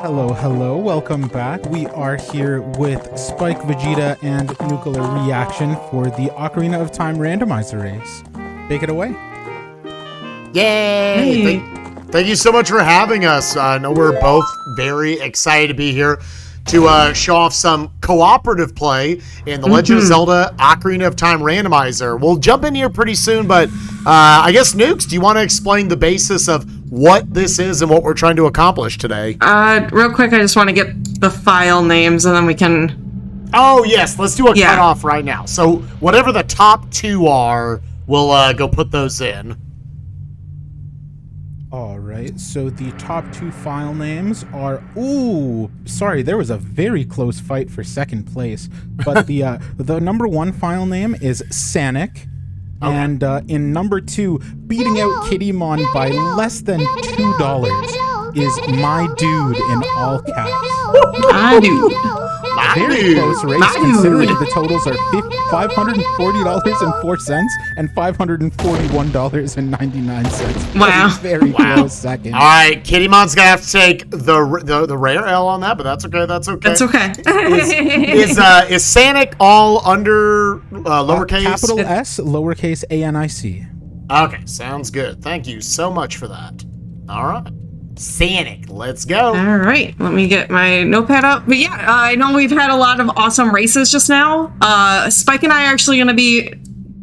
Hello, welcome back. We are here with Spikevegeta and Nuclear Reaction for the Ocarina of Time Randomizer race. Take it away. Yay! Thank you so much for having us. I know we're both very excited to be here to show off some cooperative play in the Legend of Zelda Ocarina of Time Randomizer. We'll jump in here pretty soon, but I guess, Nukes, do you want to explain the basis of what this is and what we're trying to accomplish today? Real quick, I just want to get the file names and then we can... Oh, yes, let's do a cutoff right now. So whatever the top two are, we'll go put those in. All right, so the top two file names are... Ooh, sorry, there was a very close fight for second place. But the number one file name is Sanic. Okay. And in number two, beating out Kittymon by less than $2 is My Dude in all caps. My Dude. Very close race considering the totals are $540.04 and $541.99. Wow. Very close second. All right, Kittymon's gonna have to take the rare L on that, but that's okay. That's okay. That's okay. Is Sanic all under lowercase? Capital S, lowercase A-N-I-C. Okay, sounds good. Thank you so much for that. All right. Sanic, let's go. All right, let me get my notepad up. But yeah, I know we've had a lot of awesome races just now. Spike and I are actually going to be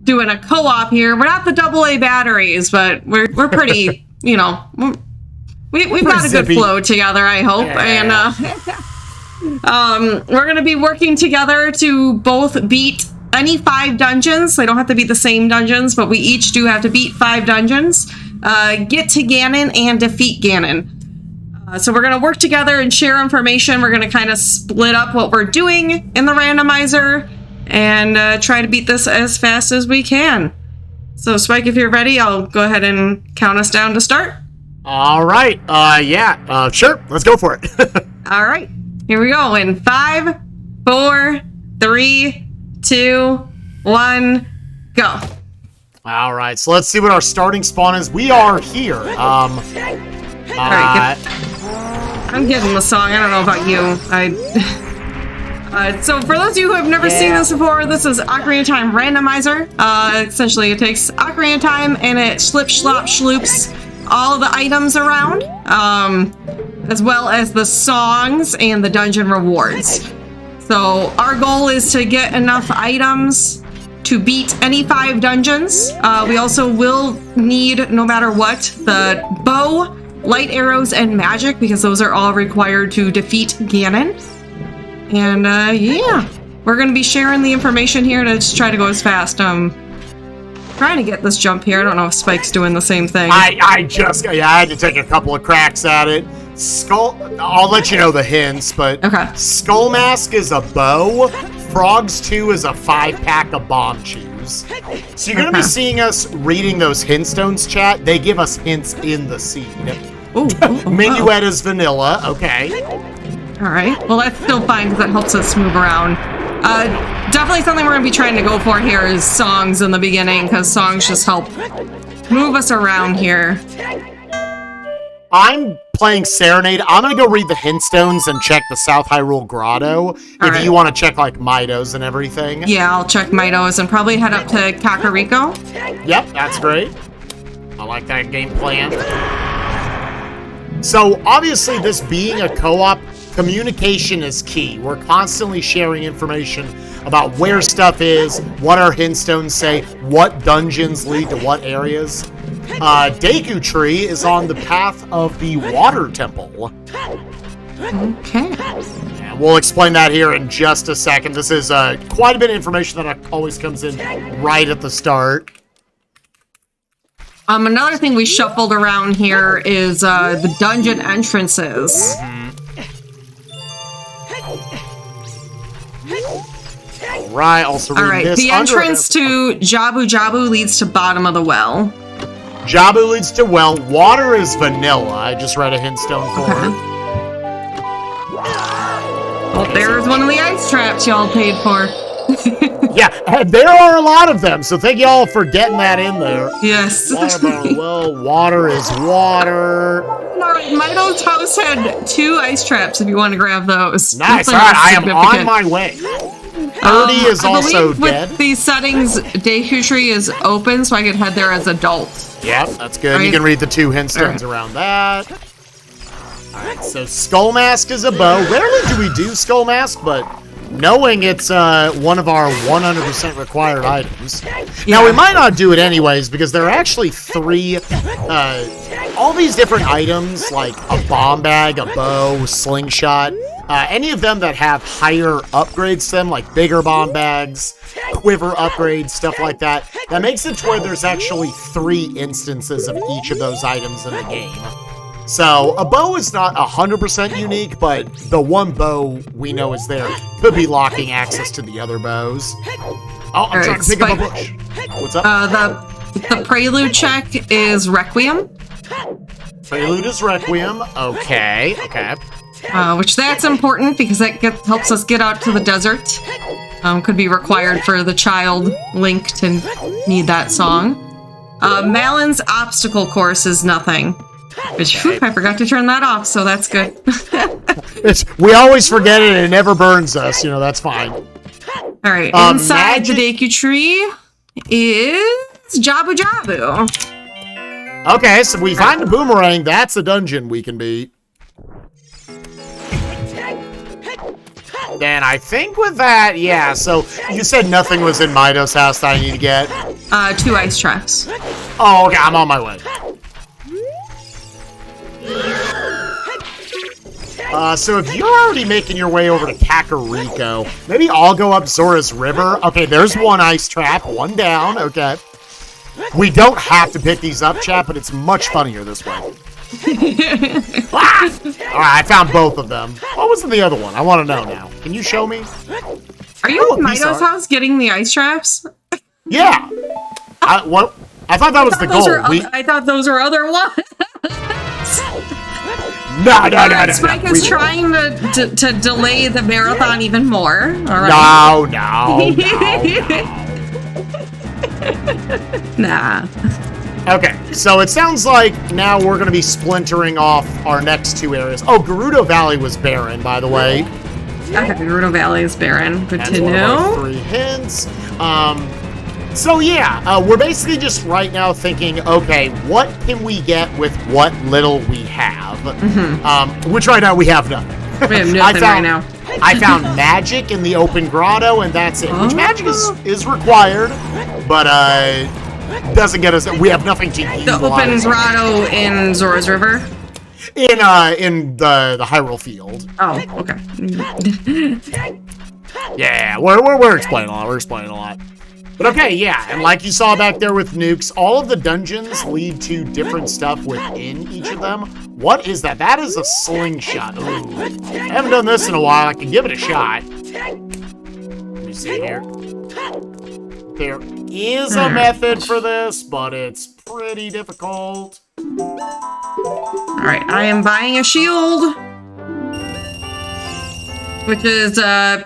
doing a co-op here. We're not the AA batteries, but we're pretty, you know, we've got a good flow together, I hope. Yeah. And we're going to be working together to both beat any 5 dungeons. They don't have to be the same dungeons, but we each do have to beat 5 dungeons. Get to Ganon and defeat Ganon. So we're going to work together and share information. We're going to kind of split up what we're doing in the randomizer and try to beat this as fast as we can. So Spike, if you're ready, I'll go ahead and count us down to start. All right. Sure. Let's go for it. All right. Here we go. In 5, 4, 3, 2, 1, go. All right, so let's see what our starting spawn is. We are here. All right, I'm getting the song. I don't know about you. So for those of you who have never seen this before, this is Ocarina of Time Randomizer. Essentially, it takes Ocarina of Time and it sloops all of the items around, as well as the songs and the dungeon rewards. So our goal is to get enough items to beat any 5 dungeons. We also will need, no matter what, the bow, light arrows, and magic, because those are all required to defeat Ganon. And yeah, we're going to be sharing the information here to just try to go as fast. Trying to get this jump here. I don't know if Spike's doing the same thing. I had to take a couple of cracks at it. I'll let you know the hints, but Skull Mask is a bow. Frogs 2 is a 5-pack of bomb chews. So you're going to be seeing us reading those hint stones, chat. They give us hints in the seed. Minuet is vanilla. Okay. All right. Well, that's still fine because that helps us move around. Definitely something we're going to be trying to go for here is songs in the beginning, because songs just help move us around here. I'm playing Serenade. I'm going to go read the hint stones and check the South Hyrule Grotto. If you want to check, like, Meadows and everything. Yeah, I'll check Meadows and probably head up to Kakariko. Yep, that's great. I like that game plan. So, obviously, this being a co-op, communication is key. We're constantly sharing information about where stuff is, what our hint stones say, what dungeons lead to what areas. Deku Tree is on the path of the Water Temple. Okay. Yeah, we'll explain that here in just a second. This is quite a bit of information that always comes in right at the start. Another thing we shuffled around here is the dungeon entrances. All right, also reading this. The entrance to Jabu Jabu leads to bottom of the well. Jabu leads to well. Water is vanilla. I just read a hint stone for her. Well, there's one of the ice traps y'all paid for. Yeah, there are a lot of them, so thank y'all for getting that in there. Yes. Well, water is water. Meadow's house had 2 ice traps if you want to grab those. Nice, alright, I am on my way. 30 is also dead. With these settings, Deku Tree is open, so I could head there as adult. Yep, that's good. Right. You can read the 2 hint stones around that. Alright, so Skull Mask is a bow. Rarely do we do Skull Mask, but knowing it's one of our 100% required items. Now, we might not do it anyways, because there are actually 3, all these different items, like a bomb bag, a bow, slingshot, any of them that have higher upgrades to them, like bigger bomb bags, quiver upgrades, stuff like that. That makes it to where there's actually 3 instances of each of those items in the game. So, a bow is not 100% unique, but the one bow we know is there could be locking access to the other bows. Oh, I'm trying to pick up a bush. What's up? The Prelude check is Requiem. Prelude is Requiem. Okay. Which that's important because that helps us get out to the desert. Could be required for the child Link to need that song. Malon's obstacle course is nothing. Which, whew, I forgot to turn that off, so that's good. We always forget it and it never burns us, that's fine. Alright, inside the Deku Tree is Jabu Jabu. Okay, so we find a boomerang, that's a dungeon we can beat. Then I think with that, yeah, so you said nothing was in Meadow's house that I need to get? 2 ice traps. Oh, okay, I'm on my way. So if you're already making your way over to Kakariko, maybe I'll go up Zora's River. Okay, there's 1 ice trap, 1 down, okay. We don't have to pick these up, chat, but it's much funnier this way. Alright, I found both of them. What was in the other one? I want to know now. Can you show me? Are you at Meadow's house getting the ice traps? Yeah. I thought that was the goal. I thought those were other ones. No. Spike is trying to delay the marathon even more. All right. No. Nah. Okay, so it sounds like now we're going to be splintering off our next 2 areas. Oh, Gerudo Valley was barren, by the way. Okay, Gerudo Valley is barren. Good to know. 3 hints. So yeah, we're basically just right now thinking, okay, what can we get with what little we have? Which right now we have nothing. We have nothing right now. I found magic in the open grotto, and that's it. Which magic is required, but doesn't get us. We have nothing to use. The open grotto in Zora's River. In the Hyrule Field. Oh, okay. Yeah, we're explaining a lot. We're explaining a lot. But okay, yeah, and like you saw back there with nukes, all of the dungeons lead to different stuff within each of them. What is that? That is a slingshot. Ooh. I haven't done this in a while. I can give it a shot. Let me see here. There is a method for this, but it's pretty difficult. Alright, I am buying a shield. Which is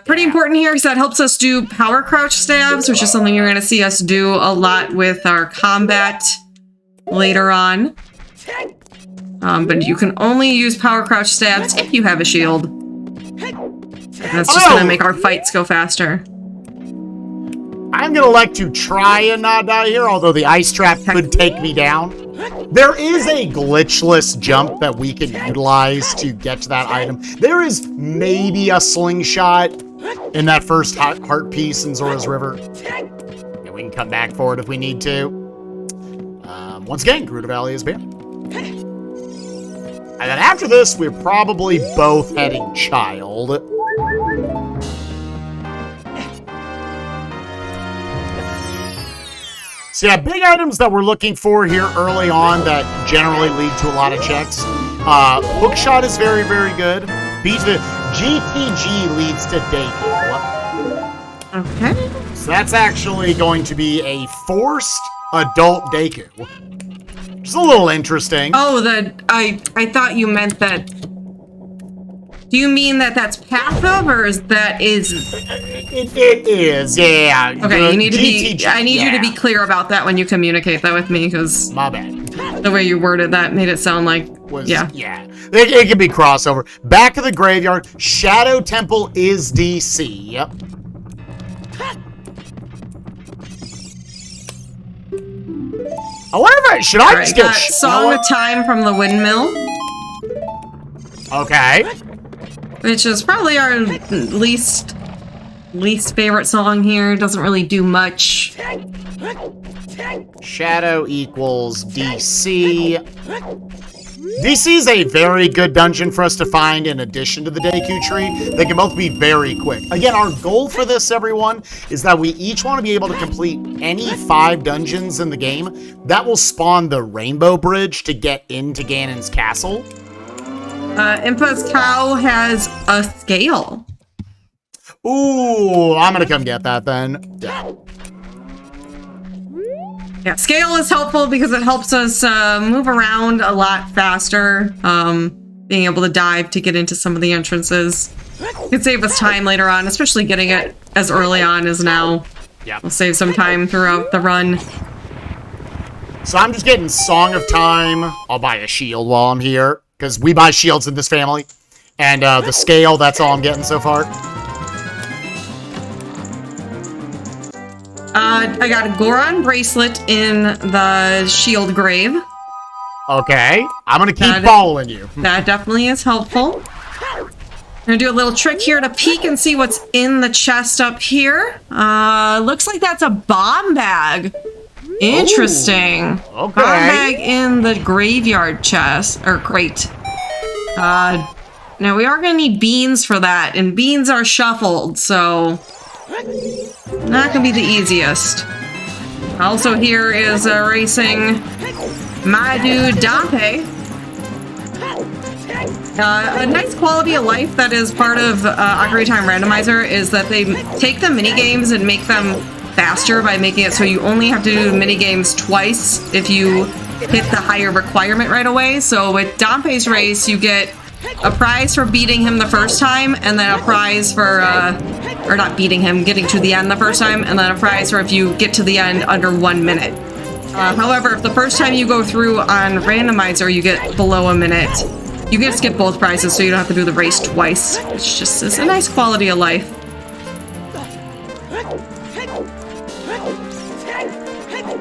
pretty important here because that helps us do power crouch stabs, which is something you're going to see us do a lot with our combat later on. But you can only use power crouch stabs if you have a shield. That's just going to make our fights go faster. I'm going to like to try and not die here, although the ice trap could take me down. There is a glitchless jump that we can utilize to get to that item. There is maybe a slingshot in that first heart piece in Zora's River. And we can come back for it if we need to. Once again, Gerudo Valley is banned. And then after this, we're probably both heading child. So yeah, big items that we're looking for here early on that generally lead to a lot of checks. Hookshot is very, very good. GTG leads to Deku. Okay. So that's actually going to be a forced adult Deku. Which is a little interesting. Oh, I thought you meant that... Do you mean that that's passive, or is that is? It is, yeah. Okay, you need to be. GTG, I need you to be clear about that when you communicate that with me, because my bad. The way you worded that made it sound like Yeah. It can be crossover. Back of the graveyard. Shadow Temple is DC. Yep. I wonder if should I just get Song of Time from the Windmill. Okay. Which is probably our least favorite song here. Doesn't really do much. Shadow equals DC. DC is a very good dungeon for us to find in addition to the Deku Tree. They can both be very quick. Again, our goal for this, everyone, is that we each want to be able to complete any 5 dungeons in the game. That will spawn the Rainbow Bridge to get into Ganon's castle. Impa's Cow has a scale. Ooh, I'm gonna come get that then. Yeah, scale is helpful because it helps us move around a lot faster. Being able to dive to get into some of the entrances. It could save us time later on, especially getting it as early on as now. Yeah. We'll save some time throughout the run. So I'm just getting Song of Time. I'll buy a shield while I'm here, because we buy shields in this family. And the scale, that's all I'm getting so far. I got a Goron bracelet in the shield grave. Okay, I'm gonna keep following you. That definitely is helpful. I'm gonna do a little trick here to peek and see what's in the chest up here. Looks like that's a bomb bag. Interesting. Ooh, okay. Bomb bag in the graveyard chest, or crate. Now we are gonna need beans for that, and beans are shuffled, so not gonna be the easiest. Also here is racing my dude Dante. A nice quality of life that is part of Ocarina of Time Randomizer is that they take the mini-games and make them faster by making it so you only have to do mini-games twice if you hit the higher requirement right away. So with Dante's race, you get a prize for beating him the first time, and then a prize for, or not beating him, getting to the end the first time, and then a prize for if you get to the end under 1 minute. However, if the first time you go through on Randomizer, you get below a minute, you get to skip both prizes, so you don't have to do the race twice. It's just it's a nice quality of life.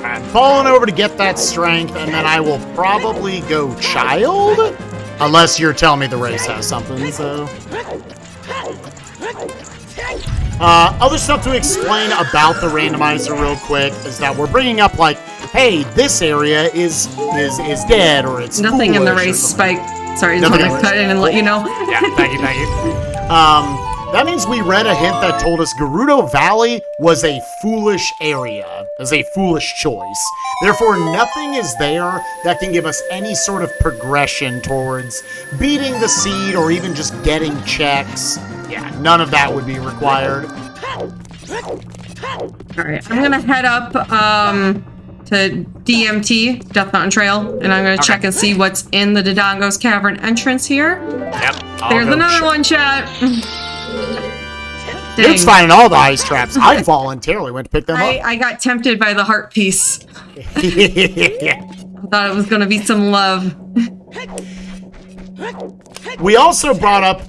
I'm falling over to get that strength, and then I will probably go child? Unless you're telling me the race has something, so... other stuff to explain about the randomizer real quick is that we're bringing up, like, hey, this area is dead, or it's nothing in the race, Spike. Sorry, just want to cut in and let you know. Yeah, thank you. That means we read a hint that told us Gerudo Valley was a foolish area, as a foolish choice. Therefore, nothing is there that can give us any sort of progression towards beating the seed or even just getting checks. Yeah, none of that would be required. Alright, I'm gonna head up to DMT, Death Mountain Trail, and I'm gonna check and see what's in the Dodongo's Cavern entrance here. Yep. There's another one, chat. Dude's finding all the ice traps. I voluntarily went to pick them up. I got tempted by the heart piece. I thought it was gonna be some love. We also brought up,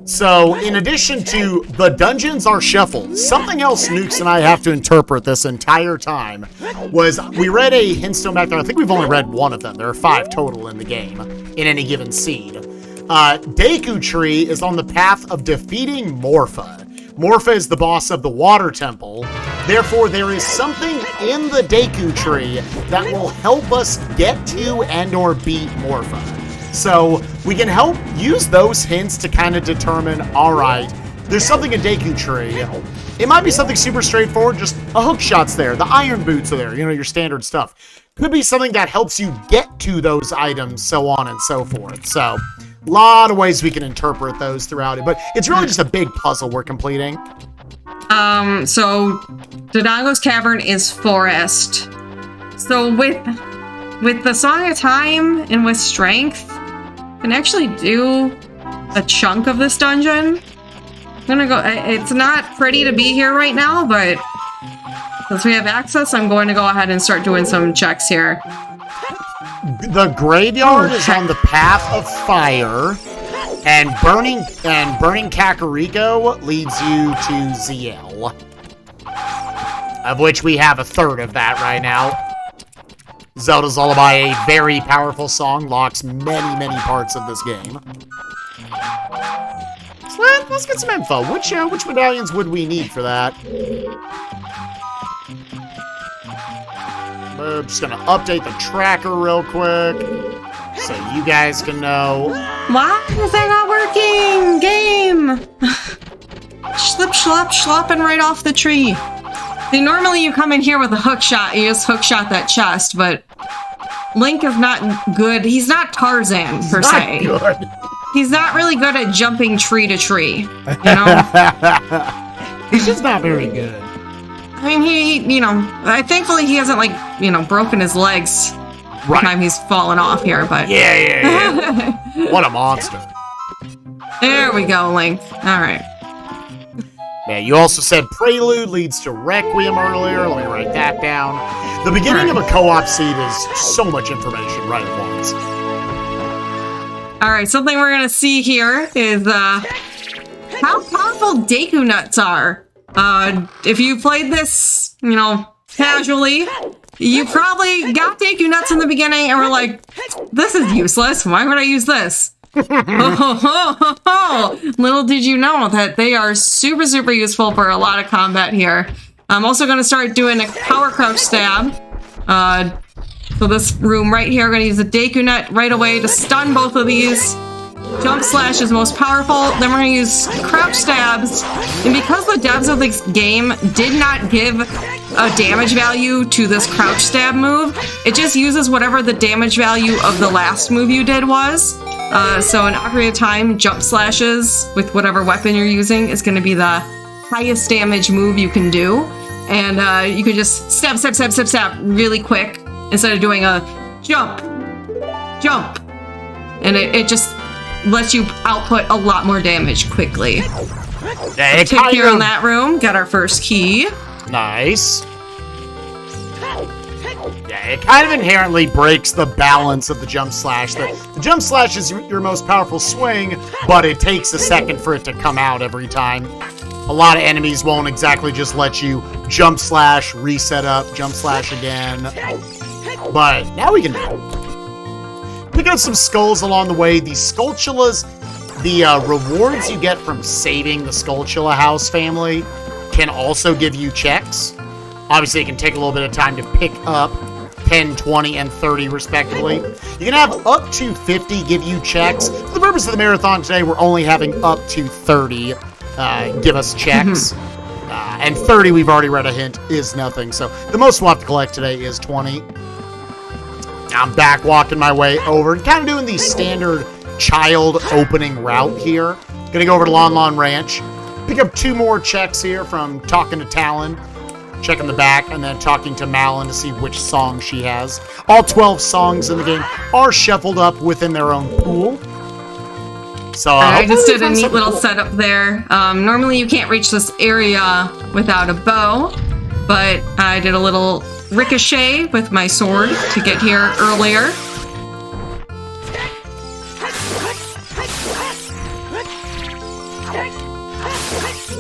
so in addition to the dungeons are shuffled, something else Nukes and I have to interpret this entire time was we read a hintstone back there. I think we've only read one of them. There are 5 total in the game in any given seed. Deku Tree is on the path of defeating Morpha. Morpha is the boss of the Water Temple. Therefore, there is something in the Deku Tree that will help us get to and or beat Morpha. So we can help use those hints to kind of determine, all right, there's something in Deku Tree. It might be something super straightforward, just a hook shot's there, the iron boots are there, you know, your standard stuff. Could be something that helps you get to those items, so on and so forth. So, a lot of ways we can interpret those throughout it, but it's really just a big puzzle we're completing. So Dodongo's Cavern is forest. So with the Song of Time and with strength, can actually do a chunk of this dungeon. I'm gonna go. It's not pretty to be here right now, but since we have access, I'm going to go ahead and start doing some checks here. The graveyard is on the path of fire, and burning Kakariko leads you to ZL, of which we have a third of that right now. Zelda's Lullaby, a very powerful song, locks many parts of this game. So let's get some info. Which medallions would we need for that? We're just gonna update the tracker real quick, so you guys can know. Why is that not working? Game! Slip, slop, slopping right off the tree. See, normally you come in here with a hook shot, you just hook shot that chest, but Link is not good. He's not Tarzan, per se. Good. He's not really good at jumping tree to tree, you know? He's just not very good. I mean, he thankfully he hasn't, like, broken his legs the time he's fallen off here, but... Yeah. What a monster. There we go, Link. Alright. Yeah, you also said Prelude leads to Requiem earlier. Let me write that down. The beginning of a co-op seed is so much information right at once. Alright, something we're gonna see here is, how powerful Deku Nuts are. If you played this, casually, you probably got Deku Nuts in the beginning and were like, this is useless. Why would I use this? Little did you know that they are super useful for a lot of combat here. I'm also going to start doing a power crouch stab. So this room right here, I'm going to use a Deku Nut right away to stun both of these. Jump Slash is most powerful. Then we're going to use crouch stabs. And because the devs of this game did not give a damage value to this crouch stab move, it just uses whatever the damage value of the last move you did was. So in Ocarina of Time, Jump Slashes with whatever weapon you're using is going to be the highest damage move you can do. And you can just stab really quick instead of doing a jump. And it just lets you output a lot more damage quickly. Take care in that room. Got our first key. Nice. Yeah, it kind of inherently breaks the balance of the Jump Slash. The Jump Slash is your most powerful swing, but it takes a second for it to come out every time. A lot of enemies won't exactly just let you Jump Slash, reset up, Jump Slash again. But now we can do it. Pick up some skulls along the way. The Skulltulas, the rewards you get from saving the Skulltula house family can also give you checks. Obviously, it can take a little bit of time to pick up 10, 20, and 30, respectively. You can have up to 50 give you checks. For the purpose of the marathon today, we're only having up to 30 give us checks. And 30, we've already read a hint, is nothing. So the most we'll have to collect today is 20. I'm back walking my way over, kind of doing the standard child opening route here. Gonna go over to Lon Lon Ranch, pick up 2 more checks here from talking to Talon, checking the back, and then talking to Malin to see which song she has. All 12 songs in the game are shuffled up within their own pool. So I just did a neat little setup there. Normally you can't reach this area without a bow, but I did a little ricochet with my sword to get here earlier.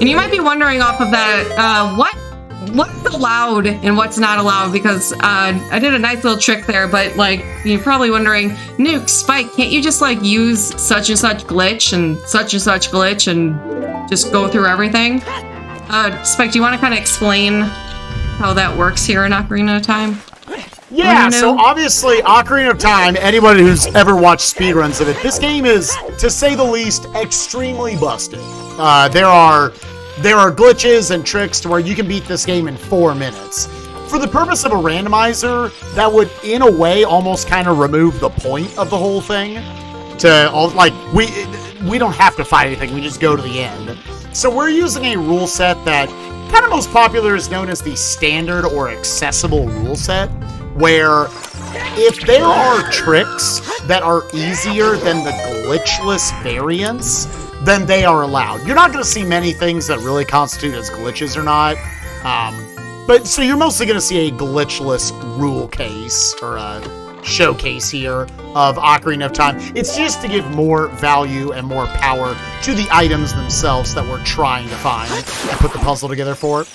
And you might be wondering off of that, what's allowed and what's not allowed, because I did a nice little trick there, but like you're probably wondering, Nuke, Spike, can't you just like use such and such glitch and such and just go through everything? Spike, do you want to kind of explain how that works here in Ocarina of Time? Yeah, so obviously Ocarina of Time, anybody who's ever watched speedruns of it, this game is, to say the least, extremely busted. There are glitches and tricks to where you can beat this game in 4 minutes. For the purpose of a randomizer, that would, in a way, almost kind of remove the point of the whole thing. We don't have to fight anything, we just go to the end. So we're using a rule set that kind of most popular is known as the standard or accessible rule set, where if there are tricks that are easier than the glitchless variants, then they are allowed. You're not going to see many things that really constitute as glitches or not. But so you're mostly going to see a glitchless rule case or a showcase here of Ocarina of Time. It's just to give more value and more power to the items themselves that we're trying to find and put the puzzle together for.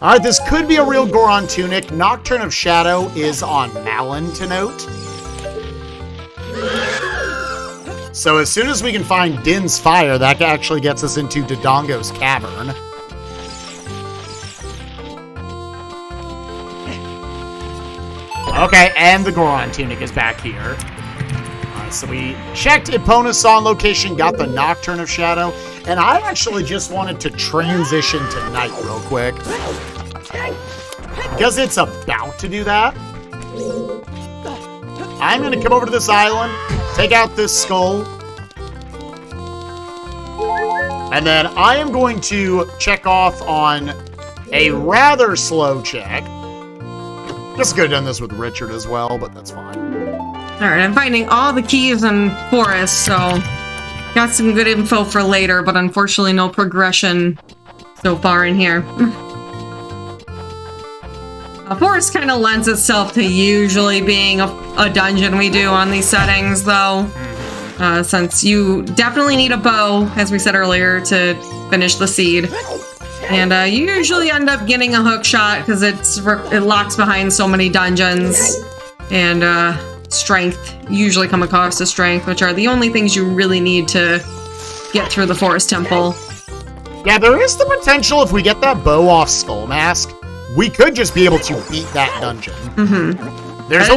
All right, this could be a real Goron Tunic. Nocturne of Shadow is on Malin to note. So as soon as we can find Din's Fire, that actually gets us into Dodongo's Cavern. Okay, and the Goron Tunic is back here. So we checked Epona's Song location, got the Nocturne of Shadow, and I actually just wanted to transition to night real quick. Because it's about to do that, I'm going to come over to this island, take out this skull, and then I am going to check off on a rather slow check. Just could have done this with Richard as well, but that's fine. Alright, I'm finding all the keys in Forest, so got some good info for later, but unfortunately no progression so far in here. Forest kind of lends itself to usually being a dungeon we do on these settings, though. Since you definitely need a bow, as we said earlier, to finish the seed. And you usually end up getting a hook shot because it locks behind so many dungeons. And strength, usually come across as strength, which are the only things you really need to get through the Forest Temple. Yeah, there is the potential if we get that bow off Skull Mask, we could just be able to beat that dungeon. Mm-hmm. There's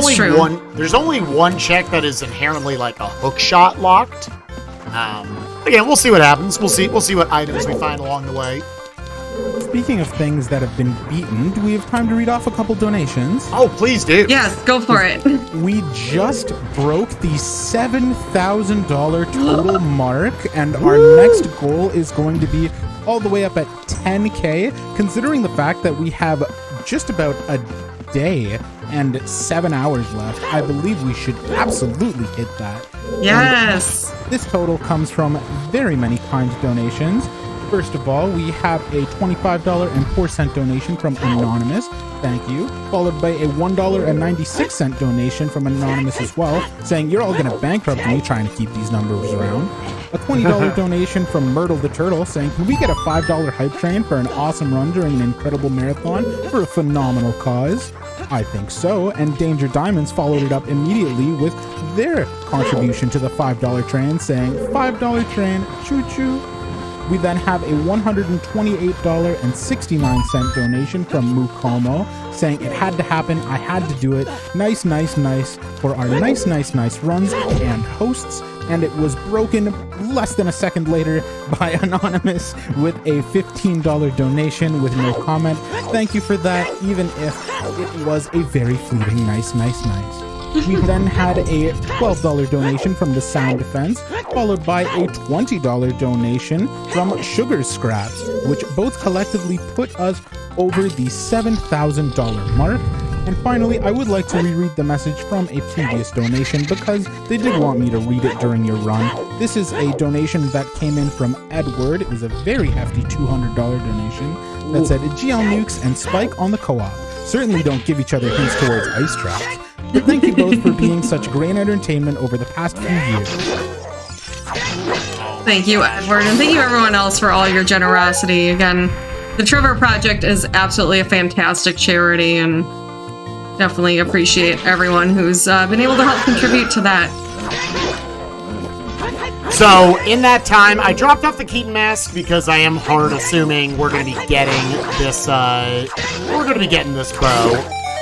only one check that is inherently like a hook shot locked. Again, we'll see what happens. We'll see what items we find along the way. Speaking of things that have been beaten, do we have time to read off a couple donations? Oh, please do. Yes, go for it. We just broke the $7,000 total mark, and our next goal is going to be all the way up at 10K, considering the fact that we have just about a day and 7 hours left. I believe we should absolutely hit that. Yes. And this total comes from very many kind donations. First of all, we have a $25.04 donation from Anonymous. Thank you. Followed by a $1.96 donation from Anonymous as well, saying, "You're all going to bankrupt me trying to keep these numbers around." A $20 donation from Myrtle the Turtle, saying, "Can we get a $5 hype train for an awesome run during an incredible marathon for a phenomenal cause?" I think so. And Danger Diamonds followed it up immediately with their contribution to the $5 train, saying, "$5 train, choo-choo." We then have a $128.69 donation from Mukomo, saying, "It had to happen, I had to do it. Nice, nice, nice for our nice, nice, nice runs and hosts." And it was broken less than a second later by Anonymous with a $15 donation with no comment. Thank you for that, even if it was a very fleeting nice, nice, nice. We then had a $12 donation from the Sound Defense, followed by a $20 donation from Sugar Scraps, which both collectively put us over the $7,000 mark. And finally, I would like to reread the message from a previous donation because they did want me to read it during your run. This is a donation that came in from Edward. It was a very hefty $200 donation that said, "GL Nukes and Spike on the co-op. Certainly don't give each other hints towards ice traps. But thank you both for being such great entertainment over the past few years." Thank you, Edward, and thank you everyone else for all your generosity. Again, the Trevor Project is absolutely a fantastic charity, and definitely appreciate everyone who's been able to help contribute to that. So, in that time, I dropped off the Keaton mask because I am hard assuming we're going to be getting this, bow.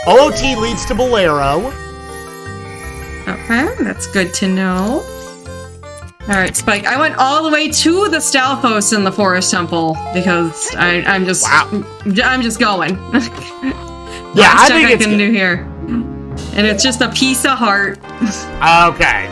OOT leads to Bolero. Okay, that's good to know. Alright, Spike, I went all the way to the Stalfos in the Forest Temple because I'm just going. Yeah, I think I can do here. And it's just a piece of heart. Okay.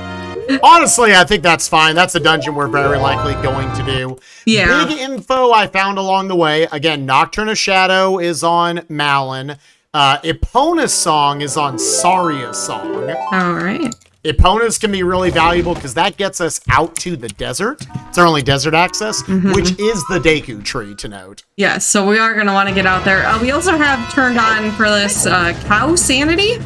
Honestly, I think that's fine. That's a dungeon we're very likely going to do. Yeah. Big info I found along the way. Again, Nocturne of Shadow is on Malin. Epona's Song is on Saria's Song. Alright. Eponas can be really valuable because that gets us out to the desert. It's our only desert access, which is the Deku tree, to note. Yes, so we are going to want to get out there. We also have turned on for this Cowsanity.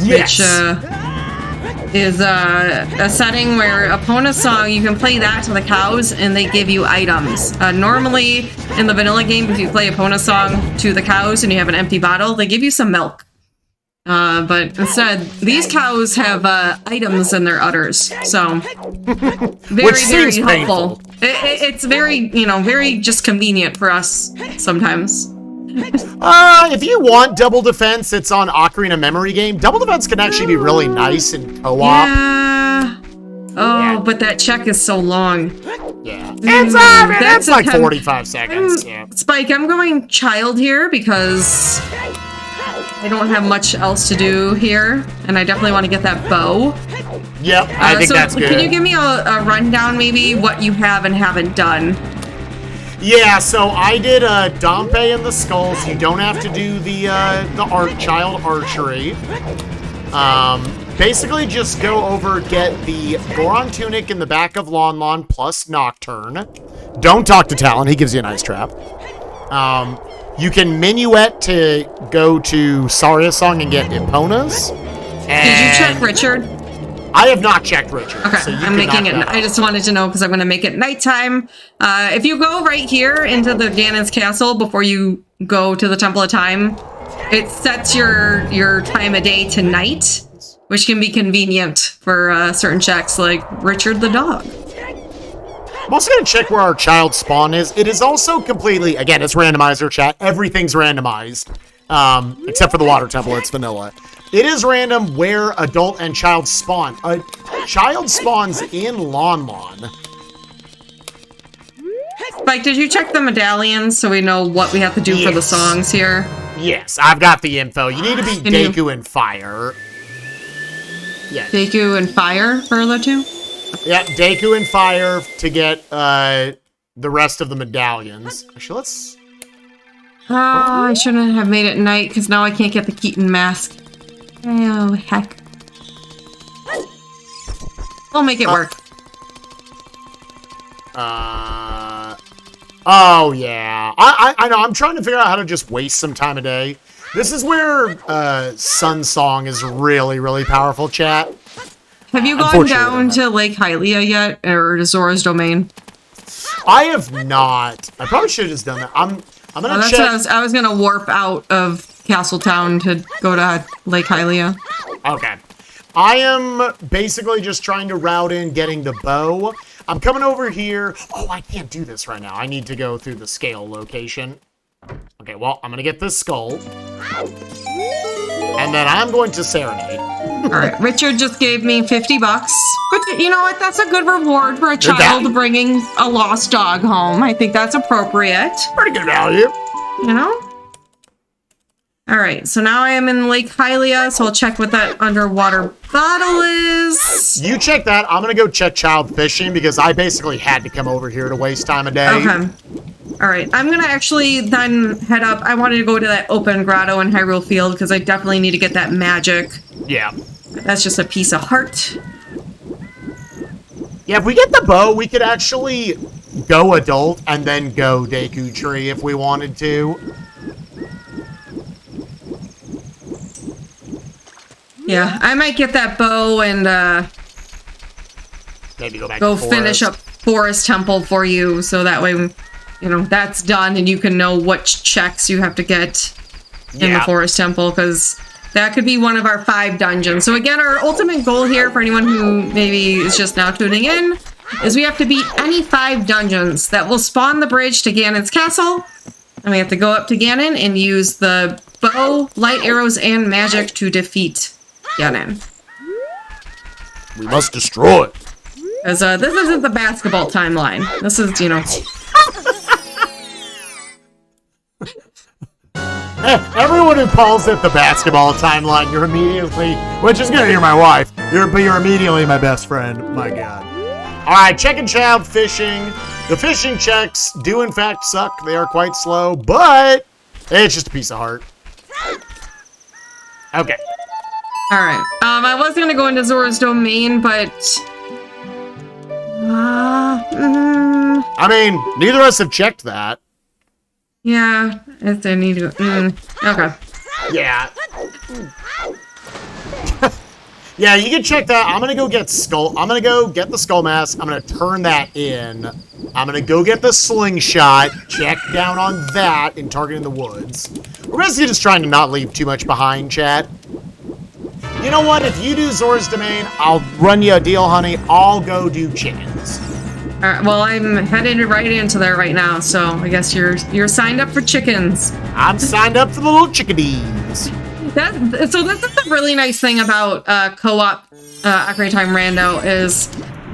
Yes. Which is a setting where Epona's song, you can play that to the cows and they give you items. Normally in the vanilla game, if you play Epona's song to the cows and you have an empty bottle, they give you some milk. But instead, these cows have items in their udders, so very helpful. It's very, very just convenient for us sometimes. If you want double defense, it's on Ocarina Memory Game. Double defense can actually be really nice in co-op. Yeah. Oh, but that check is so long. Yeah. It's like 45 seconds. Yeah. Spike, I'm going child here because I don't have much else to do here, and I definitely want to get that bow. Yep, I think that's good. Can you give me a rundown, maybe, what you have and haven't done? Yeah, so I did Dompe and the Skulls. You don't have to do the child archery. Basically, just go over, get the Goron Tunic in the back of Lon plus Nocturne. Don't talk to Talon, he gives you a nice trap. You can minuet to go to Saria Song and get Eponas. Did you check Richard? I have not checked Richard. Okay, so I'm making it. I just wanted to know because I'm going to make it nighttime. If you go right here into the Ganon's castle before you go to the Temple of Time, it sets your time of day to night, which can be convenient for certain checks like Richard the dog. I'm also going to check where our child spawn is. It is also completely, again, it's randomizer chat. Everything's randomized, except for the water temple. It's vanilla. It is random where adult and child spawn. A child spawns in Lon. Spike, did you check the medallions so we know what we have to do for the songs here? Yes, I've got the info. You need to be Deku and Fire. Yeah. Deku and Fire for the two? Yeah, Deku and Fire to get the rest of the medallions. Actually, let's... Oh, I shouldn't have made it night because now I can't get the Keaton mask. Oh, heck. We'll make it work. Oh, yeah. I know. I'm trying to figure out how to just waste some time a day. This is where Sun Song is really, really powerful, chat. Have you gone down to Lake Hylia yet, or to Zora's Domain? I have not. I probably should have just done that. I'm gonna check. I was gonna warp out of Castletown to go to Lake Hylia. Okay. I am basically just trying to route in getting the bow. I'm coming over here. Oh, I can't do this right now. I need to go through the scale location. Okay, well, I'm gonna get this skull. And then I'm going to serenade. Alright, Richard just gave me $50. But you know what? That's a good reward for a child bringing a lost dog home. I think that's appropriate. Pretty good value. You know? Alright, so now I am in Lake Hylia, so I'll check what that underwater bottle is. You check that. I'm gonna go check child fishing because I basically had to come over here to waste time a day. Okay. Alright, I'm gonna actually then head up. I wanted to go to that open grotto in Hyrule Field because I definitely need to get that magic. Yeah. That's just a piece of heart. Yeah, if we get the bow, we could actually go adult and then go Deku Tree if we wanted to. Yeah, I might get that bow and maybe go finish up Forest Temple for you, so that way, you know, that's done and you can know which checks you have to get in the Forest Temple, because that could be one of our 5 dungeons. So again, our ultimate goal here for anyone who maybe is just now tuning in is we have to beat any 5 dungeons that will spawn the bridge to Ganon's castle, and we have to go up to Ganon and use the bow, light arrows, and magic to defeat Ganon. We must destroy it. Because this isn't the basketball timeline. This is, you know... Everyone who calls it the basketball timeline, you're immediately, which is good, you're my wife, but you're immediately my best friend. My God. Alright, checking child fishing. The fishing checks do in fact suck. They are quite slow, but it's just a piece of heart. Okay. Alright. I was gonna go into Zora's domain, but... I mean, neither of us have checked that. Yeah, I need to... okay. Yeah. Yeah, you can check that. I'm gonna go get I'm gonna go get the skull mask. I'm gonna turn that in. I'm gonna go get the slingshot. Check down on that in Target in the Woods. We're basically just trying to not leave too much behind, chat. You know what? If you do Zora's Domain, I'll run you a deal, honey. I'll go do chickens. Alright, well, I'm headed right into there right now, so I guess you're signed up for chickens. I'm signed up for the little chickadees. So this is the really nice thing about co-op Ocarina of Time Rando is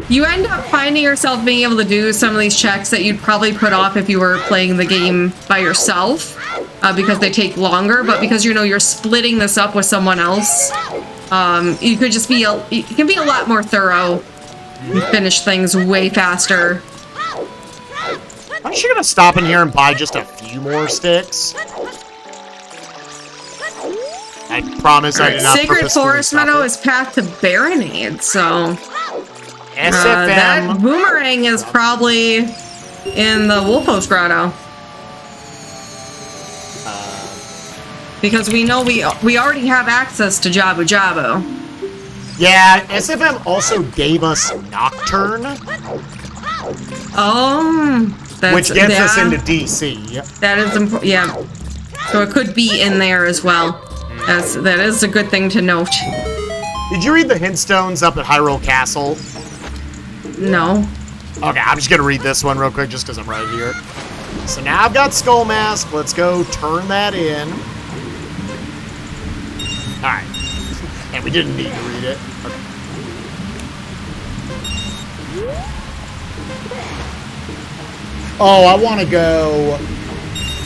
you end up finding yourself being able to do some of these checks that you'd probably put off if you were playing the game by yourself because they take longer, but because you're splitting this up with someone else, you could just be it can be a lot more thorough. You finish things way faster. I'm just gonna stop in here and buy just a few more sticks. I promise I did not. Sacred Forest Meadow is path to Baronade, so SFM. that boomerang is probably in the Wolfos Grotto. Because we know we already have access to Jabu Jabu. Yeah, SFM also gave us Nocturne, which gets us into DC. That is important. Yeah, so it could be in there as well. That is a good thing to note. Did you read the hint stones up at Hyrule Castle? No. Okay, I'm just gonna read this one real quick just because I'm right here. So now I've got Skull Mask. Let's go turn that in. Alright. And we didn't need to read it. Okay. Oh, I want to go...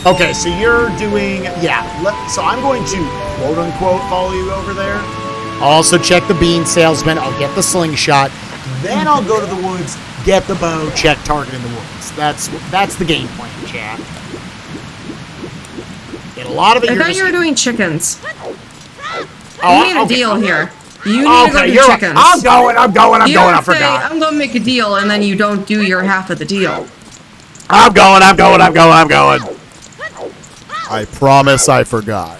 Okay, so you're doing... Yeah, so I'm going to quote-unquote follow you over there. I'll also check the bean salesman. I'll get the slingshot. Then I'll go to the woods, get the bow, check target in the woods. That's the game plan, chat. Get a lot of it. I thought you were doing chickens. Oh, you need a deal here. You need to go do chickens. I'm going, I forgot. I'm going to make a deal, and then you don't do your half of the deal. I'm going. I promise I forgot.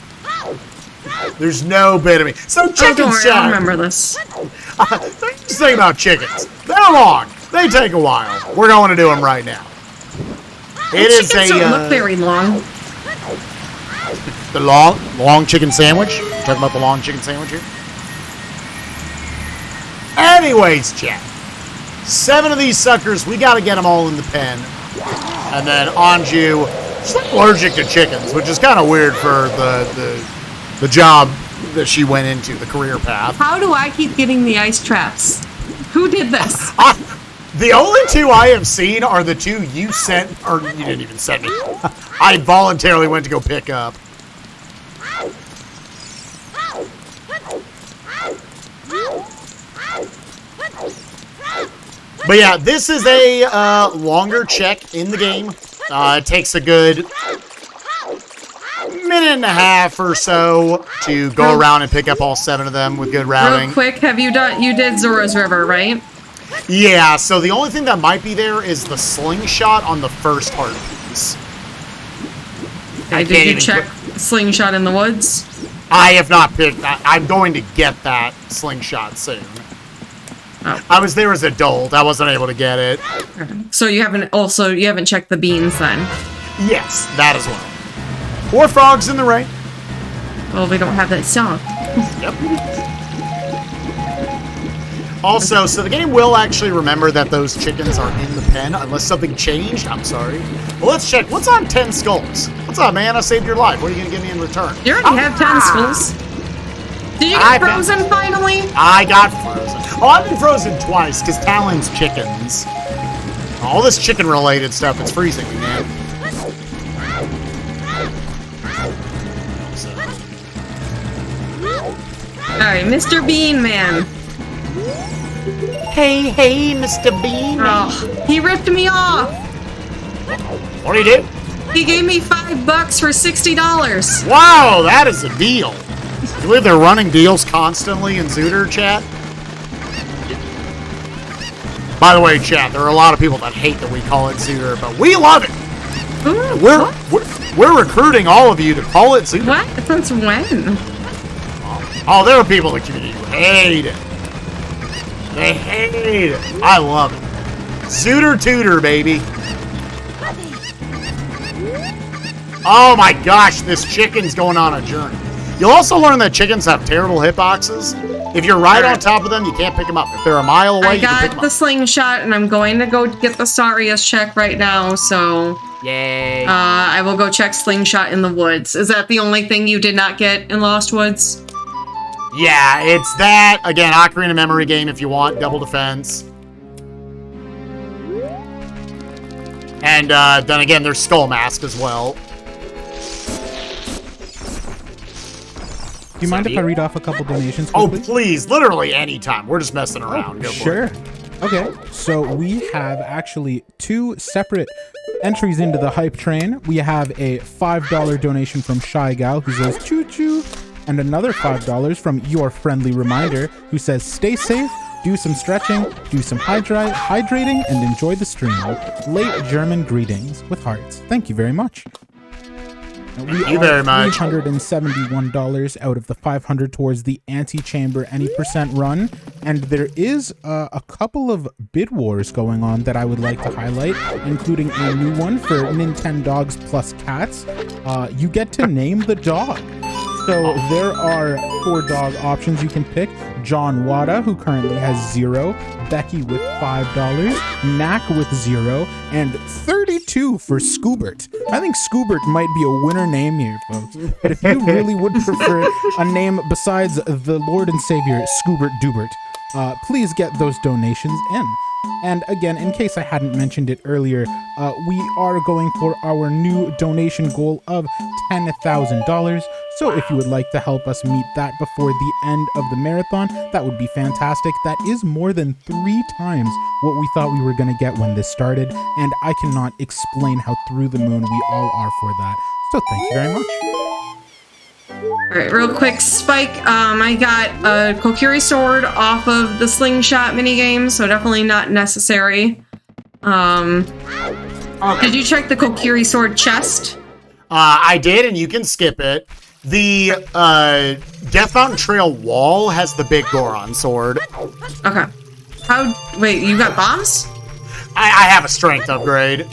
There's no bit of me. So chickens, chat. I remember this. Just think about chickens. They're long. They take a while. We're going to do them right now. Chickens don't look very long. The long chicken sandwich? Talking about the long chicken sandwich here? Anyways, chat. 7 of these suckers, we gotta get them all in the pen. And then Anju, she's allergic to chickens, which is kind of weird for the job that she went into, the career path. How do I keep getting the ice traps? Who did this? The only 2 I have seen are the 2 you sent, or you didn't even send me. I voluntarily went to go pick up. But yeah, this is a longer check in the game. It takes a good minute and a half or so to go around and pick up all 7 of them with good routing. Real quick, you did Zora's River, right? Yeah, so the only thing that might be there is the slingshot on the first heart piece. Did you check slingshot in the woods? I have not picked that. I'm going to get that slingshot soon. Oh. I was there as an adult. I wasn't able to get it. So you haven't checked the beans then? Yes, that as well. Or frogs in the rain. Well, we don't have that song. Yep. Also, so the game will actually remember that those chickens are in the pen unless something changed. I'm sorry. Well, let's check. What's on 10 skulls? What's up, man? I saved your life. What are you going to give me in return? You already have 10 skulls. Did you get frozen finally? I got frozen. Oh, I've been frozen twice because Talon's chickens. All this chicken-related stuff, it's freezing me, man. Alright, Mr. Bean Man. Hey, Mr. Bean Man. Oh, he ripped me off. What did he do? He gave me $5 for $60. Wow, that is a deal. You believe they're running deals constantly in Zooter, chat? By the way, chat, there are a lot of people that hate that we call it Zooter, but we love it. Ooh, we're recruiting all of you to call it Zooter. what? Since when? Oh, there are people in the community who hate it. They hate it. I love it. Zooter Tooter, baby. Oh my gosh, this chicken's going on a journey. You'll also learn that chickens have terrible hitboxes. If you're right on top of them, you can't pick them up. If they're a mile away, you can pick them I got up. the slingshot, and I'm going to go get the Sarius check right now, so... Yay. I will go check slingshot in the woods. Is that the only thing you did not get in Lost Woods? Yeah, it's that. Again, Ocarina memory game if you want. Double defense. And then again, there's Skull Mask as well. Do you mind if I read off a couple donations Oh, quickly? please. Literally anytime. We're just messing around. Go for Sure. it. Okay, so we have actually 2 separate entries into the hype train. We have a $5 donation from Shy Gal who says choo choo, and another $5 from Your Friendly Reminder who says stay safe, do some stretching, do some hydrating, and enjoy the stream. Late German greetings with hearts. Thank you very much. Thank you very much. $371 out of the 500 towards the Antechamber any percent run, and there is a couple of bid wars going on that I would like to highlight, including a new one for Nintendogs plus cats. You get to name the dog. So there are 4 dog options you can pick. John Wada, who currently has 0, Becky with $5, Knack with 0, and 32 for Scoobert. I think Scoobert might be a winner name here, folks. But if you really would prefer a name besides the Lord and Savior Scoobert Dubert, please get those donations in. And again, in case I hadn't mentioned it earlier, we are going for our new donation goal of $10,000. So if you would like to help us meet that before the end of the marathon, that would be fantastic. That is more than 3 times what we thought we were going to get when this started, and I cannot explain how through the moon we all are for that. So thank you very much. Alright, real quick, Spike, I got a Kokiri sword off of the slingshot minigame, so definitely not necessary. Did you check the Kokiri sword chest? I did, and you can skip it. The Death Mountain Trail wall has the big Goron sword. Okay. Wait, you got bombs? I have a strength upgrade.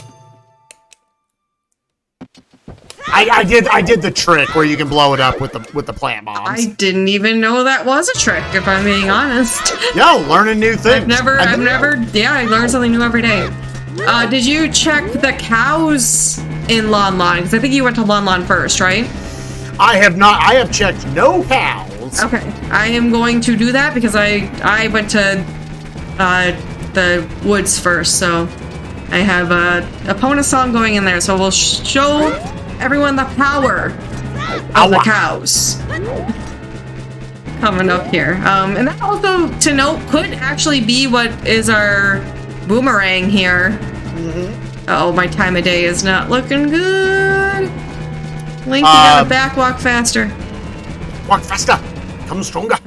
I did the trick where you can blow it up with the plant bombs. I didn't even know that was a trick, if I'm being honest. Yo, learning new things. I learn something new every day. Did you check the cows in Lon Lon? Because I think you went to Lon Lon first, right? I have not. I have checked no cows. Okay, I am going to do that because I went to the woods first, so I have a Epona song going in there, so we'll show everyone the power of the cows coming up here. And that also, to note, could actually be what is our boomerang here. Oh, my time of day is not looking good. Link, you gotta back walk faster. Walk faster. Come stronger.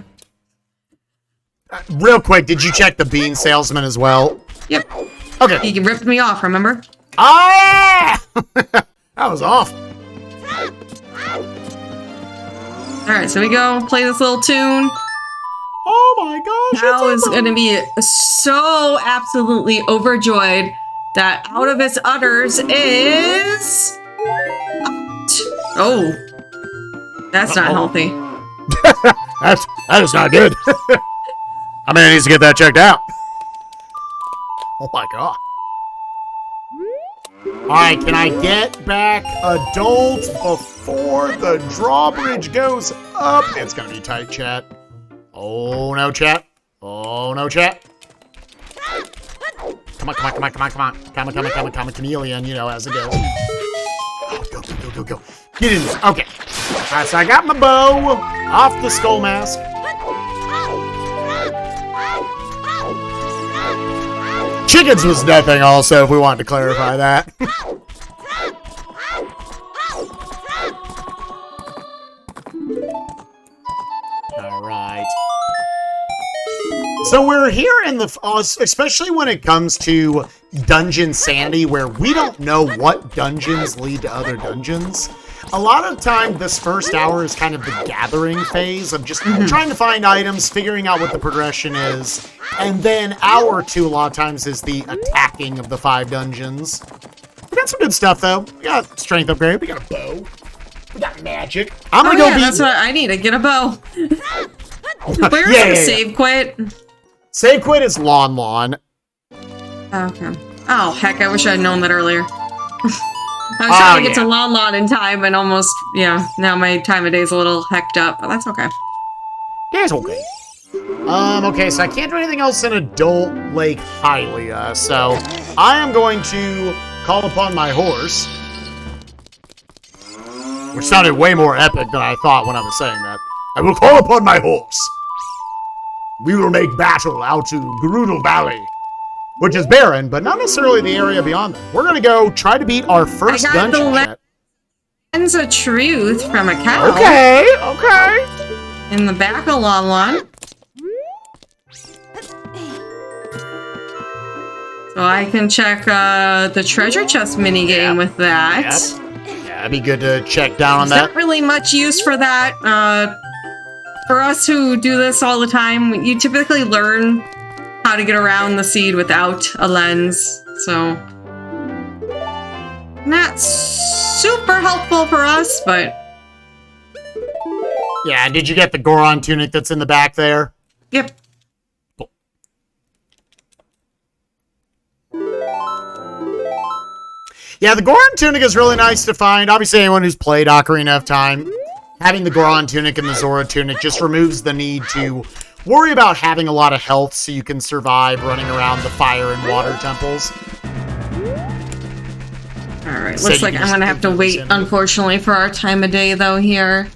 Real quick, did you check the bean salesman as well? Yep. Okay. He ripped me off, remember? Ah! That was awful. Alright, so we go play this little tune. Oh my gosh. Cow is gonna be so absolutely overjoyed that out of its udders is... Oh. That's not healthy. That is not good. I mean, he needs to get that checked out. Oh my god. Alright, can I get back adults before the drawbridge goes up? It's gonna be tight, chat. Oh no, chat. Oh no, chat. Come on, come on, come on, come on, come on. Come on, chameleon, you know, as it goes. Oh, go. Get in there. Okay. Alright, so I got my bow off the skull mask. Chickens was nothing also, if we wanted to clarify that. So we're here in the, especially when it comes to Dungeonsanity, where we don't know what dungeons lead to other dungeons. A lot of time, this first hour is kind of the gathering phase of just trying to find items, figuring out what the progression is, and then hour 2 a lot of times is the attacking of the 5 dungeons. We got some good stuff though. We got strength upgrade. We got a bow. We got magic. I'm gonna go beat. That's what I need to get a bow. Where's the save quit? Save quit is Lon. Okay. Oh heck! I wish I'd known that earlier. I was trying to get to Lon in time, and almost, now my time of day is a little hecked up, but that's okay. That's okay. Okay, so I can't do anything else in Adult Lake Hylia, so I am going to call upon my horse. Which sounded way more epic than I thought when I was saying that. I will call upon my horse. We will make battle out to Gerudo Valley, which is barren, but not necessarily the area beyond that. We're going to go try to beat our first dungeon. Lens of Truth from a cow. Okay. In the back of Lon. So I can check the treasure chest minigame with that. Yep. Yeah, it'd be good to check down on that. There's not really much use for that. For us who do this all the time, you typically learn how to get around the seed without a lens, so not super helpful for us, but yeah. Did you get the Goron Tunic that's in the back there? Yep. Cool. Yeah, the Goron Tunic is really nice to find. Obviously, anyone who's played Ocarina of Time, having the Goron Tunic and the Zora Tunic just removes the need to worry about having a lot of health so you can survive running around the fire and water temples. Alright, looks like I'm gonna have to wait, unfortunately, for our time of day, though, here.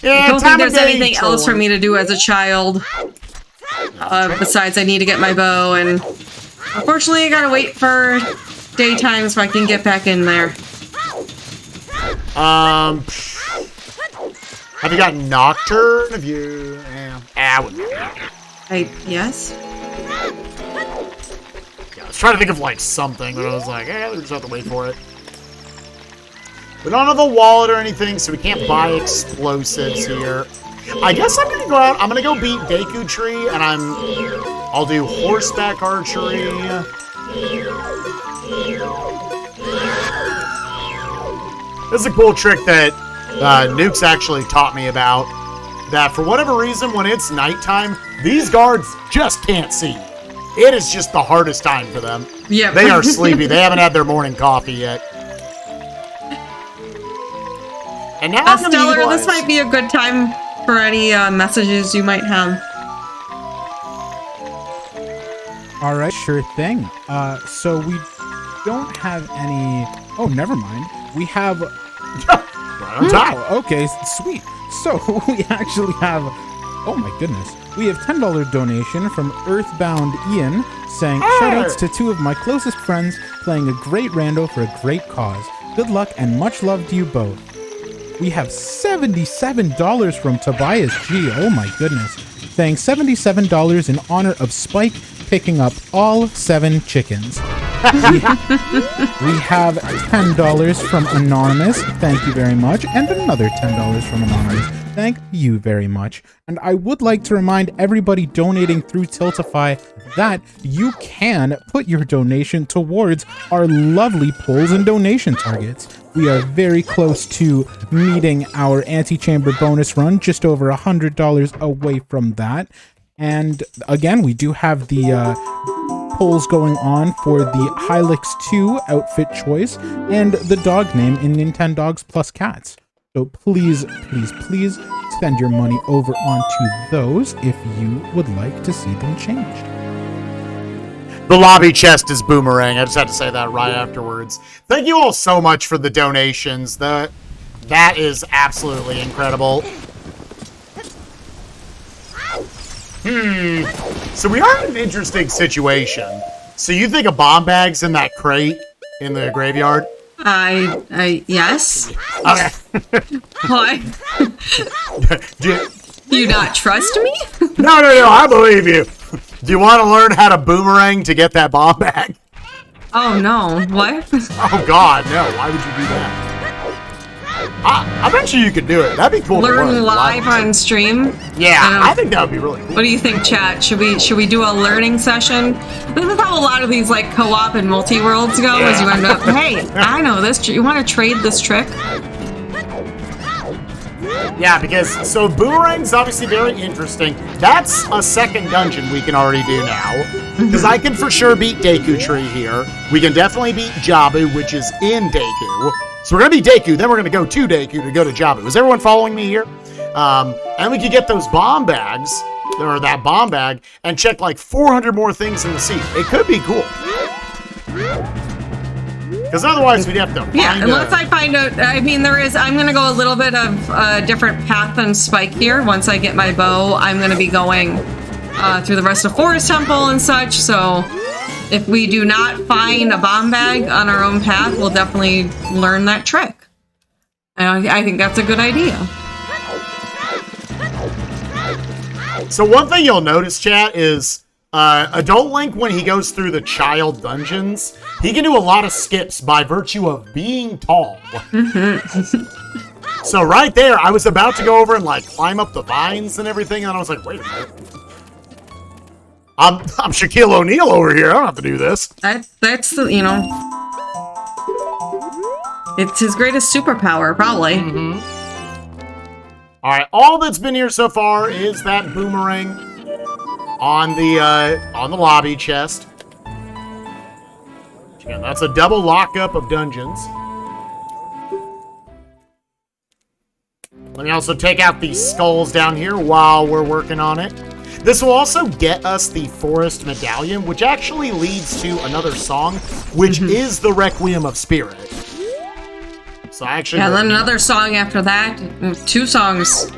Yeah, I don't think there's anything else for me to do as a child. Besides, I need to get my bow, and unfortunately, I gotta wait for daytime so I can get back in there. Have you got Nocturne? Have you... Yes? Yeah, I was trying to think of, like, something, but I was like, we just have to wait for it. We don't have a wallet or anything, so we can't buy explosives here. I guess I'm gonna go out, I'm gonna go beat Deku Tree, and I'll do horseback archery. This is a cool trick that Nuke's actually taught me about, that for whatever reason, when it's nighttime, these guards just can't see. It is just the hardest time for them. Yeah. They are sleepy. They haven't had their morning coffee yet. And now Stellar, this might be a good time for any messages you might have. All right, sure thing. So we don't have any... Oh, never mind. We have... Right on time. Wow, okay, sweet. So we actually have... Oh my goodness. We have $10 donation from Earthbound Ian saying, shoutouts to 2 of my closest friends playing a great rando for a great cause. Good luck and much love to you both. We have $77 from Tobias G. Oh my goodness. Saying $77 in honor of Spike picking up all 7 chickens. We have $10 from Anonymous. Thank you very much. And another $10 from Anonymous. Thank you very much. And I would like to remind everybody donating through Tiltify that you can put your donation towards our lovely polls and donation targets. We are very close to meeting our Antechamber bonus run, just over $100 away from that. And again, we do have the polls going on for the Hylix 2 outfit choice and the dog name in Nintendogs Plus Cats. So please, please, please send your money over onto those if you would like to see them changed. The lobby chest is Boomerang. I just had to say that right afterwards. Thank you all so much for the donations. That is absolutely incredible. So we are in an interesting situation. So you think a bomb bag's in that crate in the graveyard? Yes. Okay. Why? Do you not trust me? No, I believe you. Do you want to learn how to boomerang to get that bomb bag? Oh no, what? Oh god, no. Why would you do that? I bet you could do it. That'd be cool to Learn live on stream? Yeah, I think that would be really cool. What do you think, chat? Should we do a learning session? This is how a lot of these like co-op and multi-worlds go, is you end up, hey, I know this. You want to trade this trick? Yeah, because, so Boomerang's obviously very interesting. That's a second dungeon we can already do now. Because I can for sure beat Deku Tree here. We can definitely beat Jabu, which is in Deku. So we're going to beat Deku, then we're going to go to Deku to go to Jabu. Is everyone following me here? And we could get those bomb bags, or that bomb bag, and check like 400 more things in the sea. It could be cool. Because otherwise we'd have to find unless I find out, I mean, I'm going to go a little bit of a different path than Spike here. Once I get my bow, I'm going to be going through the rest of Forest Temple and such, so if we do not find a bomb bag on our own path, we'll definitely learn that trick. And I think that's a good idea. So one thing you'll notice, chat, is Adult Link, when he goes through the child dungeons, he can do a lot of skips by virtue of being tall. So right there, I was about to go over and like climb up the vines and everything, and I was like, wait a minute. I'm Shaquille O'Neal over here. I don't have to do this. That's the, you know, it's his greatest superpower, probably. All right, all that's been here so far is that boomerang on the lobby chest. Again, that's a double lockup of dungeons. Let me also take out these skulls down here while we're working on it. This will also get us the Forest Medallion, which actually leads to another song, which is the Requiem of Spirit. So I actually... Yeah, then another song after that. 2 songs.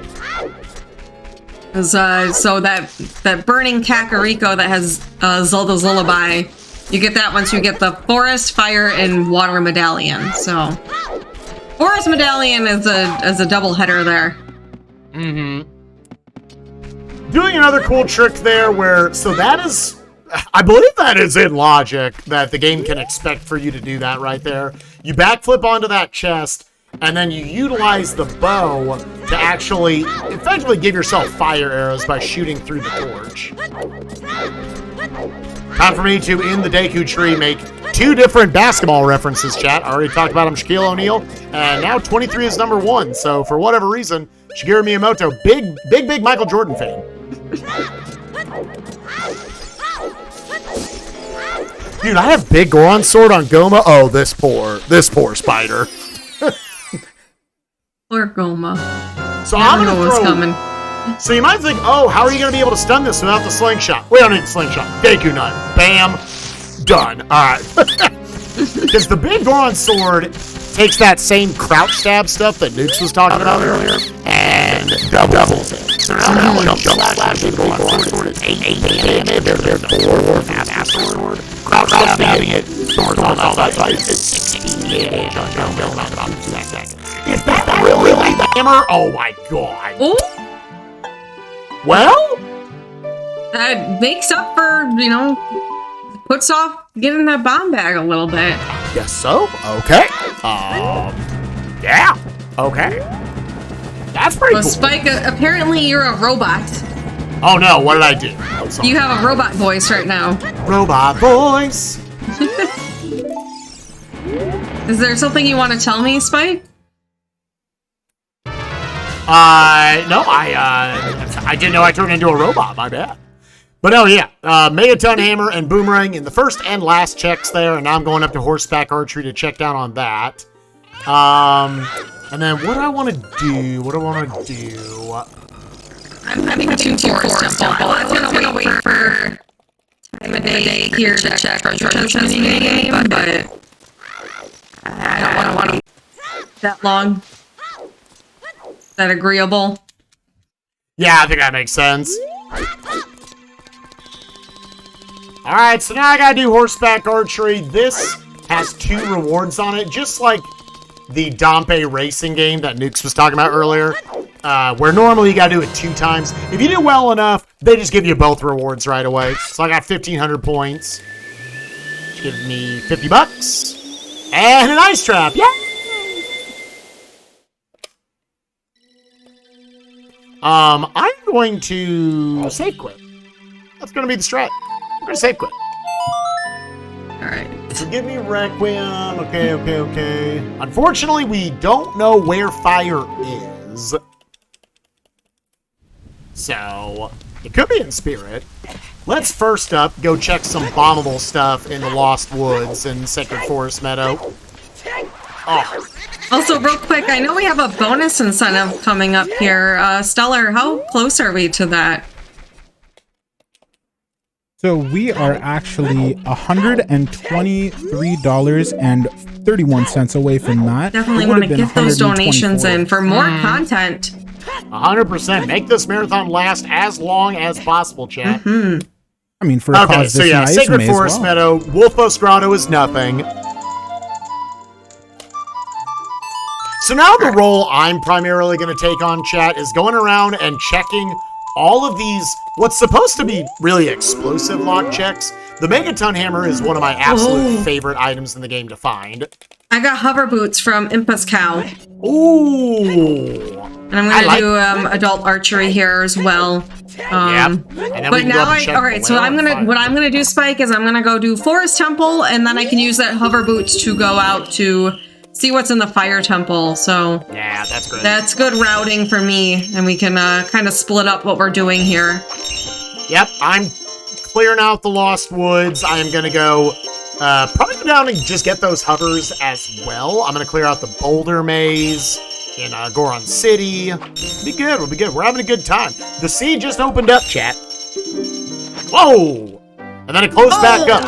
So that burning Kakariko that has Zelda's Lullaby, you get that once you get the Forest, Fire, and Water Medallion. So Forest Medallion is a double header there. Doing another cool trick there where, so that is, I believe that is in logic, that the game can expect for you to do that right there. You backflip onto that chest, and then you utilize the bow to actually, effectively give yourself fire arrows by shooting through the torch. Time for me to, in the Deku Tree, make 2 different basketball references, chat. I already talked about him, Shaquille O'Neal, and now 23 is number 1, so for whatever reason, Shigeru Miyamoto, big Michael Jordan fan. Dude, I have big Goron sword on Goma. Oh, this poor spider. Poor Goma. So I'm gonna know what's coming. So you might think, oh, how are you gonna be able to stun this without the slingshot? We don't need the slingshot. Deku Nut. Bam. Done. Alright. Because the big Goron sword takes that same crouch stab stuff that Nukes was talking about earlier and doubles it. So now we don't slash the Goron sword. It's 8 damage. There's 4 fast sword. Crouch stabbing it. Sword on that side. It's 16 damage. Is that really the hammer? Oh my god. Ooh. Well? That makes up for, you know, puts off getting that bomb bag a little bit. Yes, so? Okay. Yeah. Okay. That's pretty cool. Spike, apparently you're a robot. Oh no, what did I do? Oh, sorry. You have a robot voice right now. Robot voice. Is there something you want to tell me, Spike? No, I didn't know I turned into a robot, my bad. But oh yeah, Megaton Hammer and Boomerang in the first and last checks there, and now I'm going up to Horseback Archery to check down on that. And then what do I want to do? I'm heading to Forest Temple. I was gonna wait for time of day here to check for treasure in the game, but I don't want to that long. Is that agreeable? Yeah, I think that makes sense. Alright, so now I gotta do Horseback Archery. This has 2 rewards on it, just like the Dompe racing game that Nukes was talking about earlier, where normally you gotta do it 2 times. If you do well enough, They just give you both rewards right away. So I got 1,500 points. Give me 50 bucks. And an ice trap. Yay! I'm going to save quit. That's going to be the strat. I'm going to save quit. Alright. Forgive me, Requiem. Okay. Unfortunately, we don't know where fire is. So, it could be in spirit. Let's first up go check some bombable stuff in the Lost Woods and Sacred Forest Meadow. Oh. Also, real quick, I know we have a bonus incentive coming up here. Stellar, how close are we to that? So we are actually $123.31 away from that. Definitely want to get those donations in for more content. 100%. Make this marathon last as long as possible, chat. Mm-hmm. I mean, for a cause so this yeah, nice, Sacred may as Forest well. Meadow, Wolfos Grotto is nothing. So now the role I'm primarily going to take on, chat, is going around and checking all of these, what's supposed to be really explosive lock checks. The Megaton Hammer is one of my absolute favorite items in the game to find. I got hover boots from Impas Cow. Ooh. And I'm going to do adult archery here as well. Yep. And then we can go up and check alright, so what I'm gonna do, Spike, is I'm gonna go do Forest Temple, and then I can use that hover boots to go out to see what's in the Fire Temple. So yeah, that's great. That's good routing for me, and we can kind of split up what we're doing here. Yep, I'm clearing out the Lost Woods. I am gonna go probably go down and just get those hovers as well. I'm gonna clear out the Boulder Maze in Goron City. We'll be good. We're having a good time. The sea just opened up, chat. Whoa! And then it closed back up.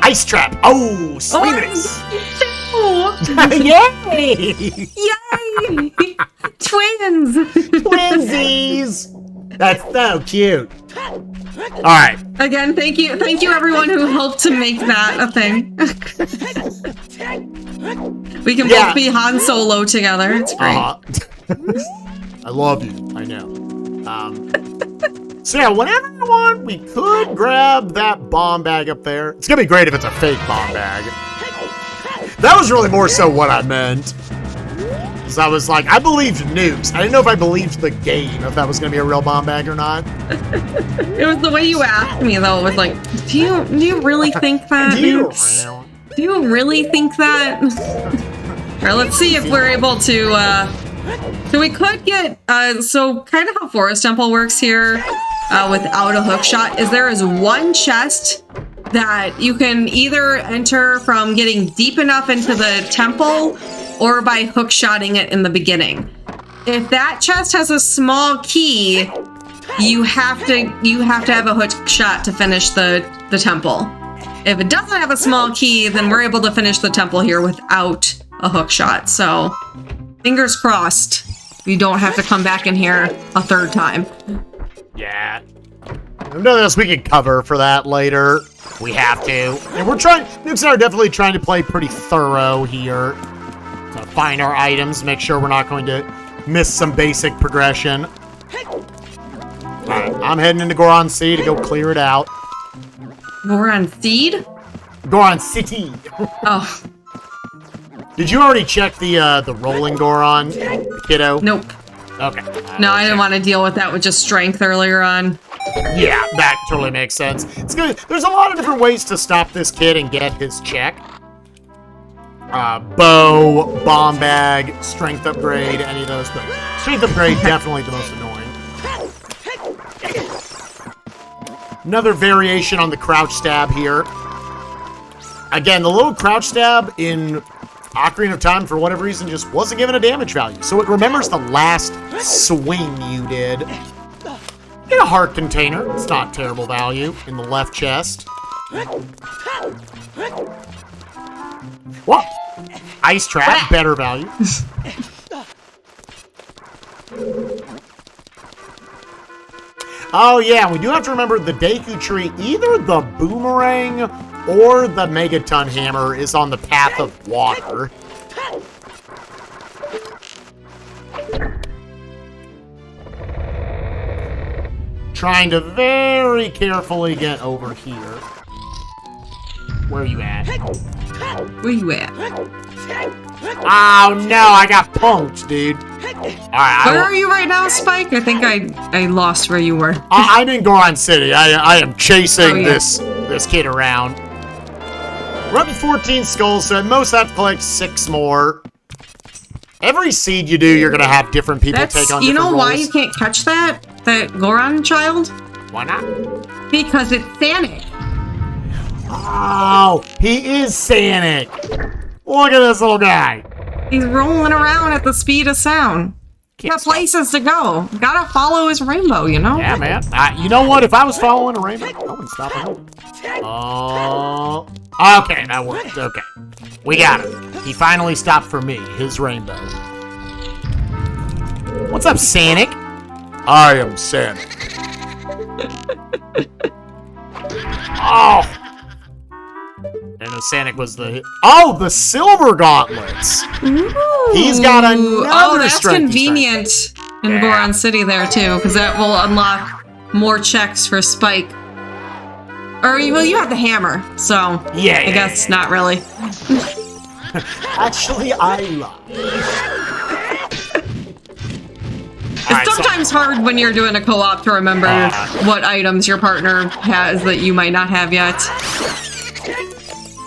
Ice trap. Oh, sweetness. Yay! Yay! Twins! Twinsies! That's so cute. All right. Again, thank you everyone who helped to make that a thing. We can both be Han Solo together. It's great. I love you. I know. So yeah, whenever you want, we could grab that bomb bag up there. It's gonna be great if it's a fake bomb bag. That was really more so what I meant. Because I was like, I believed nukes. I didn't know if I believed the game, if that was gonna be a real bomb bag or not. It was the way you asked me though. It was like, do you really think that? Do you really think that? Alright, let's see if we're able to, so we could get, so kind of how Forest Temple works here, without a hook shot, is there is one chest that you can either enter from getting deep enough into the temple or by hook shotting it in the beginning. If that chest has a small key, you have to have a hook shot to finish the temple. If it doesn't have a small key, then we're able to finish the temple here without a hook shot. So, fingers crossed, we don't have to come back in here a third time. Yeah. There's nothing else we can cover for that later. We have to. And we're trying, Nukes and I are definitely trying to play pretty thorough here. To find our items, make sure we're not going to miss some basic progression. Alright, I'm heading into Goron City to go clear it out. Goron Seed? Goron City. Oh. Did you already check the rolling Goron, kiddo? Nope. Okay. No, I didn't want to deal with that with just strength earlier on. Yeah, that totally makes sense. It's good. There's a lot of different ways to stop this kid and get his check. Bow, bomb bag, strength upgrade, any of those. But strength upgrade, definitely the most annoying. Another variation on the crouch stab here. Again, the little crouch stab in Ocarina of Time, for whatever reason, just wasn't given a damage value. So it remembers the last swing you did. In a heart container. It's not terrible value. In the left chest. What? Ice trap, better value. Oh yeah, we do have to remember the Deku Tree, either the boomerang or the Megaton Hammer is on the path of water. trying to very carefully get over here. Where are you at? Where you at? Oh no, I got punked, dude. Alright, Where are you right now, Spike? I think I lost where you were. I'm in Goron City. I am chasing this kid around. We're up to 14 skulls, so at most I have to collect 6 more. Every seed you do, you're gonna have different people take on different roles. You know why you can't catch that Goron child? Why not? Because it's Sanic. Oh, he is Sanic. Look at this little guy. He's rolling around at the speed of sound. Got places to go. Gotta follow his rainbow, you know? Yeah, man. You know what? If I was following a rainbow, I wouldn't stop him. Oh. Okay, that worked. Okay. We got him. He finally stopped for me. His rainbow. What's up, Sanic? I am Sanic. Oh. I know Sanic was the... Oh, the silver gauntlets. Ooh. He's got another Oh, that's strength. convenient in Goron City there, too, because that will unlock more checks for Spike. Or, well, you have the hammer, so Yeah, I guess not really. Actually, I lied. It's sometimes hard when you're doing a co-op to remember what items your partner has that you might not have yet.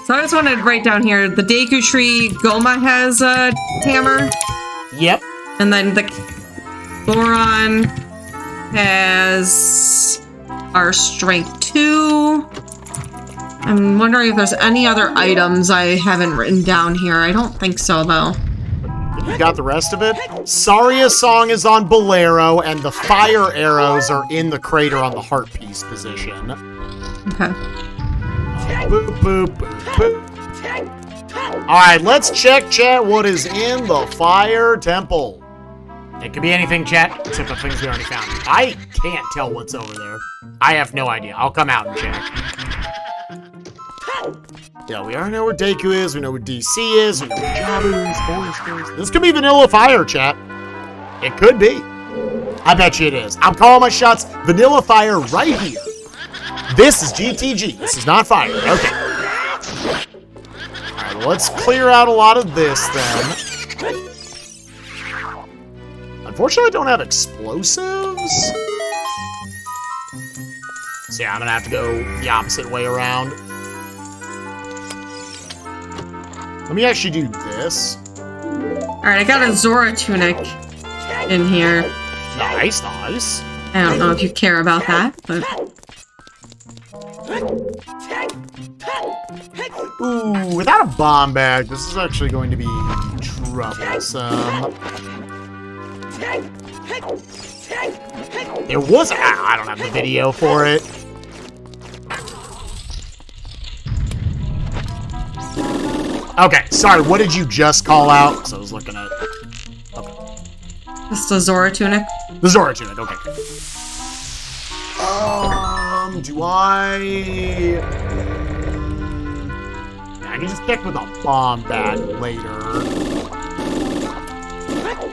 So I just wanted to write down here, the Deku Tree, Goma has a hammer. Yep. And then the Goron has our Strength 2. I'm wondering if there's any other items I haven't written down here. I don't think so, though. You got the rest of it? Saria's song is on Bolero, and the fire arrows are in the crater on the heart piece position. Okay. Boop, boop, boop, boop. Alright, let's check, chat, what is in the fire temple. It could be anything, chat, except the things we already found. I can't tell what's over there. I have no idea. I'll come out and check. Yeah, we already know where Deku is, we know where DC is, we know where Jabu is, Forest is. This could be Vanilla Fire, chat. It could be. I bet you it is. I'm calling my shots. Vanilla Fire right here. This is GTG. This is not fire. Okay. Alright, well, let's clear out a lot of this, then. Unfortunately, I don't have explosives. So yeah, I'm gonna have to go the opposite way around. Let me actually do this. Alright, I got a Zora Tunic in here. Nice, nice. I don't know if you care about that, but... Ooh, without a bomb bag, this is actually going to be troublesome. There was... I don't have the video for it. Okay, sorry, what did you just call out? Because I was looking at... Okay. Just the Zora Tunic? The Zora Tunic, okay. Do I... I can just stick with a bomb bag later.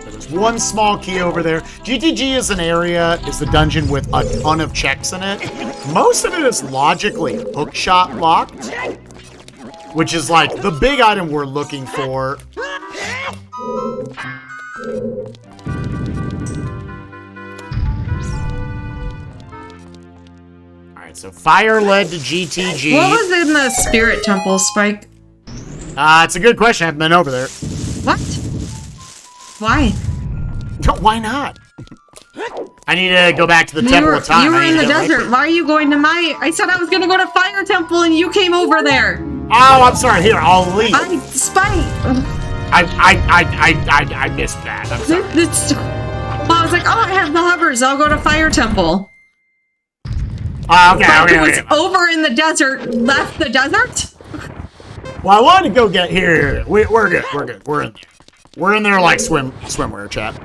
There's one small key over there. GTG is an area, is the dungeon with a ton of checks in it. Most of it is logically hookshot locked, which is like the big item we're looking for. Alright, so fire led to GTG. What was in the Spirit Temple, Spike? It's a good question. I haven't been over there. What? Why? No, why not? I need to go back to the Temple of Time. You were in the desert. Why are you going to my... I said I was going to go to Fire Temple and you came over there. Oh, I'm sorry. Here, I'll leave. Spike. I missed that. I'm sorry. Well, I was like, oh, I have the hovers. I'll go to Fire Temple. Okay, It was over in the desert. Left the desert? Well, I wanted to go get here. We're good. We're good. We're in there. We're in there like swimwear, chat.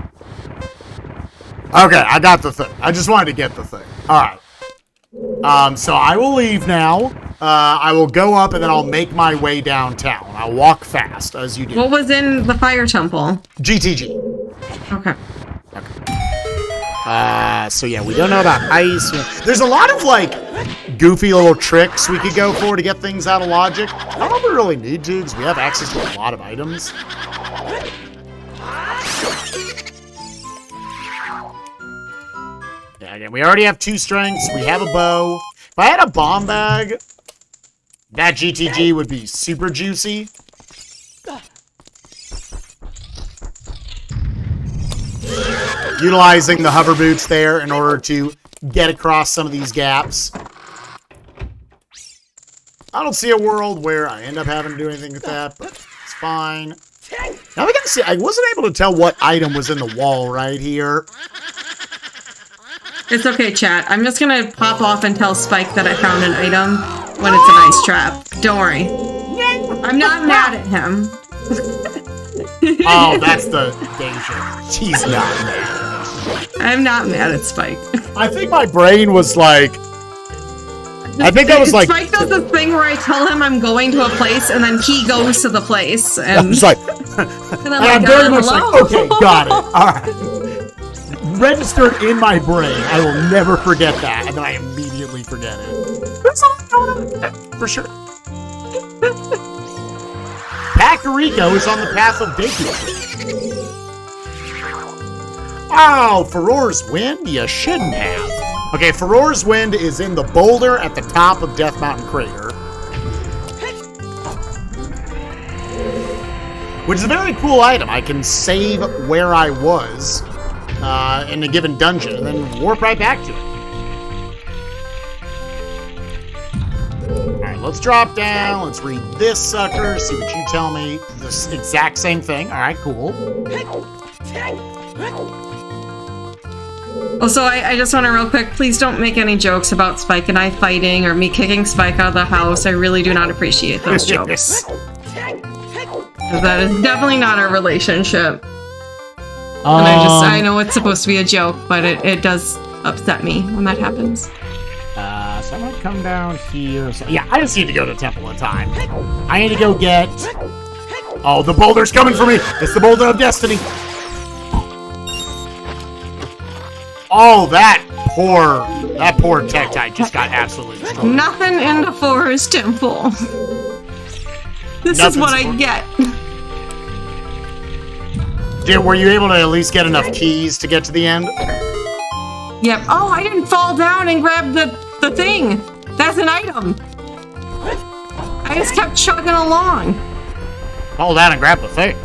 Okay, I got the thing. I just wanted to get the thing. All right. So I will leave now. I will go up and then I'll make my way downtown. I'll walk fast as you do. What was in the Fire Temple? GTG. Okay. So yeah, we don't know about ice. There's a lot of like goofy little tricks we could go for to get things out of logic. I don't know if we really need to because we have access to a lot of items. Yeah, again, we already have 2 strengths. We have a bow. If I had a bomb bag, that GTG would be super juicy. Utilizing the hover boots there in order to get across some of these gaps. I don't see a world where I end up having to do anything with that, but it's fine. Now we gotta see. I wasn't able to tell what item was in the wall right here. It's okay, chat. I'm just gonna pop off and tell Spike that I found an item when it's an ice trap. Don't worry. I'm not mad at him. Oh, that's the danger. She's not mad. I'm not mad at Spike. I think my brain was like... I think I was like... Spike does this thing where I tell him I'm going to a place, and then he goes to the place, and... I'm just like... and I'm very much like, okay, got it. Alright. Registered in my brain. I will never forget that, and then I immediately forget it. That's all going on. For sure. Kakariko is on the path of Deku. Oh, Furor's Wind? You shouldn't have. Okay, Furor's Wind is in the boulder at the top of Death Mountain Crater. Which is a very cool item. I can save where I was in a given dungeon and then warp right back to it. Alright, let's drop down. Let's read this sucker. See what you tell me. This exact same thing. Alright, cool. Also, I just want to real quick, please don't make any jokes about Spike and I fighting or me kicking Spike out of the house. I really do not appreciate those jokes. That is definitely not our relationship. And I know it's supposed to be a joke, but it does upset me when that happens. So I'm gonna come down here. So, yeah, I just need to go to Temple of Time. I need to go get... Oh, the boulder's coming for me! It's the Boulder of Destiny! Oh, that poor Tektite just got absolutely destroyed. Nothing in the Forest Temple. This is what I get. Were you able to at least get enough keys to get to the end? Yep. Oh, I didn't fall down and grab the thing. That's an item. I just kept chugging along. Fall down and grab the thing.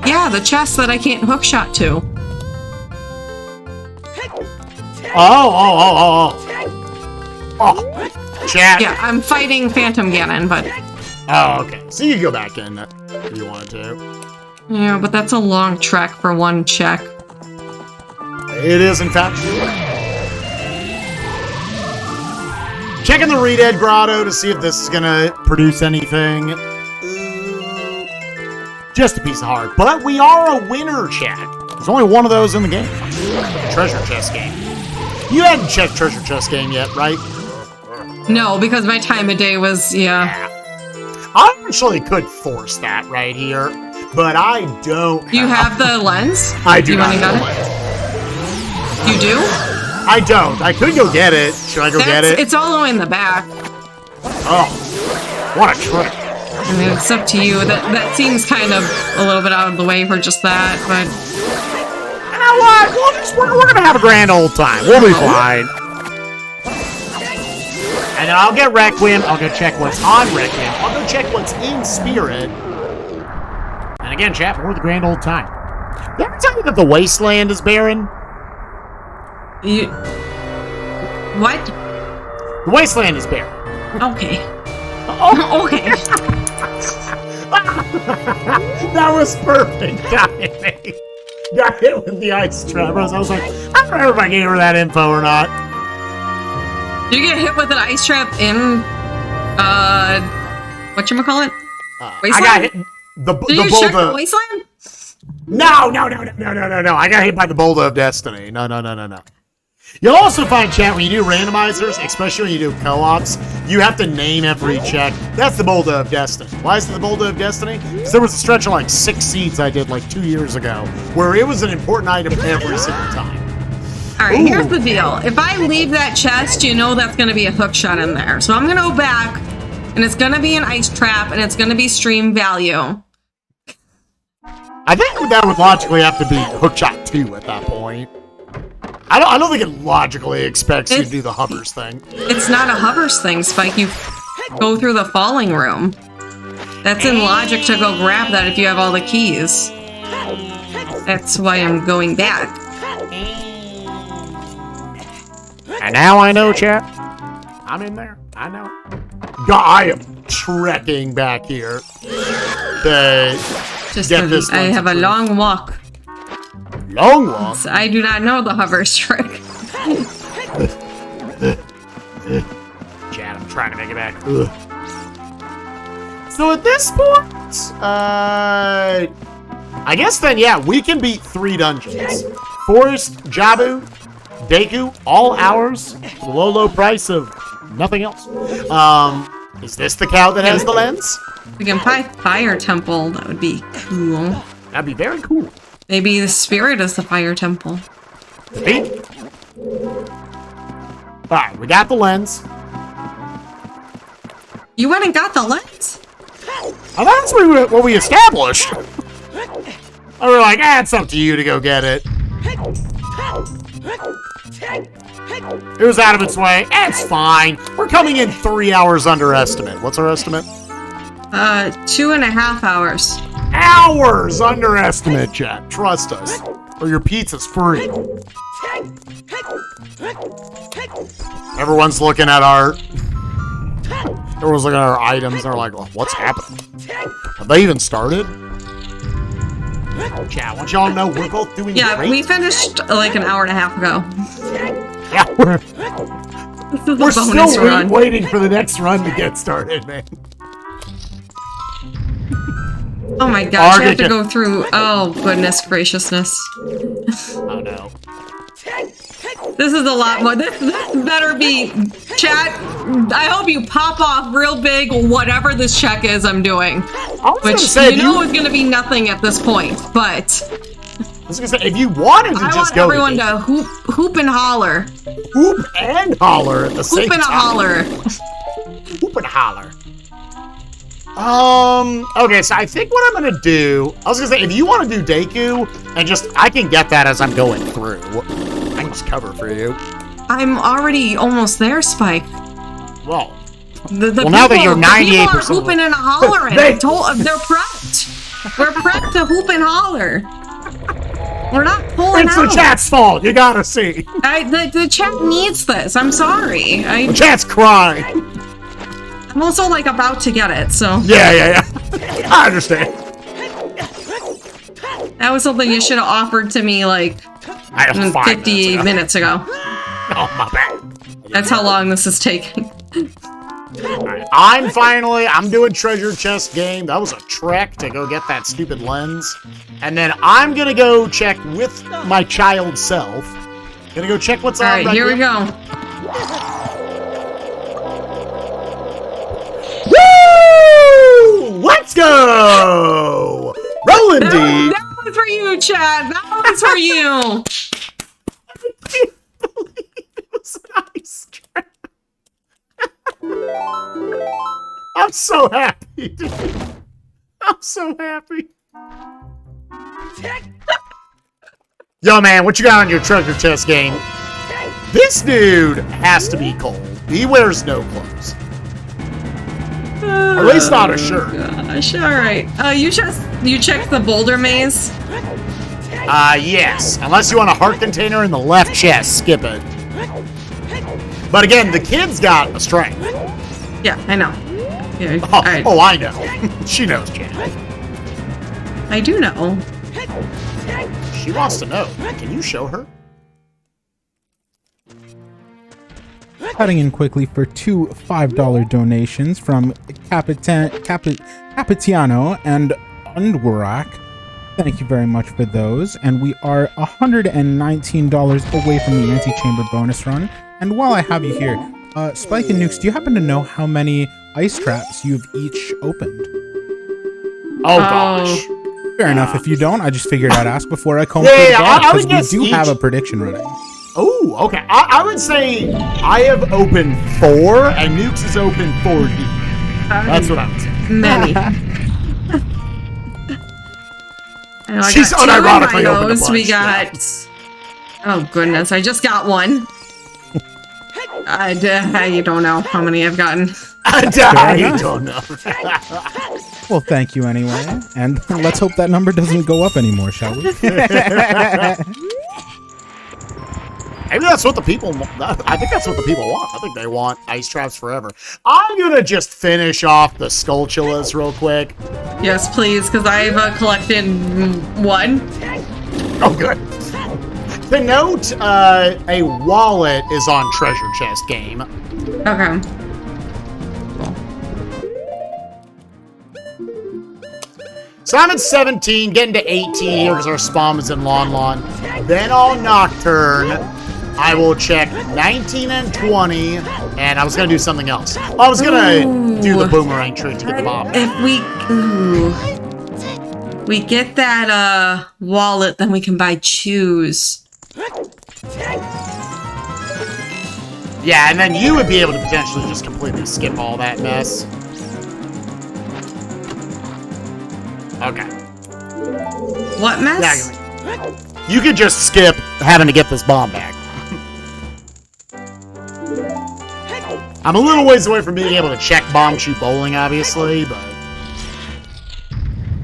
Yeah, the chest that I can't hookshot to. Oh, chat. Yeah, I'm fighting Phantom Ganon, but... Oh, okay. So you can go back in if you wanted to. Yeah, but that's a long trek for one check. It is, in fact. Checking the Redead Grotto to see if this is gonna produce anything. Just a piece of heart. But we are a winner, chat. There's only one of those in the game. Treasure chest game. You hadn't checked treasure chest game yet, right? No, because my time of day was, yeah. I actually could force that right here, but I don't. You have the lens? I do not have the lens. You do? I don't. I could go get it. Should I go get it? It's all the way in the back. Oh, what a trick. I mean, it's up to you. That seems kind of a little bit out of the way for just that, but... You know what? We're gonna have a grand old time. We'll be fine. And then I'll get Requiem. I'll go check what's on Requiem. I'll go check what's in Spirit. And again, chat, we're the grand old time. Did I ever tell you that the Wasteland is barren? What? The Wasteland is barren. Okay. Oh. Okay. That was perfect timing. Got hit with the ice trap. I was like, I don't remember if I gave her that info or not. Did you get hit with an ice trap in, whatchamacallit? Wasteland? I got hit. Did you check the Wasteland? No. I got hit by the Boulder of Destiny. No. You'll also find, chat, when you do randomizers, especially when you do co-ops, you have to name every check. That's the Boulder of Destiny. Why is it the Boulder of Destiny? Because there was a stretch of like 6 seeds I did like 2 years ago where it was an important item every single time. All right, here's the deal. If I leave that chest, you know that's going to be a hook shot in there. So I'm going to go back, and it's going to be an ice trap, and it's going to be stream value. I think that would logically have to be hookshot 2 at that point. I don't think it logically expects you to do the hovers thing. It's not a hovers thing, Spike. You go through the falling room. That's in logic to go grab that if you have all the keys. That's why I'm going back. And now I know, chat. I'm in there. I know. God, I am trekking back here. I have a long walk. Long walk? So I do not know the hovers trick. Chad, I'm trying to make it back. Ugh. So at this point, I guess then, yeah, we can beat 3 dungeons. Forest, Jabu, Deku, all ours, the low price of nothing else. Is this the cow that has the lens? We can buy Fire Temple. That would be cool. That'd be very cool. Maybe the spirit is the Fire Temple. See? Alright, we got the lens. You went and got the lens? Oh, that's what we established. And we're like, it's up to you to go get it. It was out of its way. It's fine. We're coming in 3 hours under estimate. What's our estimate? 2.5 hours. Hours underestimate, chat. Trust us. Or your pizza's free. Everyone's looking at our items and they're like, well, what's happening? Have they even started? Chat, I want y'all to know we're both doing great. We finished like an hour and a half ago. Yeah, we're still waiting for the next run to get started, man. Oh my gosh, I have to go through. Oh, goodness graciousness. Oh no. This is a lot more. This better be. Chat, I hope you pop off real big whatever this check is I'm doing. Which you know is going to be nothing at this point, but. I was gonna say, if you wanted to just go. I want everyone to hoop and holler. Hoop and holler at the same time. Hoop and holler. Hoop and holler. Okay, so I think what I'm gonna do, I was gonna say, if you want to do Deku, and I can get that as I'm going through. I can just cover for you. I'm already almost there, Spike. Well, well, now that you're 98%. People are hooping and hollering. They're prepped. We're prepped to hoop and holler. We're not pulling out. It's the chat's fault. You gotta see. The chat needs this. I'm sorry. The chat's crying. I'm also like about to get it, so. Yeah. I understand. That was something you should have offered to me like 50 minutes ago. Oh, my bad. That's how long this is taking. Alright, I'm doing treasure chest game. That was a trek to go get that stupid lens. And then I'm gonna go check with my child self. Gonna go check what's on right here. We go. Woo! Let's go! Rolling D! That was for you, Chad. That was for you. I can't believe it was an ice trap. I'm so happy, dude. I'm so happy. Yo, man, what you got on your treasure chest game? This dude has to be cold. He wears no clothes. Or at least not a shirt. Gosh, all right. You checked the boulder maze? Yes. Unless you want a heart container in the left chest, skip it. But again, the kid's got a strength. Yeah, I know. Yeah, oh, I know. She knows, Jan. I do know. She wants to know. Can you show her? Cutting in quickly for 2 $5 donations from Capitiano and Undwarak. Thank you very much for those. And we are $119 away from the Anti-Chamber bonus run. And while I have you here, Spike and Nukes, do you happen to know how many ice traps you've each opened? Oh, gosh. Fair enough. If you don't, I just figured I'd ask before I comb through the bag, because we do have a prediction running. Oh, okay. I would say I have opened 4, and Nukes has opened 40. That's what I would say. Many. She's unironically opened a bunch. We got... Oh, goodness. I just got one. I don't know how many I've gotten. I don't know. Well, thank you anyway. And let's hope that number doesn't go up anymore, shall we? Maybe that's what the people want. I think that's what the people want. I think they want ice traps forever. I'm going to just finish off the Skulltulas real quick. Yes, please, because I've collected 1. Oh, good. The note, a wallet is on treasure chest game. Okay. So I'm at 17, getting to 18 here because our spawn was in Lon. Then on Nocturne, I will check 19 and 20, and I was going to do something else. I was going to do the boomerang trick to get the bomb. If we get that wallet, then we can buy shoes. Yeah, and then you would be able to potentially just completely skip all that mess. Okay. What mess? Yeah, you could just skip having to get this bomb back. I'm a little ways away from being able to check bomb shoot bowling, obviously, but...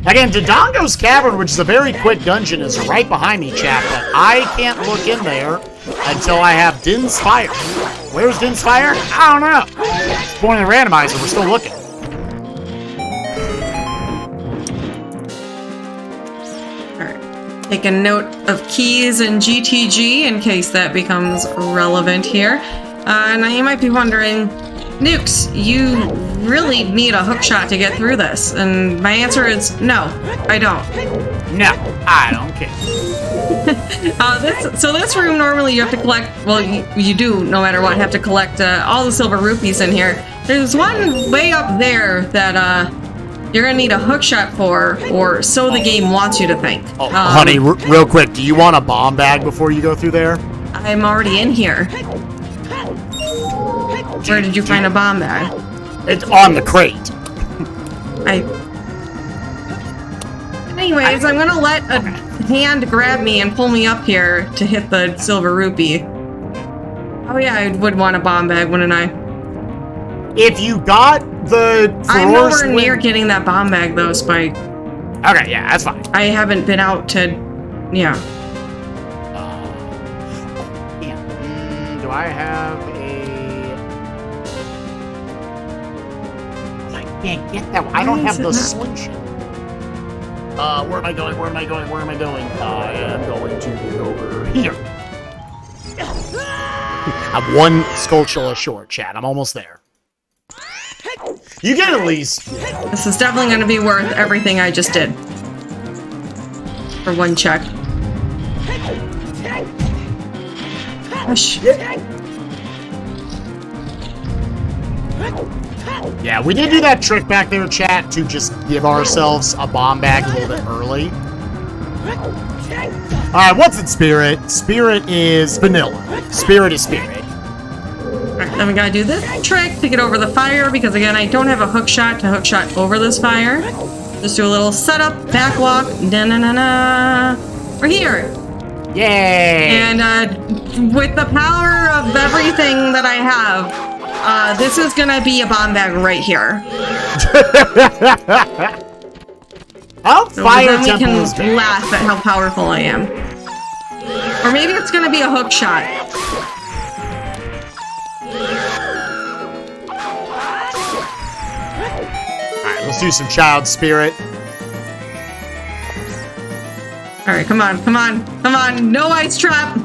Again, Dodongo's Cavern, which is a very quick dungeon, is right behind me, chat, but I can't look in there until I have Din's Fire. Where's Din's Fire? I don't know. It's point in the randomizer, we're still looking. Take a note of keys and GTG in case that becomes relevant here. Now you might be wondering, Nukes, you really need a hookshot to get through this. And my answer is no, I don't. No, I don't care. This room, normally you have to collect, well, you do, no matter what, have to collect all the silver rupees in here. There's one way up there that, you're gonna need a hookshot for, or so the game wants you to think. Oh, honey, real quick, do you want a bomb bag before you go through there? I'm already in here. Where did you find a bomb bag? It's on the crate. Anyways, I'm gonna let a hand grab me and pull me up here to hit the silver rupee. Oh yeah, I would want a bomb bag, wouldn't I? If you got the... I'm nowhere near getting that bomb bag, though, Spike. Okay, yeah, that's fine. I haven't been out to... Yeah. Do I have a... I can't get that one. I don't have the slingshot. Where am I going? I am going to be over here. I'm one Skulltula short, chat. I'm almost there. You get at least... This is definitely going to be worth everything I just did. For one check. Gosh. Yeah, we did do that trick back there, chat, to just give ourselves a bomb bag a little bit early. Alright, what's in Spirit? Spirit is vanilla. Spirit is Spirit. Alright, then we gotta do this trick to get over the fire, because again, I don't have a hookshot to hookshot over this fire. Just do a little setup, back walk, da-na-na-na. We're here! Yay! And with the power of everything that I have, this is gonna be a bomb bag right here. How fire then we temple can is big. laugh at how powerful I am. Or maybe it's gonna be a hook shot. Alright, let's do some child spirit. Alright, come on, come on, come on, no ice trap!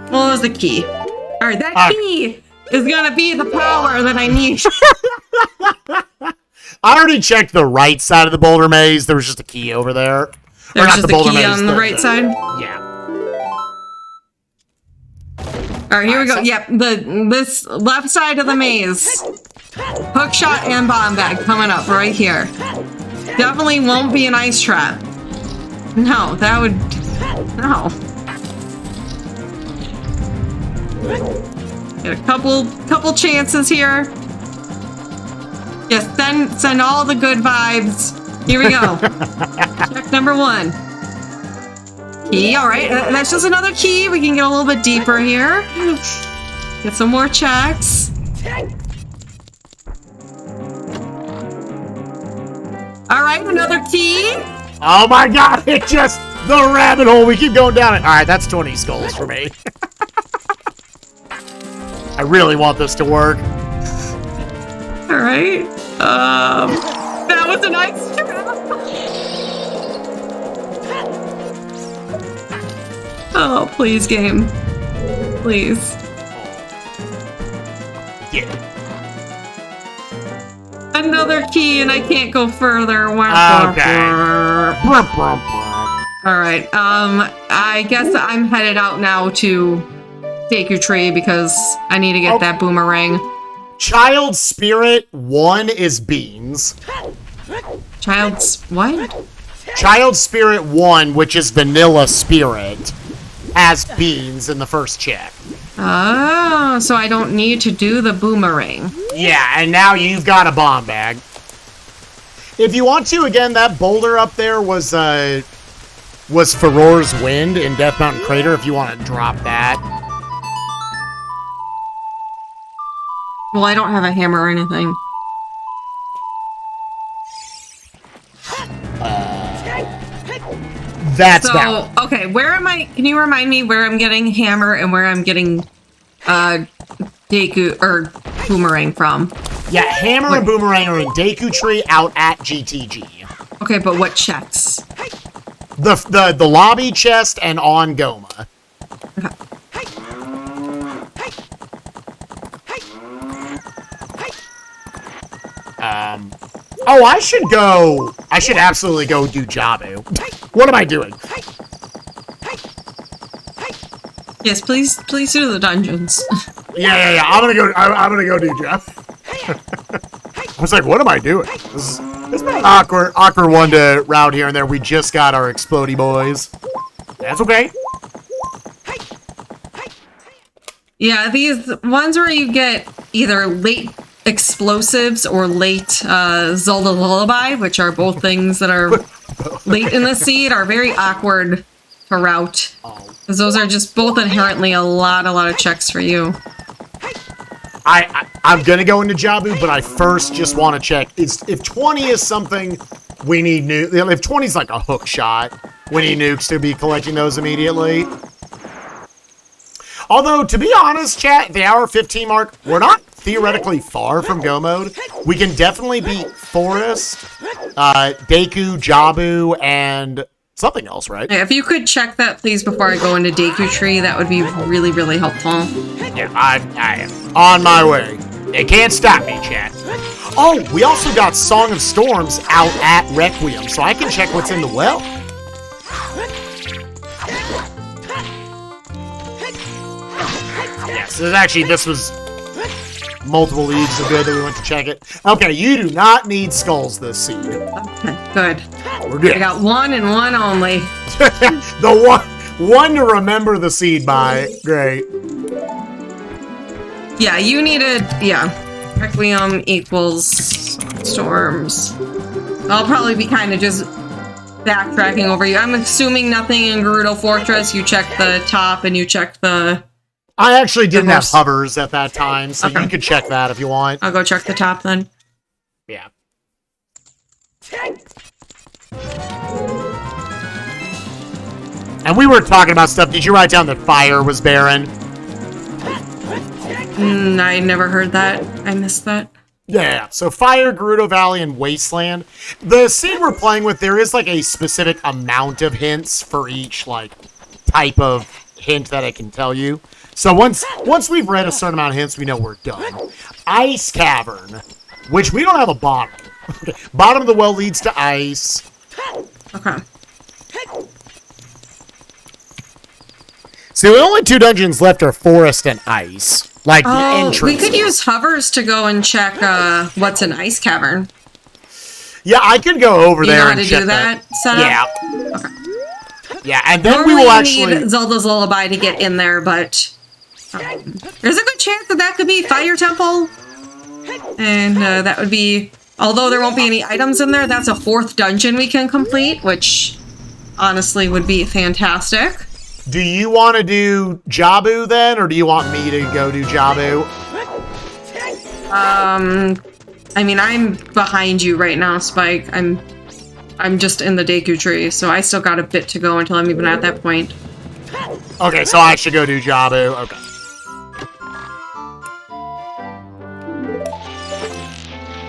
What was the key? Alright, that key is gonna be the power that I need. I already checked the right side of the boulder maze. There was just a key over there. There's just a key on the right side? Yeah. All right, here we go. Yep, this left side of the maze. Hook shot and bomb bag coming up right here. Definitely won't be an ice trap. No, that would... No. Get a couple chances here. Just send all the good vibes. Here we go. Check number 1. Key, all right. That's just another key. We can get a little bit deeper here. Get some more checks. All right, another key. Oh my god, it just... The rabbit hole. We keep going down it. All right, that's 20 skulls for me. I really want this to work. All right. That was a nice trap. Oh, please, game. Please. Yeah. Another key, and I can't go further. Okay. All right. I guess I'm headed out now to Deku Tree because I need to get that boomerang. Child Spirit 1 is beans. What? Child Spirit 1, which is Vanilla Spirit, has beans in the first check. Oh, so I don't need to do the boomerang. Yeah, and now you've got a bomb bag. If you want to, again, that boulder up there was Furor's Wind in Death Mountain Crater, if you want to drop that. Well, I don't have a hammer or anything. That's that. Okay, where am I? Can you remind me where I'm getting hammer and where I'm getting Deku or boomerang from? Yeah, hammer and boomerang are in Deku Tree out at GTG. Okay, but what checks? The lobby chest and on Goma. Okay. Oh, I should absolutely go do Jabu. What am I doing? Yes, please do the dungeons. Yeah. I'm gonna go do Jabu. I was like, what am I doing? This is an awkward one to route here and there. We just got our explodey boys. That's okay. Yeah, these ones where you get either late explosives or late Zelda Lullaby, which are both things that are late in the seed, are very awkward to route. Because those are just both inherently a lot of checks for you. I'm gonna go into Jabu, but I first just want to check if 20 is something we need if 20 is like a hook shot, we need nukes to be collecting those immediately. Although, to be honest, chat, the hour 15 mark, we're not theoretically far from Go Mode. We can definitely beat Forest, Deku, Jabu, and something else, right? Yeah, if you could check that, please, before I go into Deku Tree, that would be really, really helpful. Yeah, I am on my way. It can't stop me, chat. Oh, we also got Song of Storms out at Requiem, so I can check what's in the well. Yeah, so this was multiple leagues ago that we went to check it. Okay, you do not need skulls this seed. Okay, good. We're good. I got one and one only. The one to remember the seed by. Great. Yeah, you needed, Requiem equals storms. I'll probably be kind of just backtracking over you. I'm assuming nothing in Gerudo Fortress. You checked the top and you checked the... I actually didn't have hovers at that time, so you could check that if you want. I'll go check the top then. Yeah. And we were talking about stuff. Did you write down that fire was barren? I never heard that. I missed that. Yeah, so Fire, Gerudo Valley, and Wasteland. The scene we're playing with, there is like a specific amount of hints for each like type of hint that I can tell you. So once we've read a certain amount of hints, we know we're done. Ice Cavern, which we don't have a bottle. Okay. Bottom of the well leads to ice. Okay. So the only 2 dungeons left are forest and ice. Like the entrance. We could use hovers to go and check what's an ice cavern. Yeah, I could go over there and check do that setup? Yeah. Okay. Yeah, and then Normally we will you actually... need Zelda's Lullaby to get in there, but there's a good chance that that could be Fire Temple. And that would be... Although there won't be any items in there, that's a 4th dungeon we can complete, which honestly would be fantastic. Do you want to do Jabu then, or do you want me to go do Jabu? I mean, I'm behind you right now, Spike. I'm just in the Deku tree, so I still got a bit to go until I'm even at that point. Okay, so I should go do Jabu. Okay.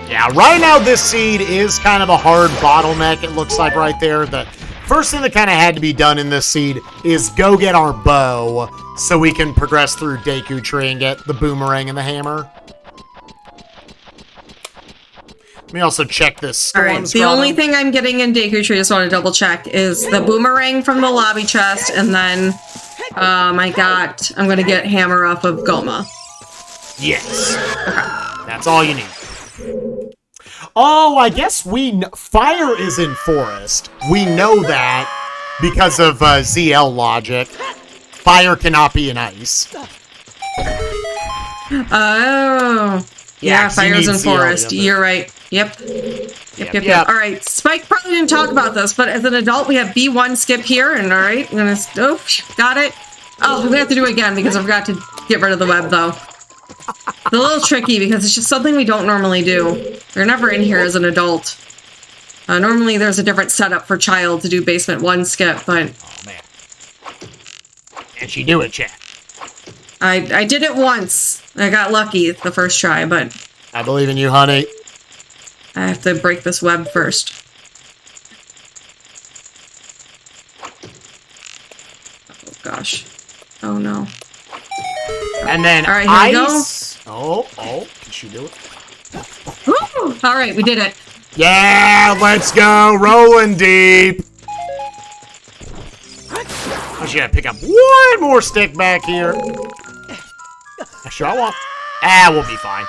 Yeah, right now this seed is kind of a hard bottleneck, it looks like right there. The first thing that kind of had to be done in this seed is go get our bow so we can progress through Deku Tree and get the boomerang and the hammer. Let me also check this storm. Alright, the only thing I'm getting in Deku Tree, just want to double check, is the boomerang from the lobby chest, and then I'm going to get hammer off of Goma. Yes. Okay. That's all you need. Oh, I guess fire is in forest. We know that because of ZL logic. Fire cannot be in ice. Oh. Yeah, fire's in forest. You're right. Yep. Yep. All right, Spike probably didn't talk about this, but as an adult, we have B1 skip here, and all right, I'm gonna... Oh, got it. Oh, we have to do it again because I forgot to get rid of the web, though. It's a little tricky because it's just something we don't normally do. We're never in here as an adult. Normally there's a different setup for child to do basement 1 skip, but... Oh, man. Can she do it, chat? I did it once. I got lucky the first try, but... I believe in you, honey. I have to break this web first. Oh, gosh. Oh, no. And then all right, here ice. We go. Oh, can she do it? Woo! All right, we did it. Yeah, let's go, rolling deep. I just gotta pick up one more stick back here. Actually, I want... we'll be fine.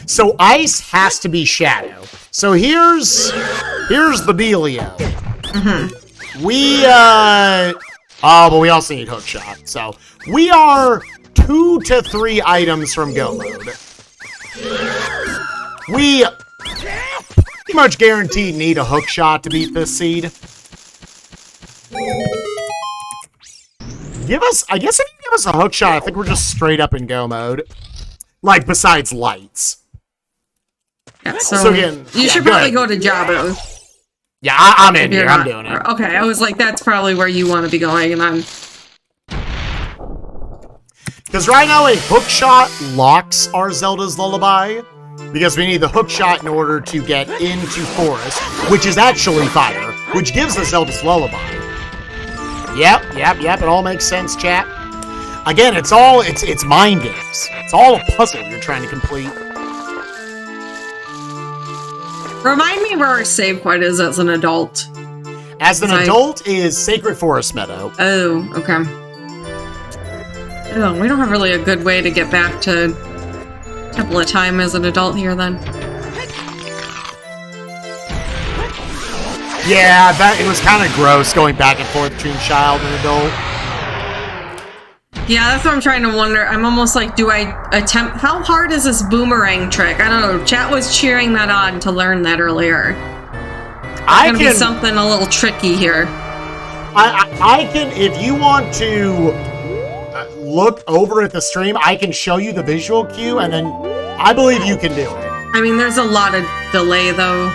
So ice has to be shadow. So here's the dealio. But we also need hook shot. So we are 2 to 3 items from go mode. We pretty much guaranteed need a hook shot to beat this seed. I guess if you give us a hook shot, I think we're just straight up in go mode. Like, besides lights. Yeah, so again, you should probably go to Jabu. Yeah, I'm in here. I'm doing it. Okay, I was like, that's probably where you want to be going, and I'm... Because right now, a hook shot locks our Zelda's Lullaby. Because we need the hook shot in order to get into forest, which is actually fire, which gives us Zelda's Lullaby. Yep, it all makes sense, chat. Again, it's mind games. It's all a puzzle you're trying to complete. Remind me where our save point is as an adult. As an adult is Sacred Forest Meadow. Oh, okay. Oh, we don't have really a good way to get back to Temple of Time as an adult here, then. Yeah, it was kind of gross going back and forth between child and adult. Yeah, that's what I'm trying to wonder. I'm almost like, do I attempt... How hard is this boomerang trick? I don't know. Chat was cheering that on to learn that earlier. It's gonna be something a little tricky here. I can, if you want to look over at the stream, I can show you the visual cue, and then I believe you can do it. I mean, there's a lot of delay, though.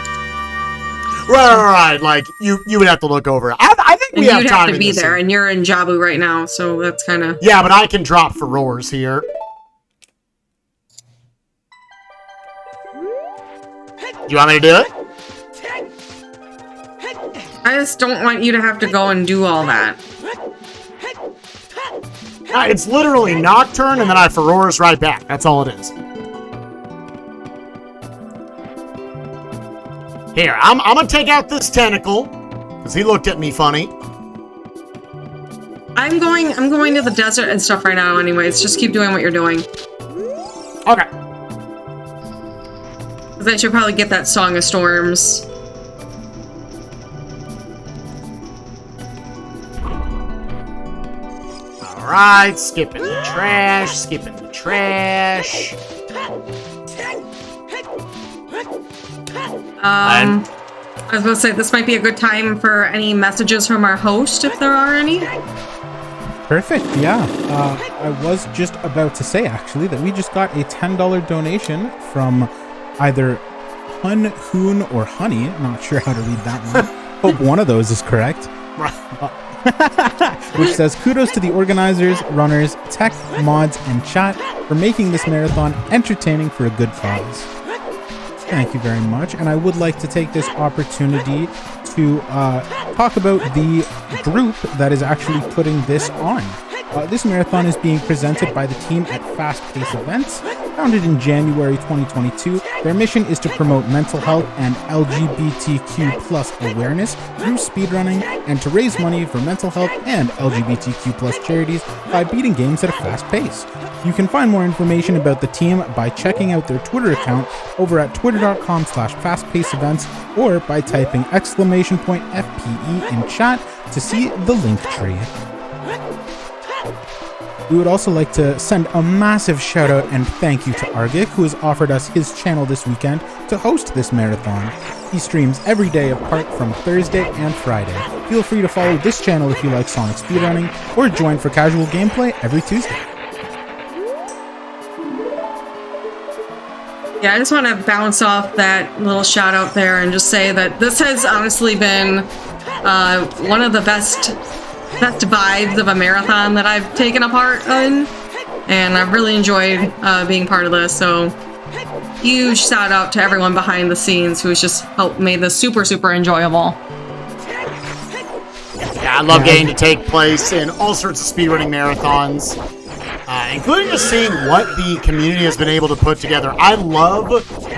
Right. Like, you would have to look over it. I think we have time. You'd have to be there, and you're in Jabu right now, so that's kind of... Yeah, but I can drop for roars here. Do you want me to do it? I just don't want you to have to go and do all that. It's literally Nocturne, and then I Furores right back. That's all it is. Here, I'm gonna take out this tentacle, because he looked at me funny. I'm going to the desert and stuff right now anyways. Just keep doing what you're doing. Okay. Because I should probably get that Song of Storms. Alright, skipping the trash, skipping the trash. I was going to say, this might be a good time for any messages from our host, if there are any. Perfect, yeah. I was just about to say, actually, that we just got a $10 donation from either Hun, Hoon, or Honey. I'm not sure how to read that one. Hope one of those is correct. Which says, kudos to the organizers, runners, tech, mods, and chat for making this marathon entertaining for a good cause. Thank you very much. And I would like to take this opportunity to talk about the group that is actually putting this on. This marathon is being presented by the team at Fast Pace Events. Founded in January 2022, their mission is to promote mental health and LGBTQ+ awareness through speedrunning and to raise money for mental health and LGBTQ+ charities by beating games at a fast pace. You can find more information about the team by checking out their Twitter account over at twitter.com/fastpaceevents or by typing !FPE in chat to see the link tree. We would also like to send a massive shout out and thank you to Argic, who has offered us his channel this weekend to host this marathon. He streams every day apart from Thursday and Friday. Feel free to follow this channel if you like Sonic speedrunning, or join for casual gameplay every Tuesday. Yeah, I just want to bounce off that little shout out there and just say that this has honestly been one of the best vibes of a marathon that I've taken a part in, and I've really enjoyed being part of this. So huge shout out to everyone behind the scenes who's just helped made this super enjoyable. Yeah, I love getting to take place in all sorts of speedrunning marathons, including just seeing what the community has been able to put together. I love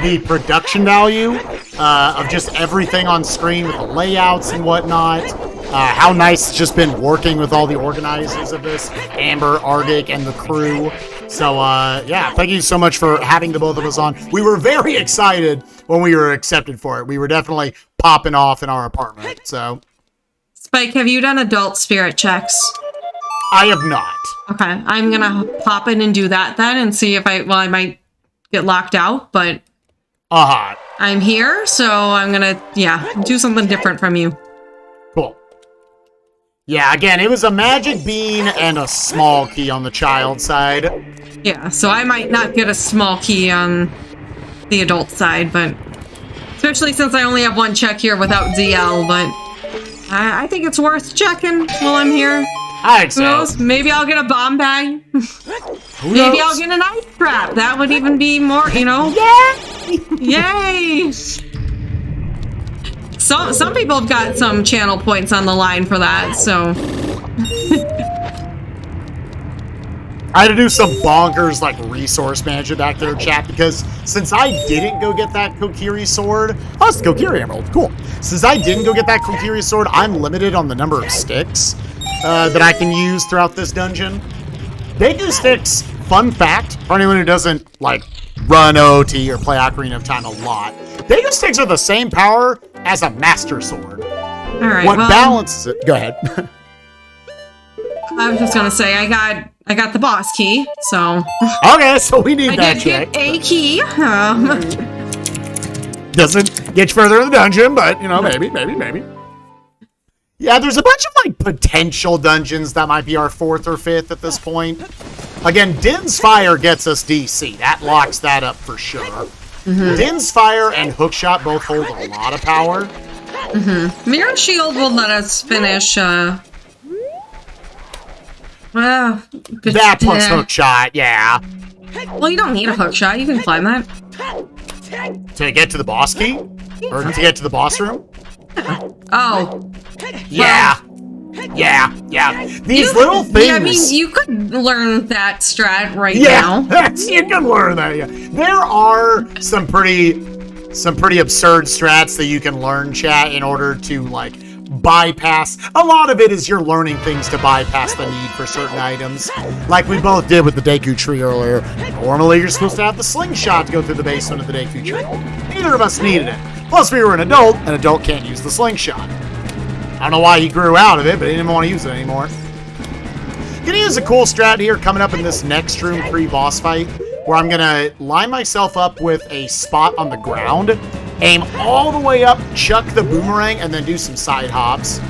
the production value of just everything on screen with the layouts and whatnot. How nice it's just been working with all the organizers of this, Amber, Argic, and the crew. So, yeah, thank you so much for having the both of us on. We were very excited when we were accepted for it. We were definitely popping off in our apartment, so. Spike, have you done adult spirit checks? I have not. Okay, I'm gonna pop in and do that then and see if I might get locked out, but I'm here, so I'm gonna, do something different from you. Cool. Yeah, again, it was a magic bean and a small key on the child side. Yeah, so I might not get a small key on the adult side, but especially since I only have one check here without ZL, but I think it's worth checking while I'm here. I think so. Who knows? Maybe I'll get a bomb bag. Maybe I'll get an ice trap. That would even be more, Yay! Some people have got some channel points on the line for that, so. I had to do some bonkers, resource management back there, chat, because since I didn't go get that Kokiri sword... Oh, it's the Kokiri Emerald. Cool. Since I didn't go get that Kokiri sword, I'm limited on the number of sticks that I can use throughout this dungeon. Deku sticks, fun fact, for anyone who doesn't, run OT or play Ocarina of Time a lot, Deku sticks are the same power as a Master Sword. All right, what balances it... Go ahead. I was just gonna say, I got the boss key, so... Okay, so we need that check. I did get a key. Doesn't get you further in the dungeon, but, maybe. Yeah, there's a bunch of, potential dungeons that might be our 4th or 5th at this point. Again, Din's Fire gets us DC. That locks that up for sure. Mm-hmm. Din's Fire and Hookshot both hold a lot of power. Mm-hmm. Mirror Shield will let us finish, that plus Hookshot, yeah. Well, you don't need a Hookshot. You can climb that. To get to the boss key? Or to get to the boss room? Oh. Yeah. Yeah. These little things. Yeah, I mean, you could learn that strat now. You can learn that, yeah. There are some pretty some pretty absurd strats that you can learn, chat, in order to, like, bypass. A lot of it is you're learning things to bypass the need for certain items, like we both did with the Deku Tree earlier. Normally you're supposed to have the slingshot to go through the basement of the Deku Tree. Neither of us needed it. Plus we were an adult can't use the slingshot. I don't know why he grew out of it, but he didn't want to use it anymore. Gonna use a cool strat here coming up in this next room pre-boss fight, where I'm gonna line myself up with a spot on the ground, aim all the way up, chuck the boomerang, and then do some side hops.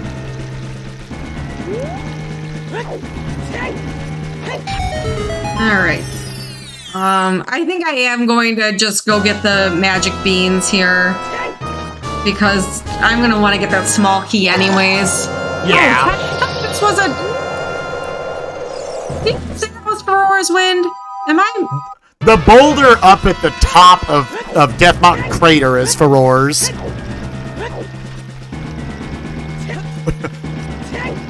Alright. I think I am going to just go get the magic beans here, because I'm gonna want to get that small key anyways. Yeah. Oh, this was a... Did you say that was Aurora's Wind? Am I... The boulder up at the top of Death Mountain Crater is Furor's.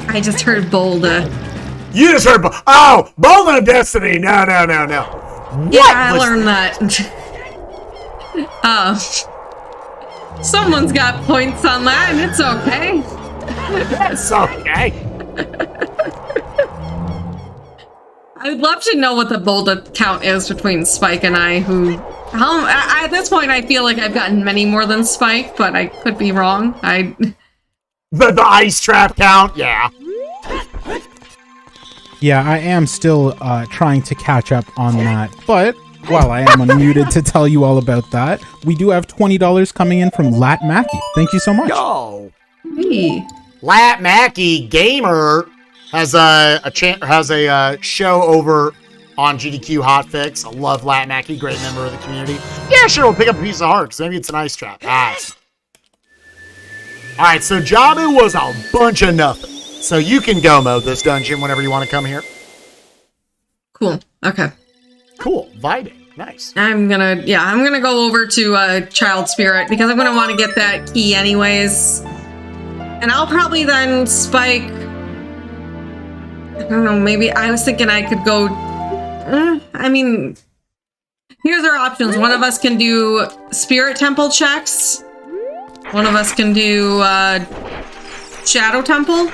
I just heard Boulder. You just heard... Oh! Boulder of Destiny! No. Yeah, I learned that. Someone's got points on that, and it's okay. That's okay. I would love to know what the boulder count is between Spike and I, at this point, I feel like I've gotten many more than Spike, but I could be wrong. The ice trap count? Yeah. Yeah, I am still trying to catch up on that, but while I am unmuted to tell you all about that, we do have $20 coming in from Lat Mackie. Thank you so much. Yo! Hey. Lat Mackie Gamer has a show over on GDQ Hotfix. I love Lat Mackie, great member of the community. Yeah, sure, we'll pick up a piece of heart, because maybe it's an ice trap. Alright, so Jabu was a bunch of nothing. So you can go mode this dungeon whenever you want to come here. Cool. Okay. Cool. Vibing. Nice. I'm gonna go over to Child Spirit, because I'm gonna want to get that key anyways. And I'll probably then Spike... I don't know, maybe I was thinking I could go... here's our options. One of us can do Spirit Temple checks. One of us can do Shadow Temple.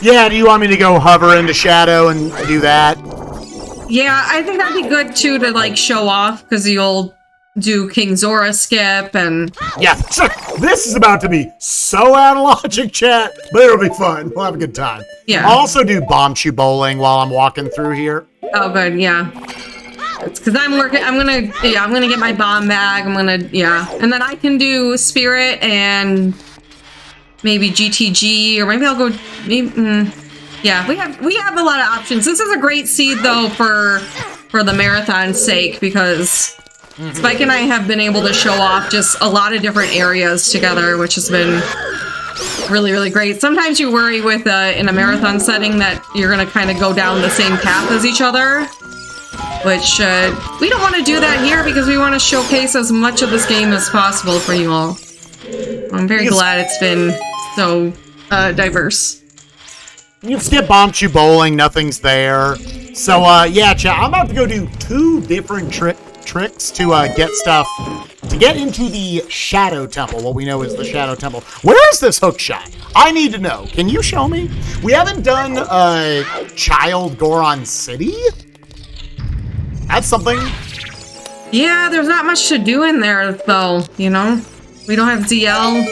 Yeah, do you want me to go hover into Shadow and do that? Yeah, I think that'd be good too to like show off, because you'll do King Zora skip and... Yeah, this is about to be so out of logic, chat, but it'll be fun. We'll have a good time. Yeah. I'll also do Bombchu Bowling while I'm walking through here. Oh, good, yeah. It's because I'm gonna get my bomb bag, and then I can do Spirit and maybe GTG, or maybe I'll go, yeah, we have a lot of options. This is a great seed, though, for the marathon's sake, because Spike and I have been able to show off just a lot of different areas together, which has been really, really great. Sometimes you worry with, in a marathon setting, that you're gonna kind of go down the same path as each other, which, we don't want to do that here, because we want to showcase as much of this game as possible for you all. I'm very glad it's been so, diverse. You can skip Bombchu Bowling, nothing's there. So, yeah, chat, I'm about to go do 2 different tricks to get stuff, to get into the Shadow Temple, what we know is the Shadow Temple. Where is this hook shot? I need to know. Can you show me? We haven't done Child Goron City? That's something. Yeah, there's not much to do in there, though, you know? We don't have ZL.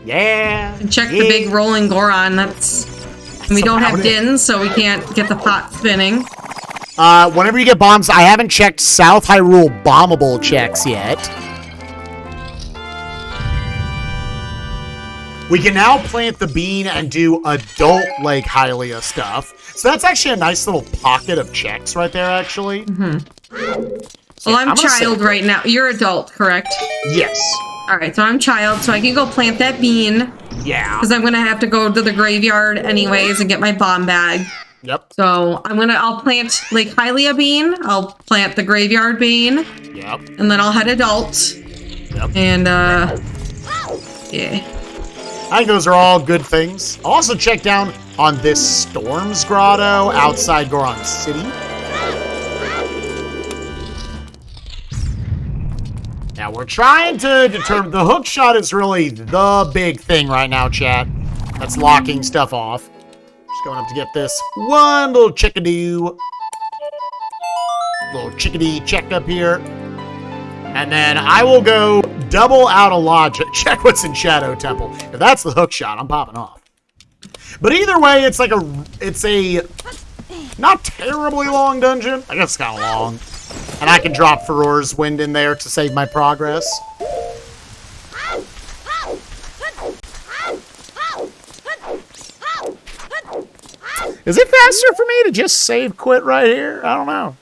Yeah. And check the big rolling Goron, we don't have Din, so we can't get the pot spinning. Whenever you get bombs, I haven't checked South Hyrule bombable checks yet. We can now plant the bean and do adult Lake Hylia stuff. So that's actually a nice little pocket of checks right there, actually. Well, I'm child right now. You're adult, correct? Yes. Alright, so I'm child, so I can go plant that bean. Yeah. Because I'm gonna have to go to the graveyard anyways and get my bomb bag. Yep. So I'll plant Lake Hylia bean, I'll plant the graveyard bean. Yep. And then I'll head adult. Yep. And, yeah. I think those are all good things. I'll also check down on this Storms Grotto outside Goron City. Now, Yeah, we're trying to determine... The hook shot is really the big thing right now, chat. That's locking stuff off. Just going up to get this one little chickadee. Little chickadee check up here. And then I will go double out of logic. Check what's in Shadow Temple. If that's the hook shot, I'm popping off. But either way, it's like it's a not terribly long dungeon. I guess it's kind of long. And I can drop Farore's Wind in there to save my progress. Is it faster for me to just save quit right here? I don't know.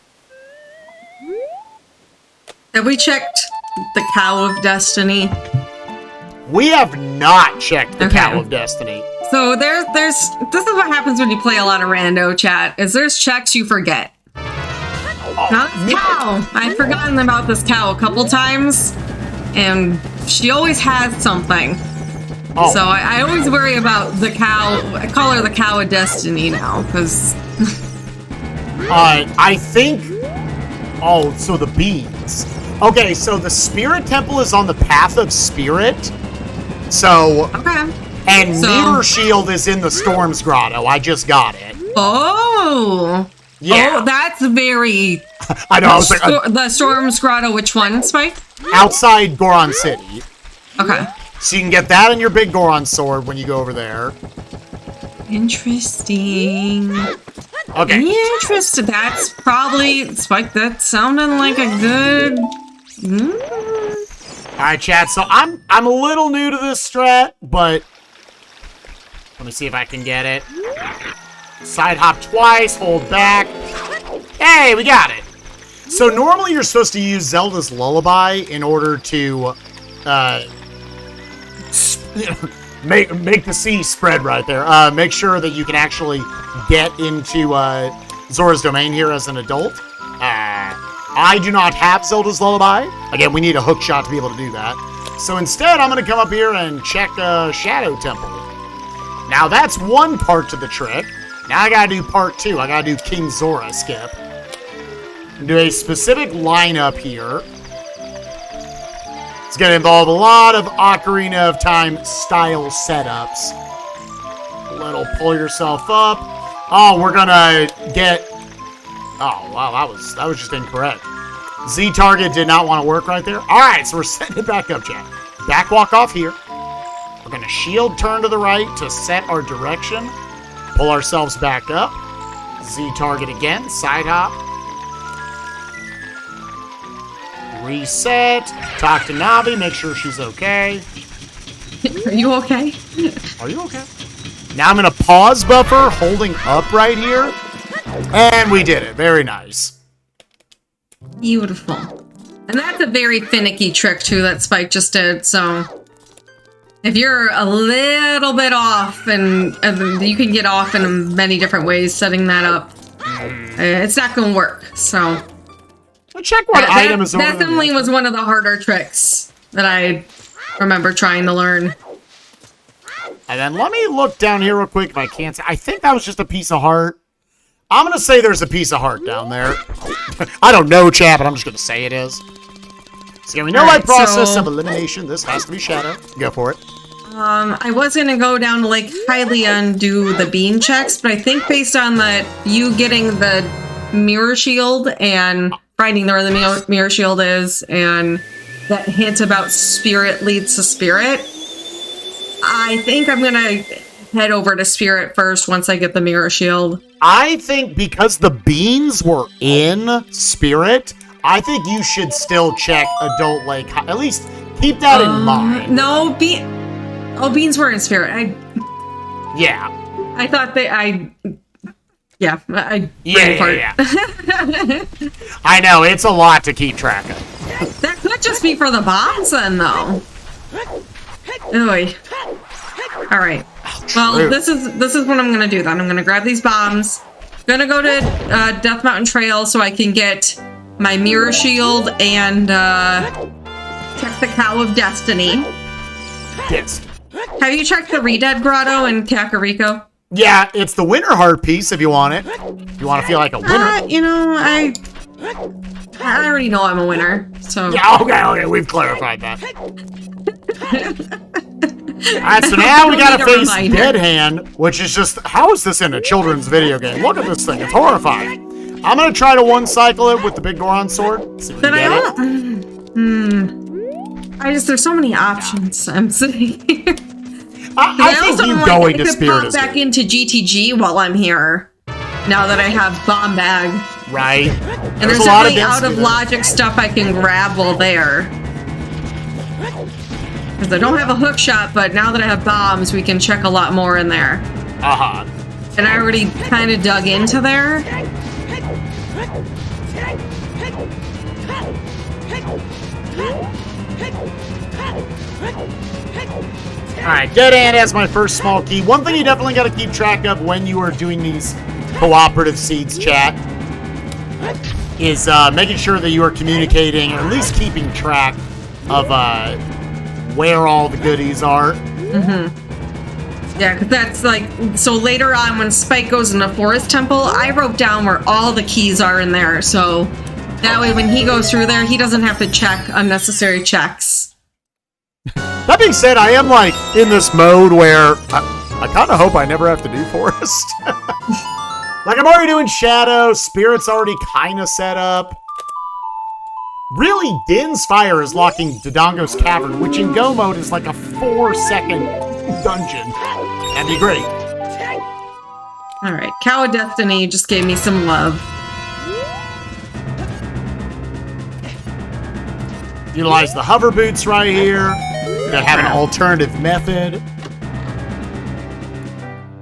Have we checked the Cow of Destiny? We have not checked the Cow of Destiny. So there's this is what happens when you play a lot of rando chat, is there's checks you forget. Now this cow. I've forgotten about this cow a couple times, and she always has something. Oh. So I always worry about the cow. I call her the Cow of Destiny now, because... I think... Oh, so the beans. Okay, so the Spirit Temple is on the Path of Spirit. So... Okay. And Mirror Shield is in the Storm's Grotto. I just got it. Oh! Yeah. Oh, that's very... I know, I was like... the Storm's Grotto, which one, Spike? Outside Goron City. Okay. So you can get that in your big Goron sword when you go over there. Interesting. Okay. Interesting. That's probably... Spike, that sounded like a good... Alright, chat, so I'm a little new to this strat, but... Let me see if I can get it. Side hop twice, hold back. Hey, we got it. So normally you're supposed to use Zelda's Lullaby in order to make the sea spread right there. Make sure that you can actually get into Zora's Domain here as an adult. I do not have Zelda's Lullaby. Again, we need a hook shot to be able to do that. So instead, I'm going to come up here and check Shadow Temple. Now that's one part to the trick. Now I gotta do part two. I gotta do King Zora skip. Do a specific lineup here. It's gonna involve a lot of Ocarina of Time style setups. Little pull yourself up. Oh, we're gonna get... Oh, wow, that was just incorrect. Z target did not want to work right there. All right, so we're setting it back up, Jack. Back walk off here. We're going to shield turn to the right to set our direction. Pull ourselves back up. Z target again. Side hop. Reset. Talk to Navi. Make sure she's okay. Are you okay? Are you okay? Now I'm going to pause buffer, holding up right here. And we did it. Very nice. Beautiful. And that's a very finicky trick, too, that Spike just did, so... If you're a little bit off, and you can get off in many different ways setting that up, it's not going to work, so... Well, check what item is over That definitely was one of the harder tricks that I remember trying to learn. And then let me look down here real quick if I can't... I think that was just a piece of heart. I'm going to say there's a piece of heart down there. I don't know, chat, but I'm just going to say it is. So we know my process of elimination. This has to be Shadow. Go for it. I was going to go down to Lake Hylia and do the bean checks, but I think based on you getting the mirror shield and finding where the mirror shield is and that hint about spirit leads to spirit, I think I'm going to head over to spirit first once I get the mirror shield. I think because the beans were in spirit, I think you should still check Adult Lake. At least keep that in mind. No, beans were in spirit. Yeah. I thought I Yeah. I know, it's a lot to keep track of. That could just be for the bombs then, though. Oy. All right. Well, this is what I'm gonna do then. I'm gonna grab these bombs. Gonna go to Death Mountain Trail so I can get my mirror shield and check the Cow of Destiny. Yes. Have you checked the Redead Grotto in Kakariko? Yeah, it's the winter heart piece if you want it. If you want to feel like a winner. You know, I already know I'm a winner, so... Yeah, okay, we've clarified that. Alright, so now we gotta face Dead Hand, which is just... How is this in a children's video game? Look at this thing, it's horrifying. I'm gonna try to one-cycle it with the big Goron sword. See if we can get it. There's so many options. I'm sitting here. I think you going to Spirit is back into GTG while I'm here. Now that I have Bomb Bag. Right. And there's a lot of out of logic stuff I can grab while there. Because I don't have a hook shot, but now that I have bombs, we can check a lot more in there. Uh-huh. And I already kind of dug into there. Alright, Dead Hand has my first small key. One thing you definitely got to keep track of when you are doing these cooperative seeds, chat, is making sure that you are communicating, or at least keeping track of where all the goodies are. Yeah, because that's like, so later on when Spike goes in the Forest Temple, I wrote down where all the keys are in there, so that way when he goes through there, he doesn't have to check unnecessary checks. That being said, I am like in this mode where I kind of hope I never have to do Forest. Like I'm already doing Shadow, Spirit's already kind of set up. Really, Din's Fire is locking Dodongo's Cavern, which in Go mode is like a 4-second dungeon. That'd be great. Alright, Cow of Destiny just gave me some love. Utilize the hover boots right here. Gonna have an alternative method.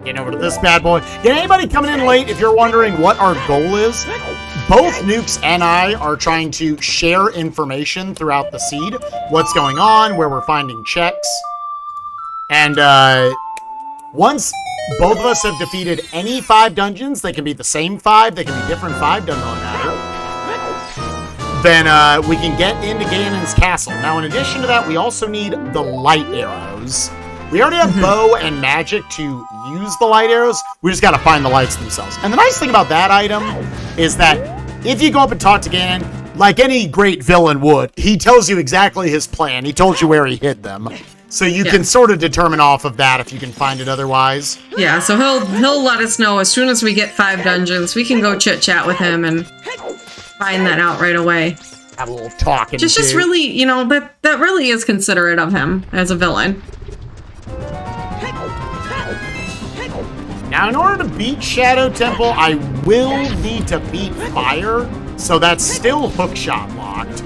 Getting over to this bad boy. Yeah, anybody coming in late, if you're wondering what our goal is, both Nukes and I are trying to share information throughout the seed. What's going on, where we're finding checks. And once both of us have defeated any 5 dungeons, they can be the same 5, they can be different 5, doesn't really matter. Then we can get into Ganon's castle. Now, in addition to that, we also need the light arrows. We already have bow and magic to use the light arrows. We just got to find the lights themselves. And the nice thing about that item is that if you go up and talk to Ganon, like any great villain would, he tells you exactly his plan. He told you where he hid them. So you can sort of determine off of that if you can find it otherwise. Yeah, so he'll let us know as soon as we get 5 dungeons. We can go chit-chat with him and find that out right away. Have a little talking. Just really, you know, that really is considerate of him as a villain. Now, in order to beat Shadow Temple, I will need to beat Fire, so that's still hookshot locked.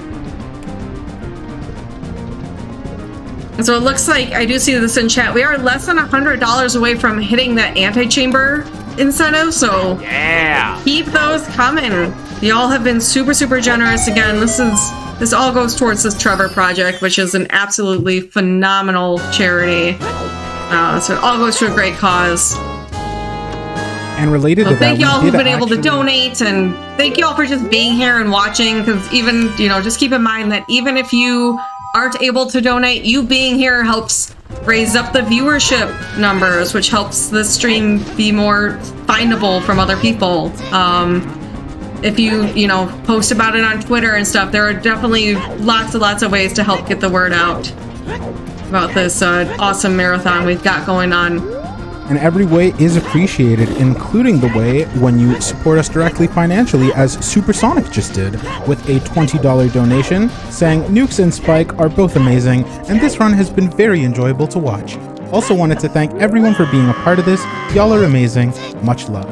And so it looks like, I do see this in chat, we are less than $100 away from hitting that antechamber incentive, so yeah, keep those coming. Y'all have been super, super generous. Again, this all goes towards this Trevor Project, which is an absolutely phenomenal charity. So it all goes to a great cause. And related to that, thank y'all who've been able to donate, and thank y'all for just being here and watching, because even, you know, just keep in mind that even if you aren't able to donate, you being here helps raise up the viewership numbers, which helps the stream be more findable from other people. If you know, post about it on Twitter and stuff, there are definitely lots and lots of ways to help get the word out about this awesome marathon we've got going on. And every way is appreciated, including the way when you support us directly financially, as Supersonic just did, with a $20 donation, saying Nukes and Spike are both amazing, and this run has been very enjoyable to watch. Also wanted to thank everyone for being a part of this. Y'all are amazing. Much love.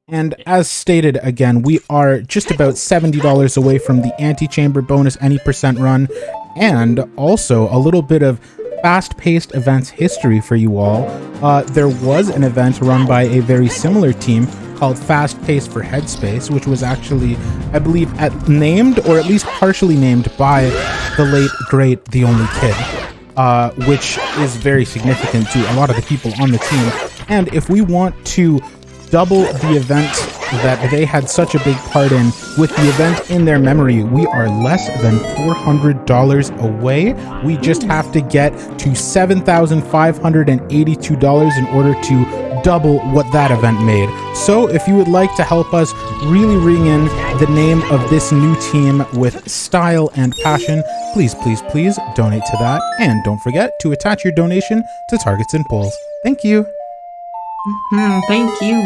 And as stated again, we are just about $70 away from the Antichamber bonus any % run, and also a little bit of fast-paced events history for you all. There was an event run by a very similar team called Fast Pace for Headspace, which was actually, I believe, named, or at least partially named, by the late, great, the only kid, which is very significant to a lot of the people on the team. And if we want to double the event that they had such a big part in with the event in their memory, we are less than $400 away. We just have to get to $7,582 in order to double what that event made. So if you would like to help us really ring in the name of this new team with style and passion, please, please, please donate to that. And don't forget to attach your donation to targets and polls. Thank you. Thank you.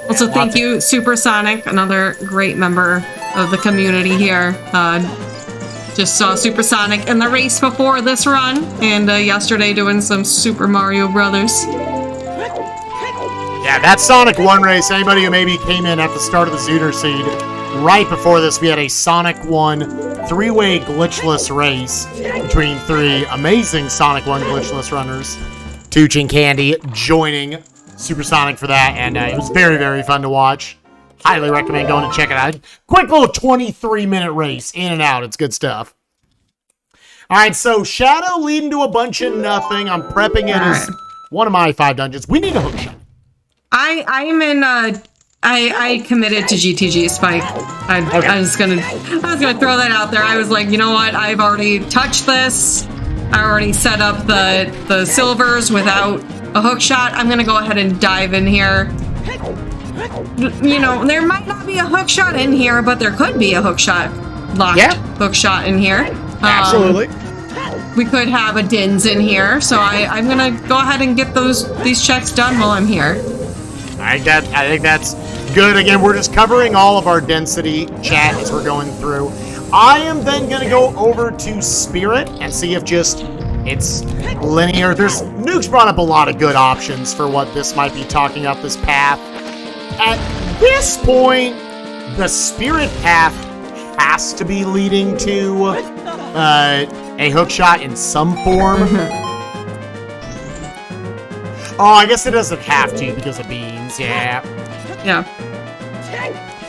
Also, thank you, Supersonic, another great member of the community here. Just saw Supersonic in the race before this run, and yesterday doing some Super Mario Brothers. Yeah, that Sonic 1 race, anybody who maybe came in at the start of the Zooter Seed, right before this, we had a Sonic 1 three-way glitchless race between three amazing Sonic 1 glitchless runners. Tooch and Candy joining Supersonic for that, and it was very, very fun to watch. Highly recommend going to check it out. Quick little 23-minute race, in and out. It's good stuff. All right, so Shadow leading to a bunch of nothing. I'm prepping it as one of my 5 dungeons. We need a hook shot. I'm in. I committed to GTG Spike. I was gonna throw that out there. I was like, you know what? I've already touched this. I already set up the silvers without a hook shot. I'm gonna go ahead and dive in here. You know, there might not be a hook shot in here, but there could be a hook shot, hook shot in here. Absolutely. We could have a Dins in here, so I'm gonna go ahead and get these checks done while I'm here. I think that's good. Again, we're just covering all of our density chat as we're going through. I am then gonna go over to Spirit and see if it's linear. Nuke's brought up a lot of good options for what this might be talking up this path. At this point, the Spirit path has to be leading to a hookshot in some form. Oh, I guess it doesn't have to because of beans, yeah.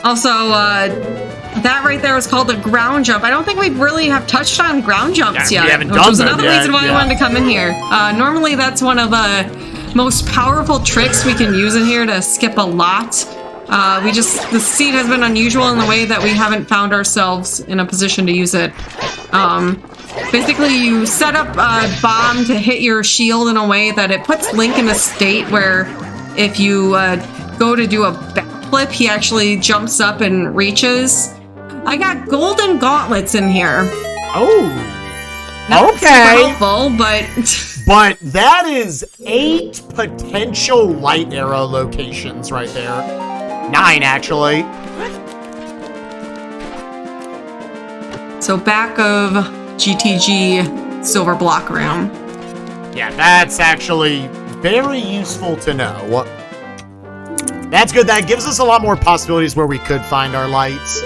Also, that right there is called a ground jump. I don't think we really have touched on ground jumps yet. We haven't which done was them another yet, reason why I wanted to come in here. Normally, that's one of the most powerful tricks we can use in here to skip a lot. The seed has been unusual in the way that we haven't found ourselves in a position to use it. Basically, you set up a bomb to hit your shield in a way that it puts Link in a state where if you go to do a backflip, he actually jumps up and reaches. I got golden gauntlets in here. Oh, Not okay. super helpful, but But that is 8 potential light arrow locations right there. 9, actually. So back of GTG silver block room. Yeah, that's actually very useful to know. That's good. That gives us a lot more possibilities where we could find our lights.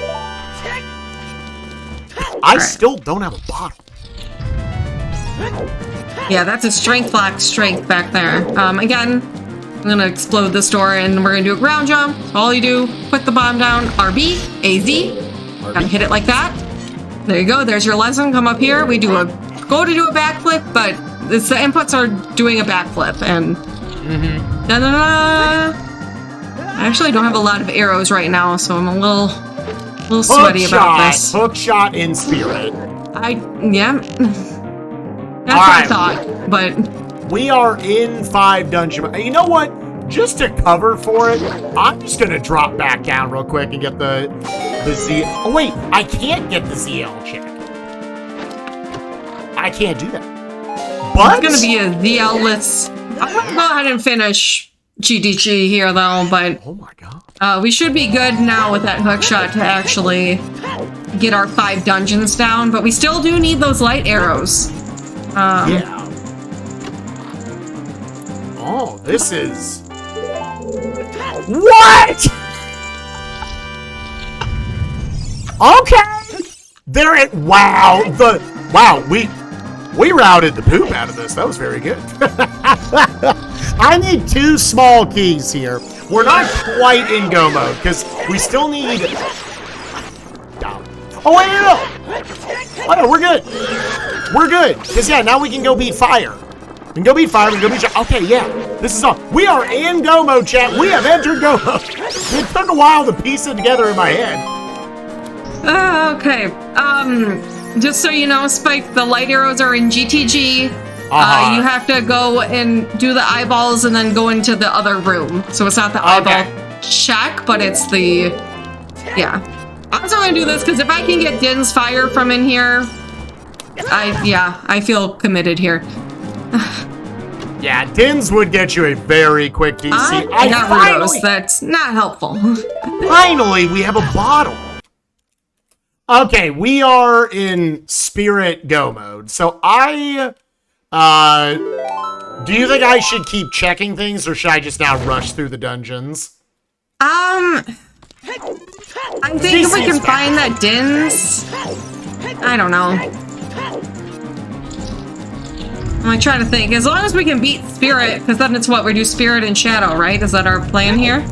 I still don't have a bottle. Yeah, that's a strength back there. Again, I'm gonna explode this door and we're gonna do a ground jump. So all you do, put the bomb down, RB, AZ, gotta hit it like that. There you go, there's your lesson. Come up here, we go to do a backflip, but the inputs are doing a backflip, and da-da-da. I actually don't have a lot of arrows right now, so I'm a little sweaty about this. Hook shot in Spirit. That's what I thought, but we are in 5 dungeon. You know what? Just to cover for it, I'm just gonna drop back down real quick and get the Z. Oh wait, I can't get the ZL check. I can't do that. But it's gonna be a ZL-less. I'm gonna go ahead and finish GDG here though, but oh my god, we should be good now with that hook shot to actually get our 5 dungeons down. But we still do need those light arrows. Yeah. Oh, this is... What? Okay. There it... Wow. We routed the poop out of this. That was very good. I need 2 small keys here. We're not quite in go mode because we still need... Oh, wait, no. Oh, no, we're good. We're good. Because, yeah, now we can go beat fire. We can go beat fire. We can go beat... Okay, yeah. This is all. We are in go mode, chat. We have entered go mode. It took a while to piece it together in my head. Okay. Just so you know, Spike, the light arrows are in GTG. You have to go and do the eyeballs and then go into the other room. So it's not the eyeball check, but it's the... Yeah. I'm still gonna do this because if I can get Din's fire from in here, I feel committed here. Yeah, Din's would get you a very quick DC. I got Rudos. That's not helpful. Finally, we have a bottle. Okay, we are in Spirit Go mode. So do you think I should keep checking things, or should I just now rush through the dungeons? I think if we can find that Din's, I don't know. I'm trying to think. As long as we can beat Spirit, because then it's what we do, Spirit and Shadow, right? Is that our plan here?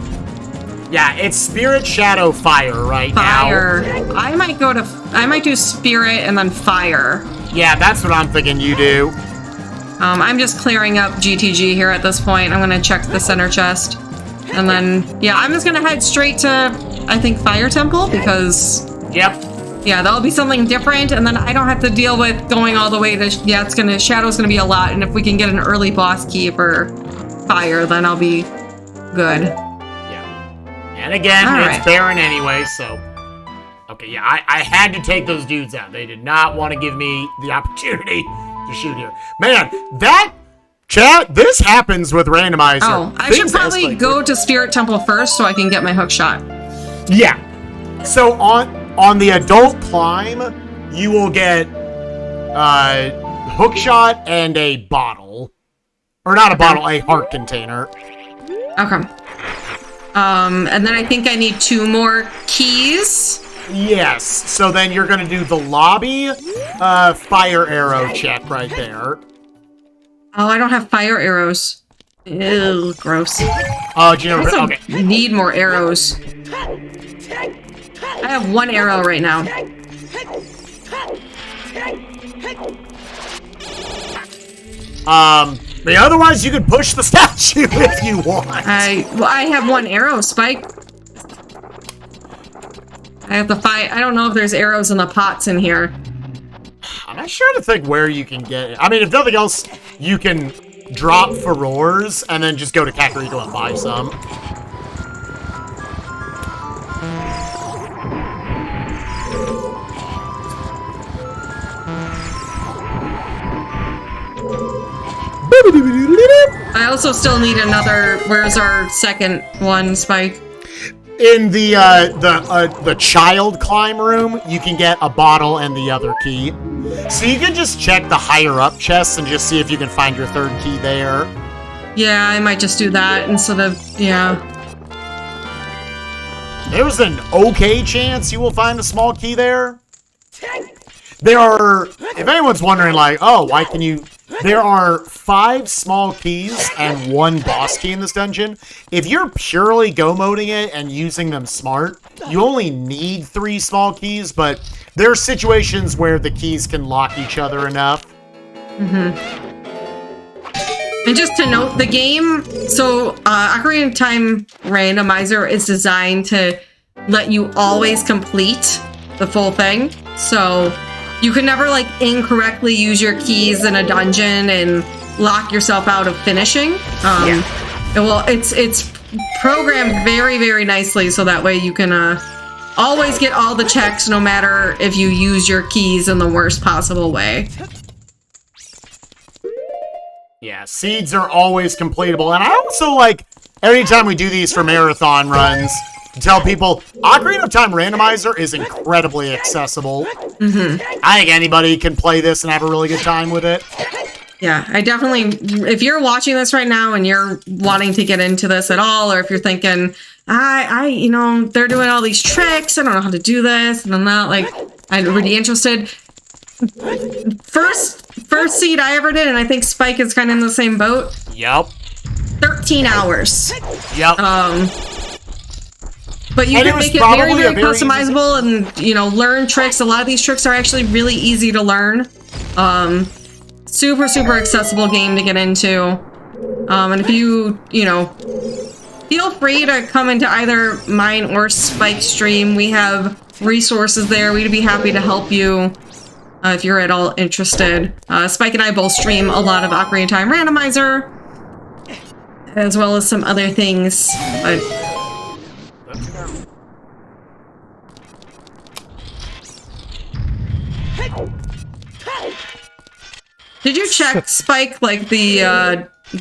Yeah, it's Spirit, Shadow, Fire right now. Fire. I might do Spirit and then Fire. Yeah, that's what I'm thinking you do. I'm just clearing up GTG here at this point. I'm gonna check the center chest. And then, yeah, I'm just gonna head straight to, I think, Fire Temple, because... Yep. Yeah, that'll be something different, and then I don't have to deal with going all the way to... Yeah, Shadow's gonna be a lot, and if we can get an early boss key for Fire, then I'll be good. Yeah. And again, it's Baron anyway, so... Okay, yeah, I had to take those dudes out. They did not want to give me the opportunity to shoot here. Man, Chat, this happens with Randomizer. Oh, I should probably go to Spirit Temple first so I can get my hook shot. Yeah. So on the adult climb, you will get hook shot and a bottle. Or not a bottle, a heart container. Okay. And then I think I need 2 more keys. Yes. So then you're going to do the lobby fire arrow check right there. Oh, I don't have fire arrows. Ew, gross. Oh, do you know? I Okay. Need more arrows. I have 1 arrow right now. But otherwise you could push the statue if you want. I have 1 arrow, Spike. I have to fight. I don't know if there's arrows in the pots in here. I'm not sure to think where you can get it. I mean, if nothing else, you can drop furores and then just go to Kakariko and buy some. I also still need another. Where's our second one, Spike? In the child climb room, you can get a bottle and the other key. So you can just check the higher up chests and just see if you can find your 3rd key there. Yeah, I might just do that instead of, yeah. There's an okay chance you will find a small key there. There are, if anyone's wondering, like, oh, why can you... There are 5 small keys and 1 boss key in this dungeon. If you're purely go-moding it and using them smart, you only need 3 small keys, but there are situations where the keys can lock each other enough. Mm-hmm. And just to note, the game, so Ocarina of Time Randomizer is designed to let you always complete the full thing. So you can never, like, incorrectly use your keys in a dungeon and lock yourself out of finishing. Well, it's programmed very, very nicely so that way you can always get all the checks no matter if you use your keys in the worst possible way. Yeah, seeds are always completable. And I also, like, every time we do these for marathon runs, tell people, Ocarina of Time Randomizer is incredibly accessible. Mm-hmm. I think anybody can play this and have a really good time with it. Yeah, I definitely, if you're watching this right now and you're wanting to get into this at all, or if you're thinking, you know, they're doing all these tricks, I don't know how to do this, and I'm not, like, I'm really interested. First seed I ever did, and I think Spike is kind of in the same boat. Yep. 13 hours. Yep. But you can make it very, very customizable and, you know, learn tricks. A lot of these tricks are actually really easy to learn. Super, super accessible game to get into. And if you know, feel free to come into either mine or Spike's stream. We have resources there. We'd be happy to help you. if you're at all interested. Spike and I both stream a lot of Ocarina of Time Randomizer, as well as some other things. But did you check, Spike, like the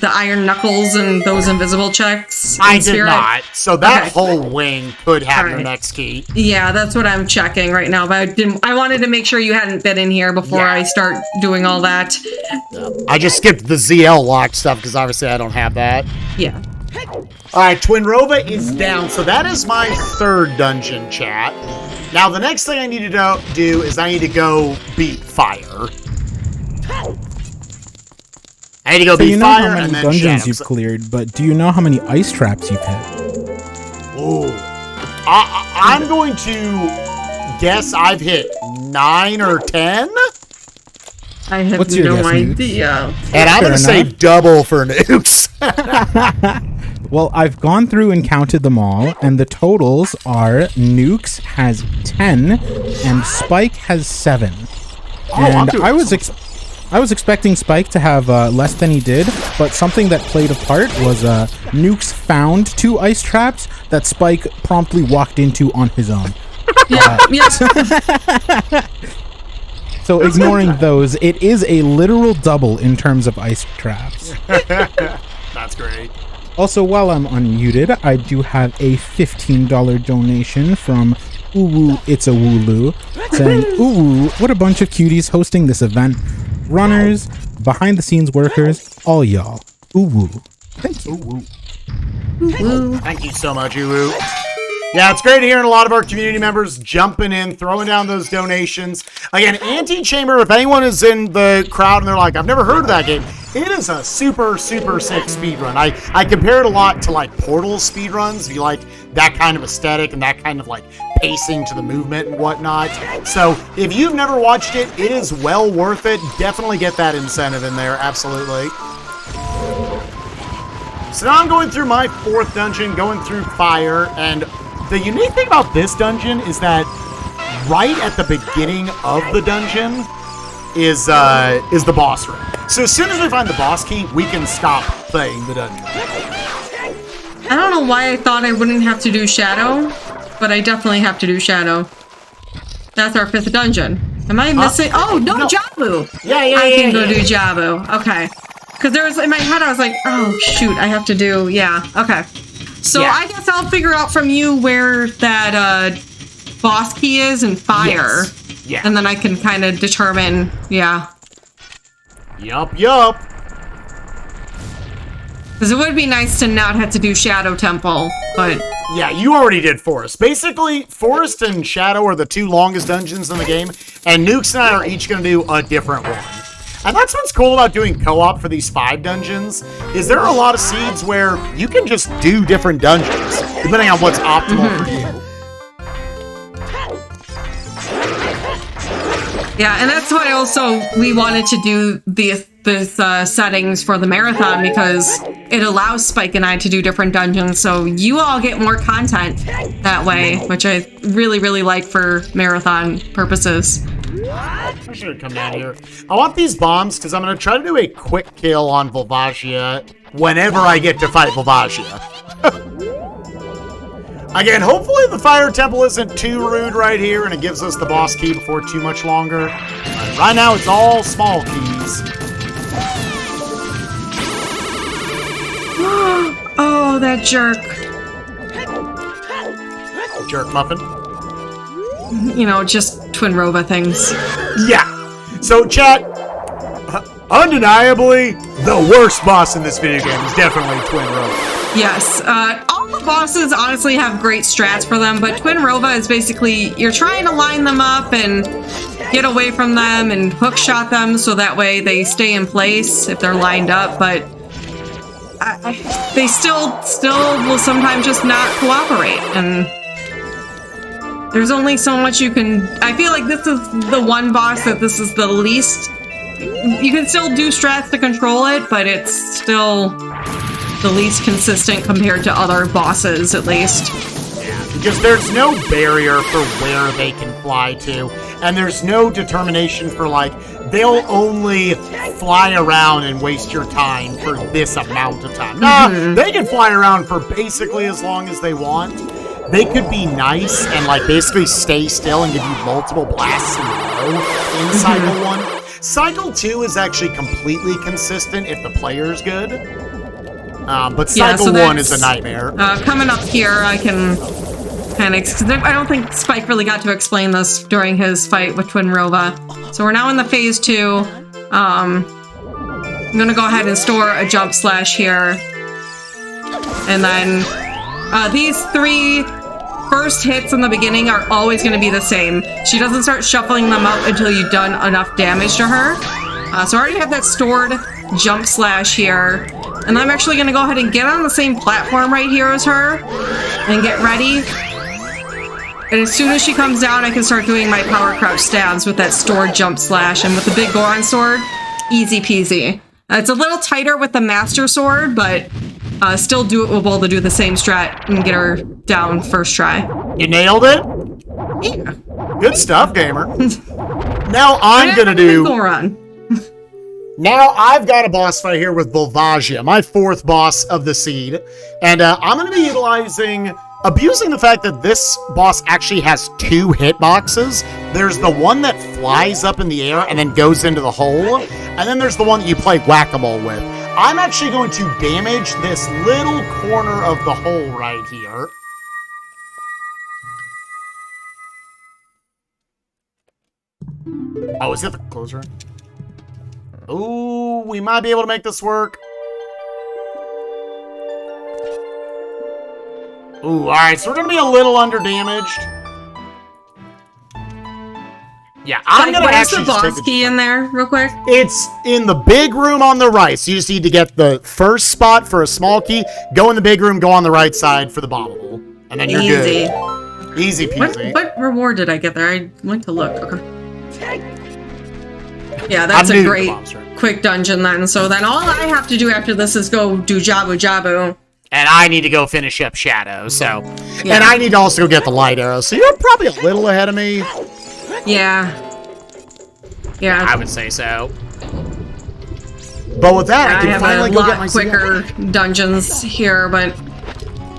iron knuckles and those invisible checks? I did not. So that whole wing could have your next key. Yeah, that's what I'm checking right now. But I wanted to make sure you hadn't been in here before I start doing all that. I just skipped the ZL lock stuff because obviously I don't have that. Yeah. All right, Twinrova is down. So that is my third dungeon, chat. Now the next thing I need to do is I need to go beat fire. I need to go beat fire and then dungeons you've cleared, but do you know how many ice traps you've hit? Ooh. I'm going to guess I've hit 9 or 10. I have no idea. And I'm going to say double for nukes. Well, I've gone through and counted them all, and the totals are Nukes has 10 and Spike has 7. And I was expecting Spike to have less than he did, but something that played a part was Nukes found 2 ice traps that Spike promptly walked into on his own. So ignoring those, it is a literal double in terms of ice traps. That's great. Also, while I'm unmuted, I do have a $15 donation from Uwu It's a Wooloo, saying, "Uwu, what a bunch of cuties hosting this event. Runners, behind-the-scenes workers, all y'all. Uwu." Thank you. Uwu. Thank you so much, Uwu. Yeah, it's great hearing a lot of our community members jumping in, throwing down those donations. Again, Anti-Chamber, if anyone is in the crowd and they're like, I've never heard of that game, it is a super, super sick speedrun. I compare it a lot to like Portal speedruns, if you like that kind of aesthetic and that kind of like pacing to the movement and whatnot. So if you've never watched it, it is well worth it. Definitely get that incentive in there, absolutely. So now I'm going through my 4th dungeon, going through fire, and the unique thing about this dungeon is that right at the beginning of the dungeon is the boss room. So as soon as we find the boss key, we can stop playing the dungeon. I don't know why I thought I wouldn't have to do Shadow, but I definitely have to do Shadow. That's our 5th dungeon. Am I missing? Oh, no, Jabu! I can go do Jabu. Okay. Because there was, in my head, I was like, oh, shoot, I have to do, okay. So I guess I'll figure out from you where that boss key is in fire. Yes. Yeah. And then I can kind of determine, Yup. Because it would be nice to not have to do Shadow Temple, but... Yeah, you already did Forest. Basically, Forest and Shadow are the 2 longest dungeons in the game, and Nukes and I are each going to do a different one. And that's what's cool about doing co-op for these 5 dungeons, is there are a lot of seeds where you can just do different dungeons, depending on what's optimal for you. Yeah, and that's why also we wanted to do this settings for the marathon, because it allows Spike and I to do different dungeons, so you all get more content that way, which I really, really like for marathon purposes. I should have come down here. I want these bombs because I'm going to try to do a quick kill on Volvagia whenever I get to fight Volvagia. Again, hopefully the fire temple isn't too rude right here and it gives us the boss key before too much longer. Right now it's all small keys. Oh, that jerk. Jerk muffin. You know, just Twinrova things. Yeah. So, chat, undeniably, the worst boss in this video game is definitely Twinrova. Yes. All the bosses honestly have great strats for them, but Twinrova is basically, you're trying to line them up and get away from them and hook shot them so that way they stay in place if they're lined up, but they still will sometimes just not cooperate, and there's only so much you can... I feel like this is the one boss that this is the least... You can still do strats to control it, but it's still the least consistent compared to other bosses, at least. Because there's no barrier for where they can fly to, and there's no determination for, like, they'll only fly around and waste your time for this amount of time. Nah, they can fly around for basically as long as they want. They could be nice and, like, basically stay still and give you multiple blasts in a row in Cycle 1. Cycle 2 is actually completely consistent if the player's good. But Cycle 1 is a nightmare. Coming up here, I can kind of... I don't think Spike really got to explain this during his fight with Twin Rova. So we're now in the Phase 2. I'm going to go ahead and store a jump slash here. And then these 3 first hits in the beginning are always going to be the same. She doesn't start shuffling them up until you've done enough damage to her. So I already have that stored jump slash here. And I'm actually going to go ahead and get on the same platform right here as her and get ready. And as soon as she comes down, I can start doing my power crouch stabs with that stored jump slash. And with the big Goron sword, easy peasy. It's a little tighter with the Master Sword, but still doable to do the same strat and get her down first try. You nailed it? Yeah. Good stuff, gamer. Now I'm going to do... Goron. Now I've got a boss fight here with Volvagia, my 4th boss of the seed. And I'm going to be abusing the fact that this boss actually has 2 hitboxes. There's the one that flies up in the air and then goes into the hole. And then there's the one that you play whack-a-mole with. I'm actually going to damage this little corner of the hole right here. Oh, is it the closer? Ooh, we might be able to make this work. Ooh, alright, so we're gonna be a little under-damaged. Yeah, I'm gonna actually just take the boss key in there, real quick. It's in the big room on the right, so you just need to get the first spot for a small key, go in the big room, go on the right side for the bombable, and then you're good. Easy peasy. What reward did I get there? I went to look. Okay. Yeah, that's a great quick dungeon then. So then all I have to do after this is go do Jabu Jabu. And I need to go finish up Shadow, so... Yeah. And I need to also go get the light arrow, so you're probably a little ahead of me. Yeah. Yeah. I would say so. But with that, I can finally go get my quicker dungeons here, but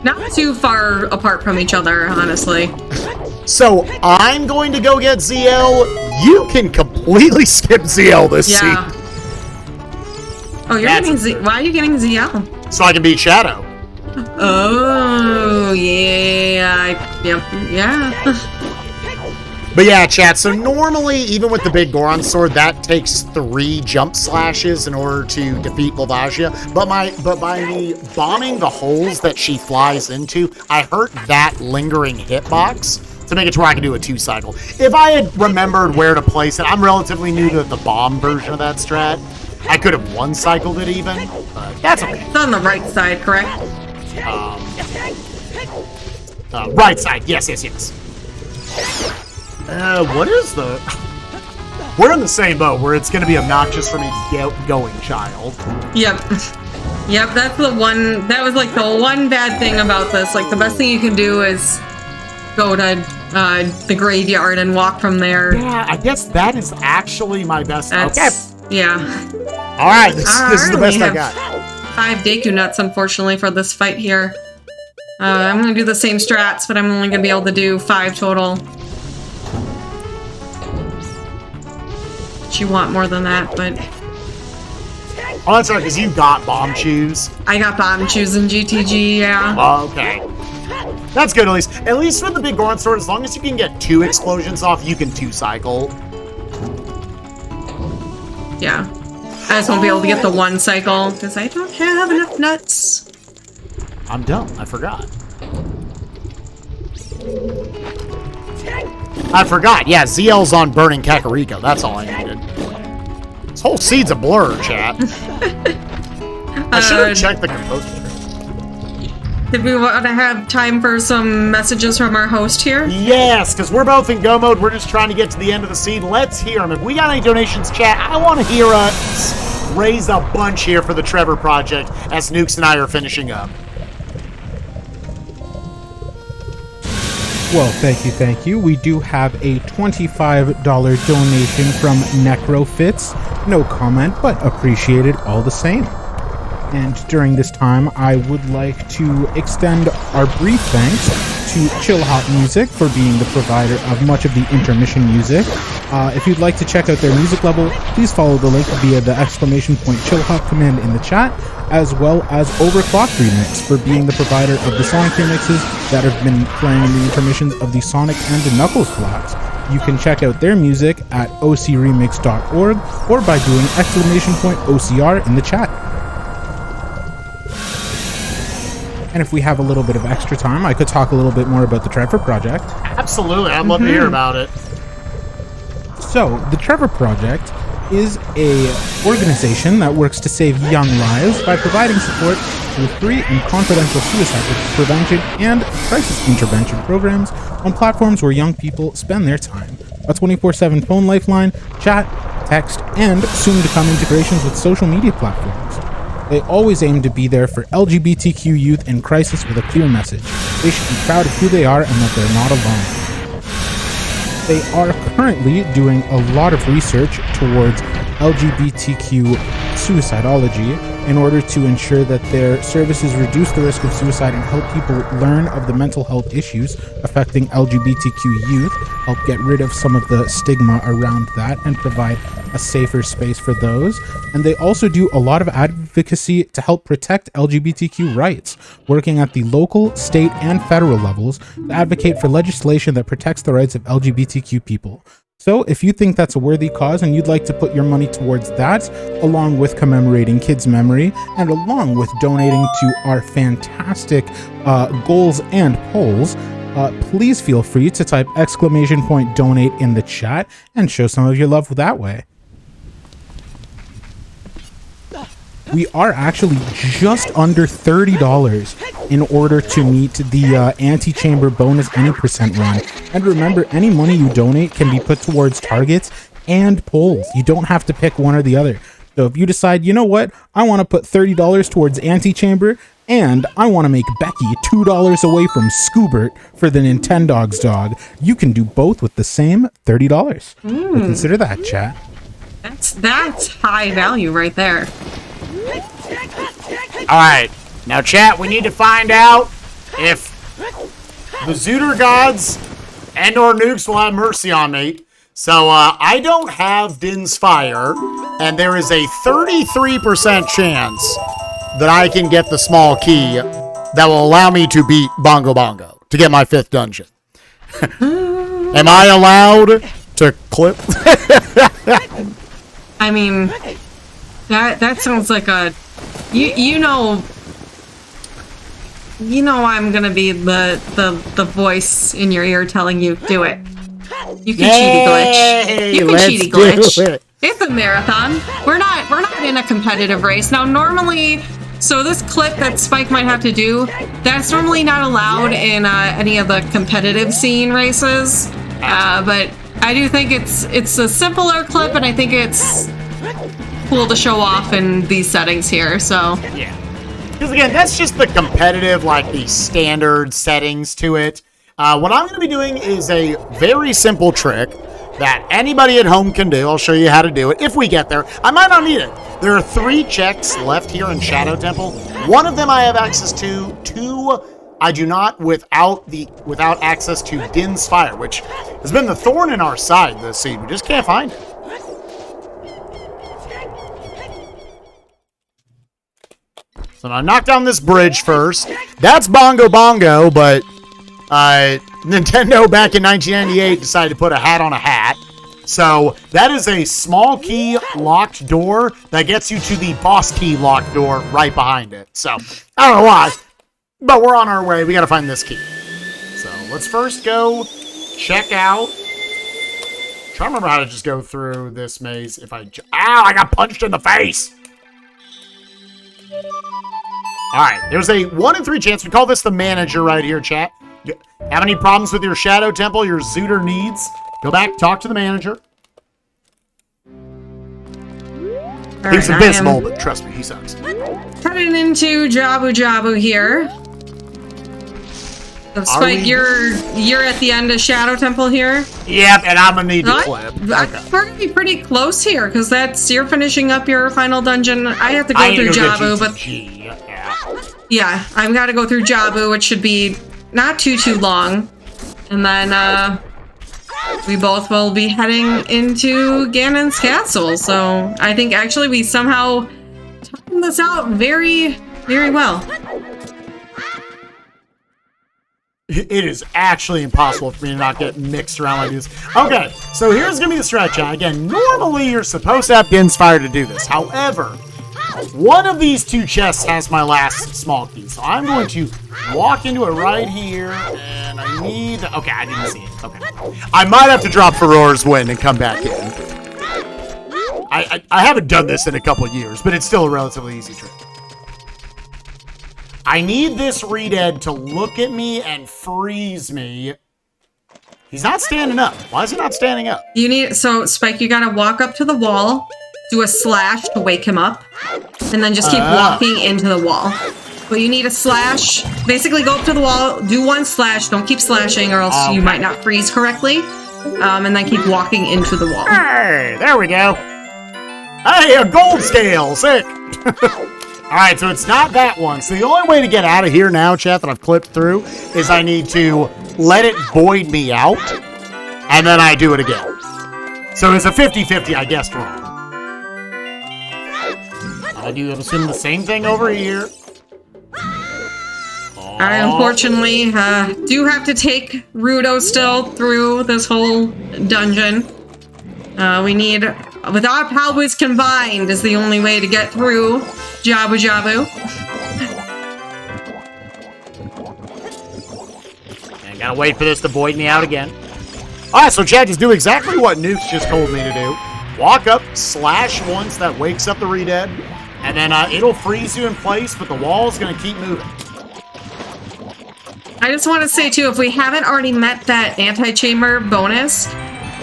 not too far apart from each other, honestly. So I'm going to go get ZL. You can completely skip ZL this scene. Oh, you're getting ZL. Why are you getting ZL? So I can beat Shadow. Oh, yeah. Yeah. But yeah, chat, so normally, even with the big Goron sword, that takes 3 jump slashes in order to defeat Volvagia. But by me bombing the holes that she flies into, I hurt that lingering hitbox to make it to where I can do a 2-cycle. If I had remembered where to place it, I'm relatively new to the bomb version of that strat. I could have 1-cycled it even, but that's okay. It's on the right side, correct? Right side, yes. What is the... We're in the same boat where it's going to be obnoxious for me to get going, child. Yep. Yep, that's the one... That was, like, the one bad thing about this. Like, the best thing you can do is go to the graveyard and walk from there. Yeah, I guess that is actually my best... Okay. Yeah. Alright, this is the best I got. 5 Deku Nuts, unfortunately, for this fight here. I'm going to do the same strats, but I'm only going to be able to do 5 total. You want more than that, but... Oh, that's right, because you got Bomb Chews. I got Bomb Chews in GTG, yeah. Oh, okay. That's good, at least. At least with the big Goron sword, as long as you can get 2 explosions off, you can 2-cycle. Yeah. I just won't be able to get the 1 cycle, because I don't have enough nuts. I'm dumb. I forgot. Yeah, ZL's on Burning Kakariko. That's all I needed. This whole seed's a blur, chat. I should have checked the composer tree. Did we want to have time for some messages from our host here? Yes, because we're both in go mode. We're just trying to get to the end of the seed. Let's hear them. If we got any donations, chat, I want to hear us raise a bunch here for the Trevor Project as Nukes and I are finishing up. Well, thank you. We do have a $25 donation from Necrofits. No comment, but appreciated all the same. And during this time, I would like to extend our brief thanks to Chill Hop Music for being the provider of much of the intermission music. If you'd like to check out their music level, please follow the link via the !Chill Hop command in the chat, as well as Overclock Remix for being the provider of the Sonic remixes that have been playing in the intermissions of the Sonic and the Knuckles collabs. You can check out their music at ocremix.org or by doing !OCR in the chat. And if we have a little bit of extra time, I could talk a little bit more about the Trevor Project. Absolutely, I'd love to hear about it. So, the Trevor Project is a organization that works to save young lives by providing support through free and confidential suicide prevention and crisis intervention programs on platforms where young people spend their time. A 24/7 phone lifeline, chat, text, and soon-to-come integrations with social media platforms. They always aim to be there for LGBTQ youth in crisis with a clear message. They should be proud of who they are and that they're not alone. They are currently doing a lot of research towards LGBTQ suicidology in order to ensure that their services reduce the risk of suicide and help people learn of the mental health issues affecting LGBTQ youth, help get rid of some of the stigma around that, and provide a safer space for those. And they also do a lot of advocacy to help protect LGBTQ rights, working at the local, state, and federal levels to advocate for legislation that protects the rights of LGBTQ people. So if you think that's a worthy cause and you'd like to put your money towards that, along with commemorating Kids Memory and along with donating to our fantastic goals and polls, please feel free to type !donate in the chat and show some of your love that way. We are actually just under $30 in order to meet the Anti-Chamber bonus any percent run. And remember, any money you donate can be put towards targets and polls. You don't have to pick one or the other. So if you decide, you know what, I want to put $30 towards Anti-Chamber, and I want to make Becky $2 away from Scoobert for the Nintendogs dog, you can do both with the same $30. So consider that, chat. That's high value right there. Alright, now chat, we need to find out if the Zooter gods and or nukes will have mercy on me. So, I don't have Din's Fire, and there is a 33% chance that I can get the small key that will allow me to beat Bongo Bongo to get my 5th dungeon. Am I allowed to clip? I mean, that sounds like a... You know I'm gonna be the voice in your ear telling you, do it. You can cheaty glitch. You can cheaty glitch. It's a marathon. We're not in a competitive race. Now normally, so this clip that Spike might have to do, that's normally not allowed in any of the competitive scene races. But I do think it's a simpler clip, and I think it's cool to show off in these settings here, so. Yeah. Because again, that's just the competitive, like the standard settings to it. What I'm going to be doing is a very simple trick that anybody at home can do. I'll show you how to do it if we get there. I might not need it. There are 3 checks left here in Shadow Temple. One of them I have access to. 2 I do not without access to Din's Fire, which has been the thorn in our side this seed. We just can't find it. So I'm gonna knock down this bridge first. That's Bongo Bongo, but Nintendo back in 1998 decided to put a hat on a hat. So that is a small key locked door that gets you to the boss key locked door right behind it. So I don't know why, but we're on our way. We gotta find this key. So let's first go check out. I'm trying to remember how to just go through this maze. If I I got punched in the face. Alright, there's a 1 in 3 chance. We call this the manager right here, chat. Have any problems with your Shadow Temple, your Zooter needs? Go back, talk to the manager. He's abysmal, but trust me, he sucks. Heading into Jabu Jabu here. So Spike, you're at the end of Shadow Temple here? Yep, and I'm gonna need to clip. We're gonna be pretty close here, because you're finishing up your final dungeon. I have to go through Jabu, but... Yeah, I've got to go through Jabu, which should be not too long. And then, we both will be heading into Ganon's castle. So, I think actually we somehow timed this out very, very well. It is actually impossible for me to not get mixed around like this. Okay, so here's gonna be the stretch out. Again, normally you're supposed to have Ginsfire to do this. However, one of these two chests has my last small key. So I'm going to walk into it right here, and I need... Okay, I didn't see it. Okay. I might have to drop Farore's Wind and come back in. I haven't done this in a couple years, but it's still a relatively easy trick. I need this Redead to look at me and freeze me. He's not standing up. Why is he not standing up? So, Spike, you gotta walk up to the wall, do a slash to wake him up, and then just keep walking into the wall. But you need a slash. Basically, go up to the wall, do one slash, don't keep slashing or else you might not freeze correctly, and then keep walking into the wall. Hey, there we go. Hey, a gold scale, sick. Alright, so it's not that one. So the only way to get out of here now, chat, that I've clipped through, is I need to let it void me out, and then I do it again. So it's a 50-50, I guessed wrong. I'm assuming the same thing over here. I unfortunately do have to take Rudo still through this whole dungeon. We need... Without powers combined is the only way to get through Jabu Jabu. I gotta wait for this to void me out again. Alright, so chat, just do exactly what Nukes just told me to do. Walk up, slash once, that wakes up the Redead, and then it'll freeze you in place, but the wall's gonna keep moving. I just want to say, too, if we haven't already met that anti-chamber bonus,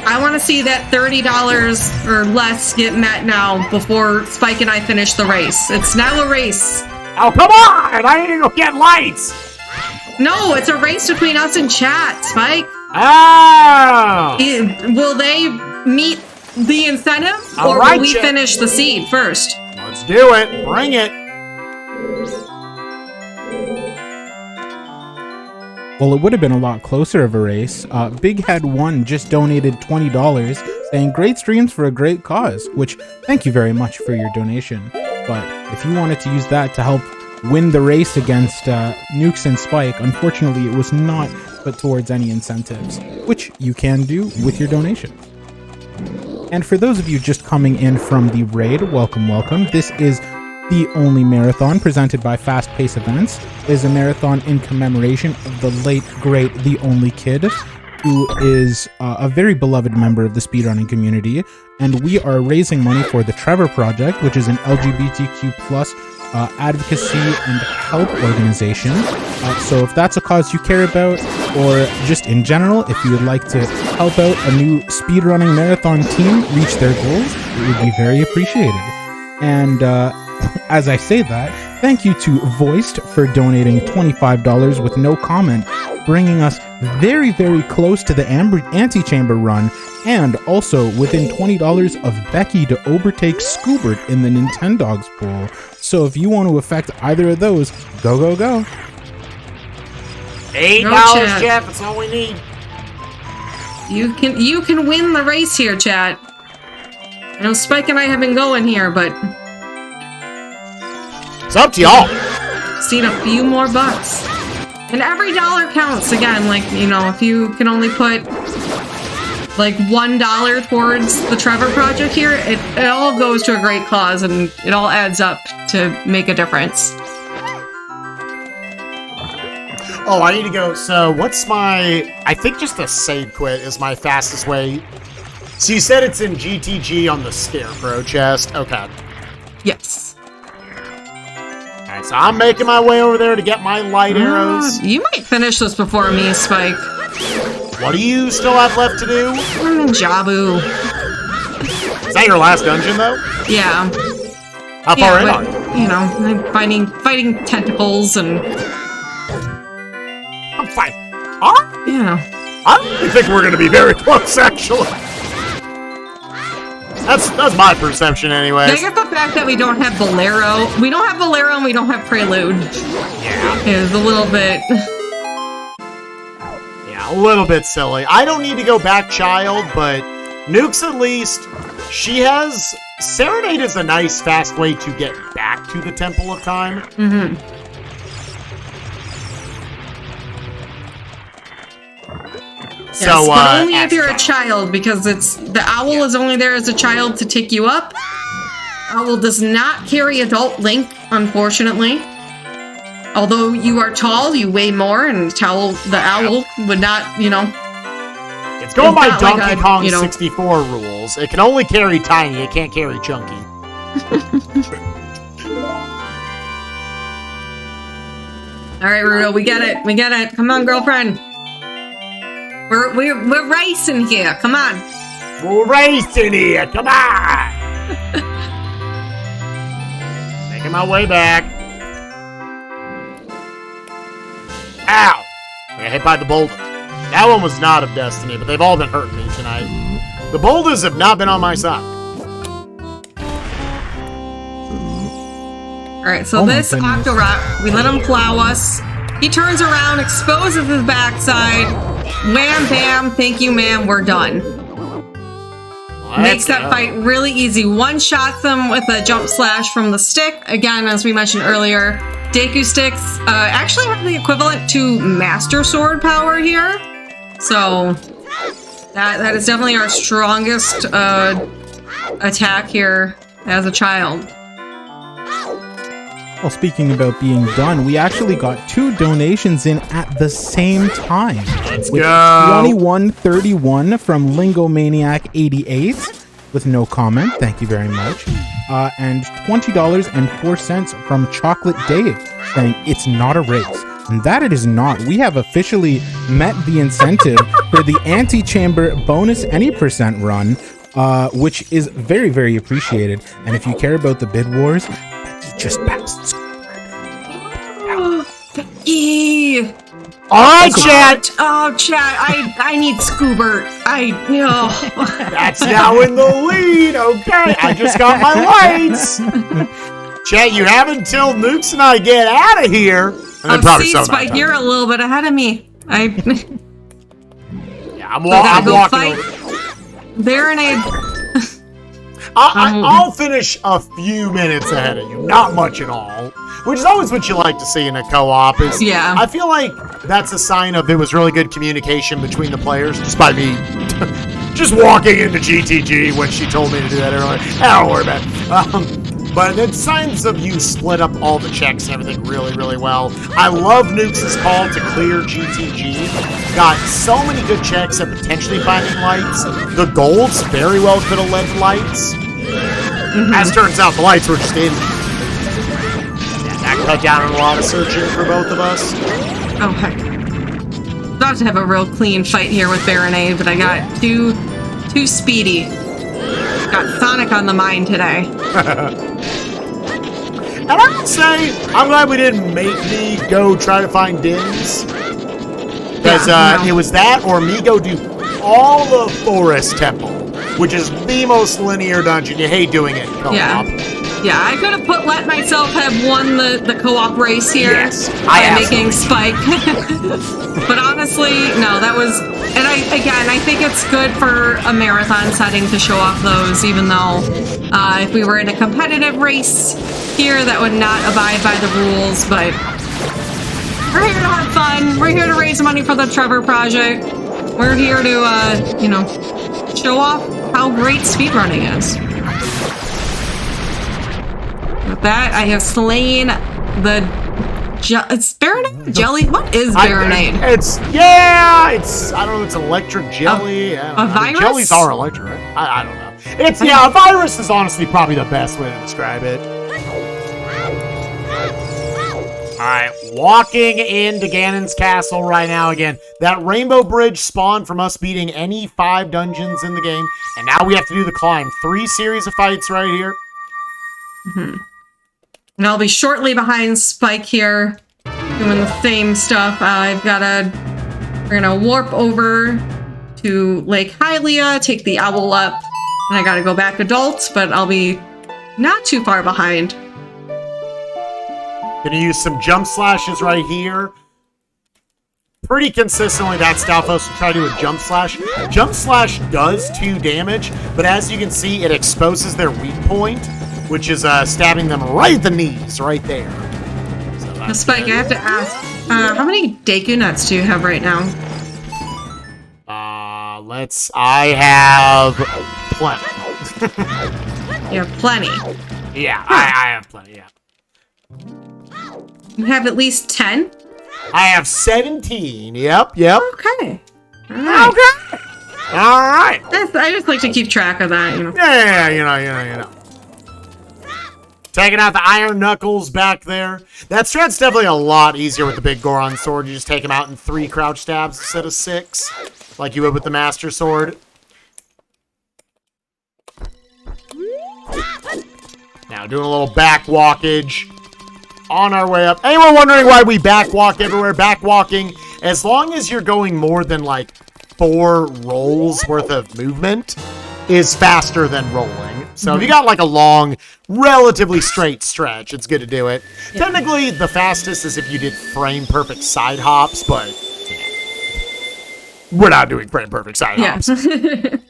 I want to see that $30 or less get met now before Spike and I finish the race. It's now a race. Oh, come on! I need to go get lights! No, it's a race between us and chat, Spike. Oh! Will they meet the incentive, or will we finish the seed first? Let's do it. Bring it. Well, it would have been a lot closer of a race. Big Head 1 just donated $20, saying great streams for a great cause, which thank you very much for your donation. But if you wanted to use that to help win the race against Nukes and Spike, unfortunately it was not put towards any incentives, which you can do with your donation. And for those of you just coming in from the raid, welcome, welcome. This is The Only Marathon, presented by Fast Pace Events, is a marathon in commemoration of the late, great, The Only Kid, who is a very beloved member of the speedrunning community. And we are raising money for the Trevor Project, which is an LGBTQ+ advocacy and help organization. So if that's a cause you care about, or just in general, if you would like to help out a new speedrunning marathon team reach their goals, it would be very appreciated. And as I say that, thank you to Voiced for donating $25 with no comment, bringing us very, very close to the Antichamber run, and also within $20 of Becky to overtake Scoobert in the Nintendogs pool. So if you want to affect either of those, go, go, go. $8, chat. That's all we need. You can win the race here, chat. I know Spike and I have been going here, but it's up to y'all. Just need a few more bucks. And every dollar counts. Again, like, you know, if you can only put like $1 towards the Trevor Project here, it all goes to a great cause, and it all adds up to make a difference. Oh, I need to go. So what's I think just a save quit is my fastest way. So you said it's in GTG on the Scarecrow chest. Okay. Yes. Alright, so I'm making my way over there to get my light arrows. You might finish this before me, Spike. What do you still have left to do? Jabu. Is that your last dungeon, though? Yeah. How far in are you? You know, fighting tentacles and... I'm fine. I really think we're going to be very close, actually. That's my perception, anyways. I get the fact that we don't have Bolero. We don't have Bolero and we don't have Prelude. Yeah. Is a little bit... Yeah, a little bit silly. I don't need to go back, child, but Nukes at least, she has... Serenade is a nice, fast way to get back to the Temple of Time. Mm-hmm. So, yes, but only if you're a child, because the owl is only there as a child to take you up. Owl does not carry adult Link, unfortunately. Although you are tall, you weigh more, and the owl would not, you know. It's going by Donkey Kong 64 rules. It can only carry tiny, it can't carry chunky. Alright, Rudo, we get it. We get it. Come on, girlfriend. We're racing here. Come on. We're racing here. Come on. Making my way back. Ow. I got hit by the boulder. That one was not of destiny, but they've all been hurting me tonight. The boulders have not been on my side. Alright, so this Octorok, we let him plow us. He turns around, exposes his backside. Wham, bam, thank you, ma'am, we're done. Makes that fight really easy. One-shots them with a jump slash from the stick. Again, as we mentioned earlier, Deku sticks actually have the equivalent to Master Sword power here. So, that is definitely our strongest attack here as a child. Well, speaking about being done, we actually got 2 donations in at the same time. Let's with go. 2131 from Lingomaniac88 with no comment. Thank you very much. And $20.04 from Chocolate Dave saying it's not a race. And that it is not. We have officially met the incentive for the Antechamber bonus any percent run, which is very, very appreciated. And if you care about the bid wars, just passed. Becky! Alright, chat! Oh, chat, I need Scoobert. That's now in the lead, okay? I just got my lights! Chat, you have until Nukes and I get out of here. And then probably see, Spike, you're a little bit ahead of me. Yeah, I'm walking over. Baronade. I'll finish a few minutes ahead of you. Not much at all. Which is always what you like to see in a co-op. Yeah. I feel like that's a sign of it was really good communication between the players, despite me just walking into GTG when she told me to do that earlier. Don't worry about it. But it's signs of you split up all the checks and everything really, really well. I love Nukes' call to clear GTG. Got so many good checks at potentially finding lights. The golds very well could have led to lights. As turns out, the lights were just in. Yeah, that cut down on a lot of searching for both of us. Oh, heck. About to have a real clean fight here with Baronade, but I got too speedy. Got Sonic on the mind today. And I would say, I'm glad we didn't make me go try to find Dins. Because it was that or me go do all the Forest Temple, which is the most linear dungeon. You hate doing it co-op. Yeah, I could have let myself have won the co-op race here. Yes, by making Spike. But honestly, no, that was... And I think it's good for a marathon setting to show off those, even though if we were in a competitive race here, that would not abide by the rules, but we're here to have fun. We're here to raise money for the Trevor Project. We're here to, show off how great speedrunning is. With that, I have slain it's Baronade? Jelly? What is Baronade? I don't know, it's electric jelly. A virus? Jellies are electric, right? I don't know. A virus is honestly probably the best way to describe it. Alright, walking into Ganon's castle right now again. That rainbow bridge spawned from us beating any 5 dungeons in the game, and now we have to do the climb. 3 series of fights right here. And I'll be shortly behind Spike here, doing the same stuff. I've got to We're gonna warp over to Lake Hylia, take the owl up, and I gotta go back adult, but I'll be not too far behind. Gonna use some jump slashes right here. Pretty consistently, that Stalfos will try to do a jump slash. Jump slash does 2 damage, but as you can see, it exposes their weak point, which is stabbing them right at the knees, right there. So Spike, I have to ask, how many Deku nuts do you have right now? I have plenty. You have plenty. Yeah, I have plenty, yeah. You have at least 10? I have 17. Yep. Okay. All right. Okay. All right. I just like to keep track of that, you know. Yeah, you know. Taking out the iron knuckles back there. That strat's definitely a lot easier with the big Goron sword. You just take him out in 3 crouch stabs instead of 6, like you would with the Master Sword. Now doing a little back walkage. On our way up. Anyone wondering why we back walk everywhere? Back walking, as long as you're going more than like 4 rolls worth of movement, is faster than rolling. So if you got like a long, relatively straight stretch, it's good to do it. Yeah. Technically, the fastest is if you did frame perfect side hops, but we're not doing frame perfect side hops. And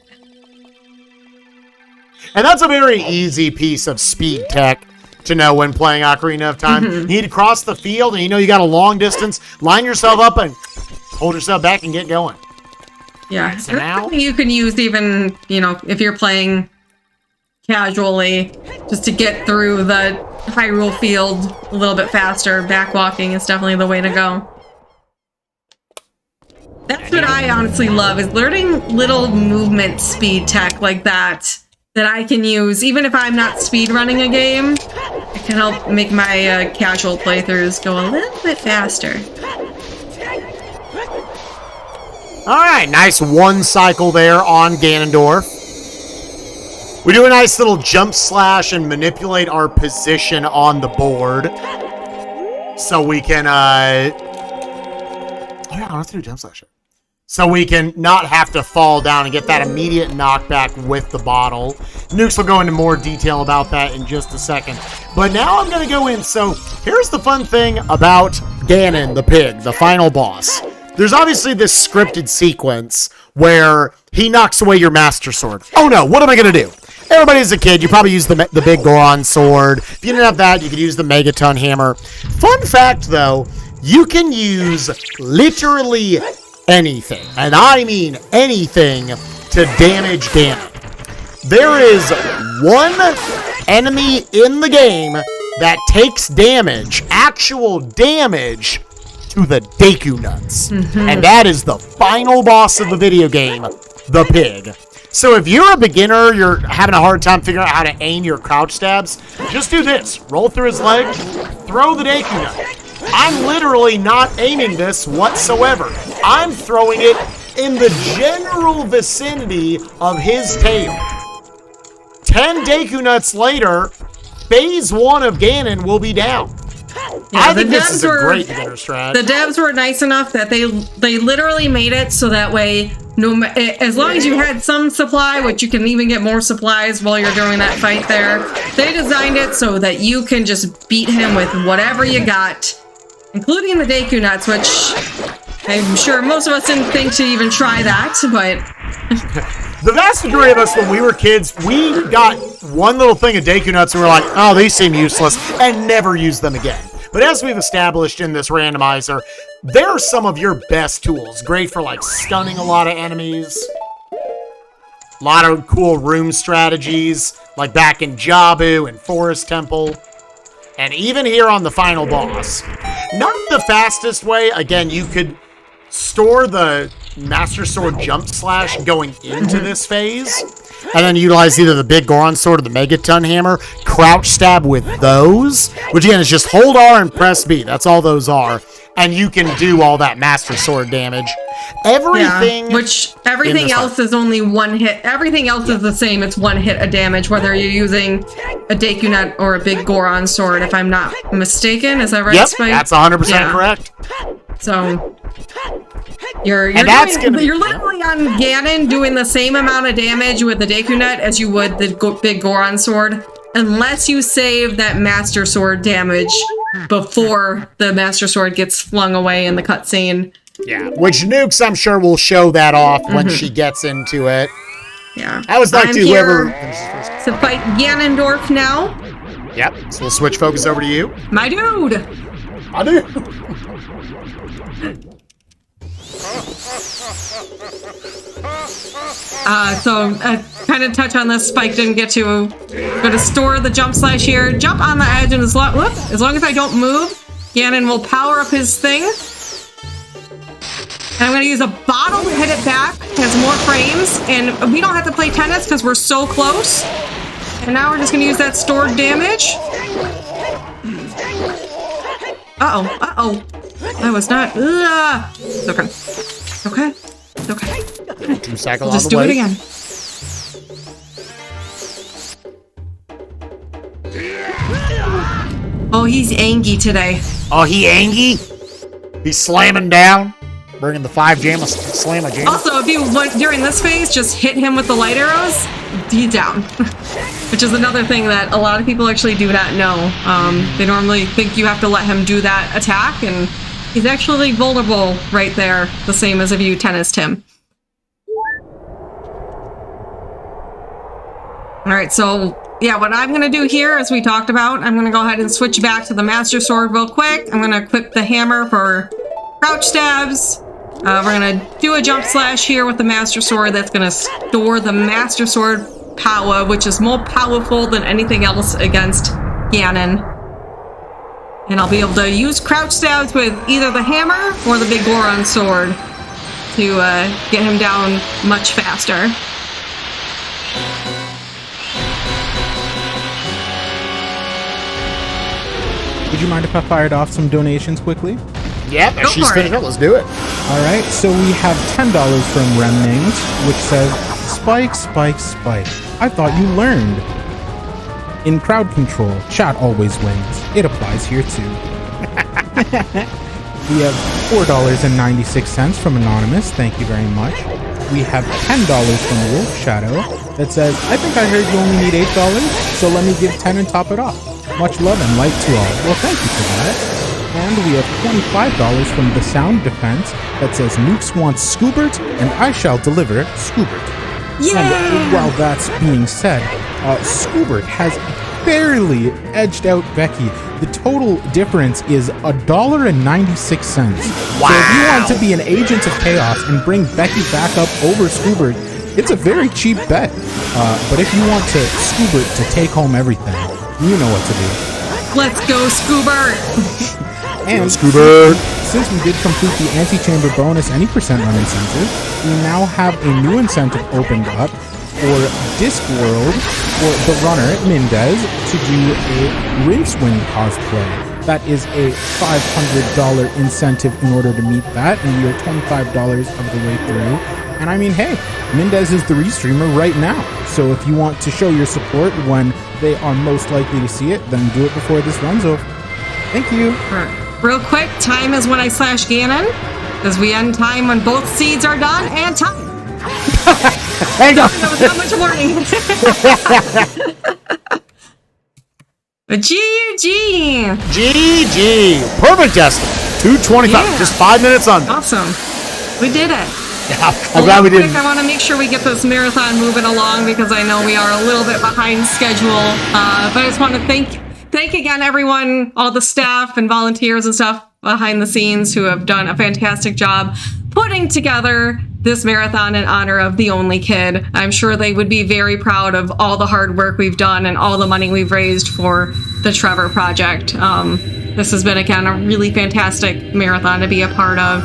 that's a very easy piece of speed tech to know when playing Ocarina of Time. You need to cross the field, and you got a long distance. Line yourself up and hold yourself back and get going. Yeah. So now you can use even, if you're playing casually, just to get through the Hyrule field a little bit faster. Backwalking is definitely the way to go. That's what I honestly love, is learning little movement speed tech like that I can use, even if I'm not speedrunning a game. It can help make my casual playthroughs go a little bit faster. Alright, nice 1 cycle there on Ganondorf. We do a nice little jump slash and manipulate our position on the board. So we can, oh yeah, I want to do a jump slash. So we can not have to fall down and get that immediate knockback with the bottle. Nukes will go into more detail about that in just a second. But now I'm going to go in. So here's the fun thing about Ganon the pig, the final boss. There's obviously this scripted sequence where he knocks away your Master Sword. Oh no, what am I going to do? Everybody's a kid. You probably use the big Goron sword. If you didn't have that, you could use the Megaton hammer. Fun fact though, you can use literally anything, and I mean anything, to damage Ganon. There is one enemy in the game that takes damage, actual damage, to the Deku Nuts. And that is the final boss of the video game, the pig. So if you're a beginner, you're having a hard time figuring out how to aim your crouch stabs, just do this. Roll through his leg, throw the Deku Nut. I'm literally not aiming this whatsoever. I'm throwing it in the general vicinity of his tail. 10 Deku Nuts later, phase 1 of Ganon will be down. Yeah, I think this is a great beginner strat. The devs were nice enough that they literally made it so that way, as long as you had some supply, which you can even get more supplies while you're doing that fight there, they designed it so that you can just beat him with whatever you got, including the Deku Nuts, which I'm sure most of us didn't think to even try that, but... The vast majority of us, when we were kids, we got one little thing of Deku Nuts and we were like, oh, these seem useless, and never used them again. But as we've established in this randomizer, they're some of your best tools. Great for, like, stunning a lot of enemies. A lot of cool room strategies, like back in Jabu and Forest Temple. And even here on the final boss. Not the fastest way. Again, you could store the Master Sword jump slash going into this phase, and then utilize either the big Goron sword or the Megaton hammer, crouch stab with those, which again is just hold R and press B. That's all those are. And you can do all that Master Sword damage. Everything. Yeah, which everything else is only 1 hit. Everything else is the same. It's 1 hit of damage, whether you're using a Deku Nut or a big Goron sword, if I'm not mistaken. Is that right, Yep, Spike? that's 100% correct. So, You're literally on Ganon doing the same amount of damage with the Deku Net as you would the big Goron sword, unless you save that Master Sword damage before the Master Sword gets flung away in the cutscene. Yeah, which Nukes, I'm sure, will show that off when she gets into it. Yeah. I always like to whoever to fight Ganondorf now. Yep. So we'll switch focus over to you. My dude. My dude. Kind of touch on this. Spike didn't get to. Going to store the jump slash here. Jump on the edge, and as long as I don't move, Ganon will power up his thing. And I'm going to use a bottle to hit it back. It has more frames, and we don't have to play tennis because we're so close. And now we're just going to use that stored damage. Uh-oh. I was not... It's okay. It's okay. 2 cycles. Just do it again. Oh, he's angry today. Oh, he angry? He's slamming down? Bringing the 5 slamma jam. Also, if you want during this phase, just hit him with the light arrows, he's down. Which is another thing that a lot of people actually do not know. They normally think you have to let him do that attack, and he's actually vulnerable right there, the same as if you tennised him. Alright, so yeah, what I'm going to do here, as we talked about, I'm going to go ahead and switch back to the Master Sword real quick. I'm going to equip the hammer for crouch stabs. We're going to do a jump slash here with the Master Sword. That's going to store the Master Sword power, which is more powerful than anything else against Ganon. And I'll be able to use crouch stabs with either the hammer or the big Goron sword to get him down much faster. Would you mind if I fired off some donations quickly? Yep, if she's finished up, let's do it. All right, so we have $10 from Rem Names, which says, Spike, Spike, Spike. I thought you learned. In crowd control, chat always wins. It applies here too. We have $4.96 from Anonymous. Thank you very much. We have $10 from Wolf Shadow that says, I think I heard you only need $8, so let me give 10 and top it off. Much love and light to all. Well, thank you for that. And we have $25 from the Sound Defense that says, Nukes wants Scoobert, and I shall deliver Scoobert. Yeah! And while that's being said, Scoobert has barely edged out Becky. The total difference is $1.96. Wow! So if you want to be an agent of chaos and bring Becky back up over Scoobert, it's a very cheap bet. But if you want to Scoobert to take home everything, you know what to do. Let's go, Scoobert! And since we did complete the anti-chamber bonus any percent run incentive, we now have a new incentive opened up for Discworld for the runner, Mendez, to do a Rincewind cosplay. That is a $500 incentive in order to meet that, and we are $25 of the way through. And I mean, hey, Mendez is the restreamer right now. So if you want to show your support when they are most likely to see it, then do it before this runs over. Thank you. Real quick, time is when I slash Ganon, because we end time when both seeds are done, and time. That was not much warning. GG. GG. Perfect estimate. 2:25. Yeah. Just 5 minutes under. Awesome. We did it. Yeah, I'm glad we didn't. I want to make sure we get this marathon moving along because I know we are a little bit behind schedule. But I just want to thank again everyone, all the staff and volunteers and stuff behind the scenes who have done a fantastic job putting together this marathon in honor of the only kid. I'm sure they would be very proud of all the hard work we've done and all the money we've raised for the Trevor Project. This has been, again, a really fantastic marathon to be a part of.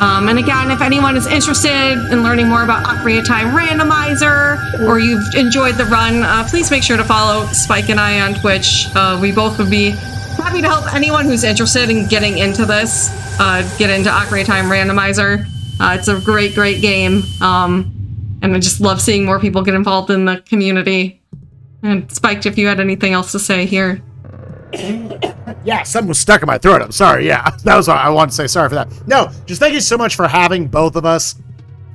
And again, if anyone is interested in learning more about Ocarina of Time Randomizer, or you've enjoyed the run, please make sure to follow Spike and I on Twitch. We both would be happy to help anyone who's interested in getting into this, get into Ocarina of Time Randomizer. It's a great, great game. And I just love seeing more people get involved in the community. And Spike, if you had anything else to say here. Yeah, something was stuck in my throat. I'm sorry. Yeah, that was what I wanted to say. Sorry for that. No, just thank you so much for having both of us.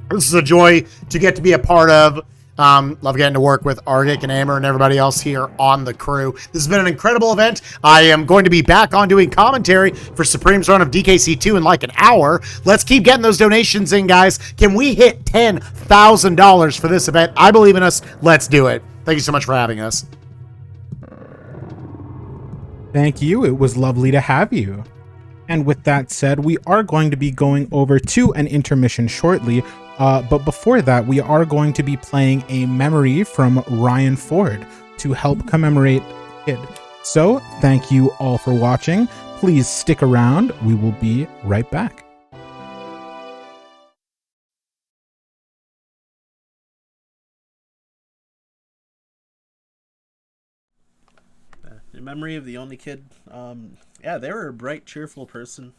This is a joy to get to be a part of. Love getting to work with Argic and Amer and everybody else here on the crew. This has been an incredible event. I am going to be back on doing commentary for Supreme's run of DKC2 in like an hour. Let's keep getting those donations in, guys. Can we hit $10,000 for this event? I believe in us. Let's do it. Thank you so much for having us. Thank you. It was lovely to have you. And with that said, we are going to be going over to an intermission shortly. But before that, we are going to be playing a memory from Ryan Ford to help commemorate Kid. So thank you all for watching. Please stick around. We will be right back. In memory of the only kid, yeah, they were a bright, cheerful person.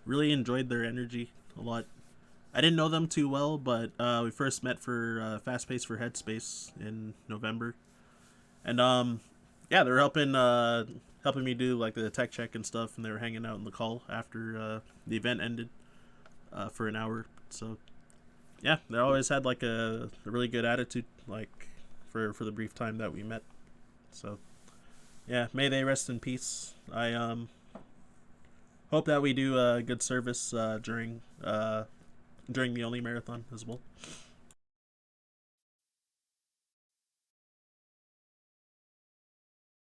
Really enjoyed their energy a lot. I didn't know them too well, but we first met for Fast Pace for Headspace in November, and yeah, they were helping me do like the tech check and stuff, and they were hanging out in the call after the event ended for an hour. So yeah, they always had like a really good attitude, like for the brief time that we met. So yeah, may they rest in peace. I hope that we do good service during the Only Marathon as well.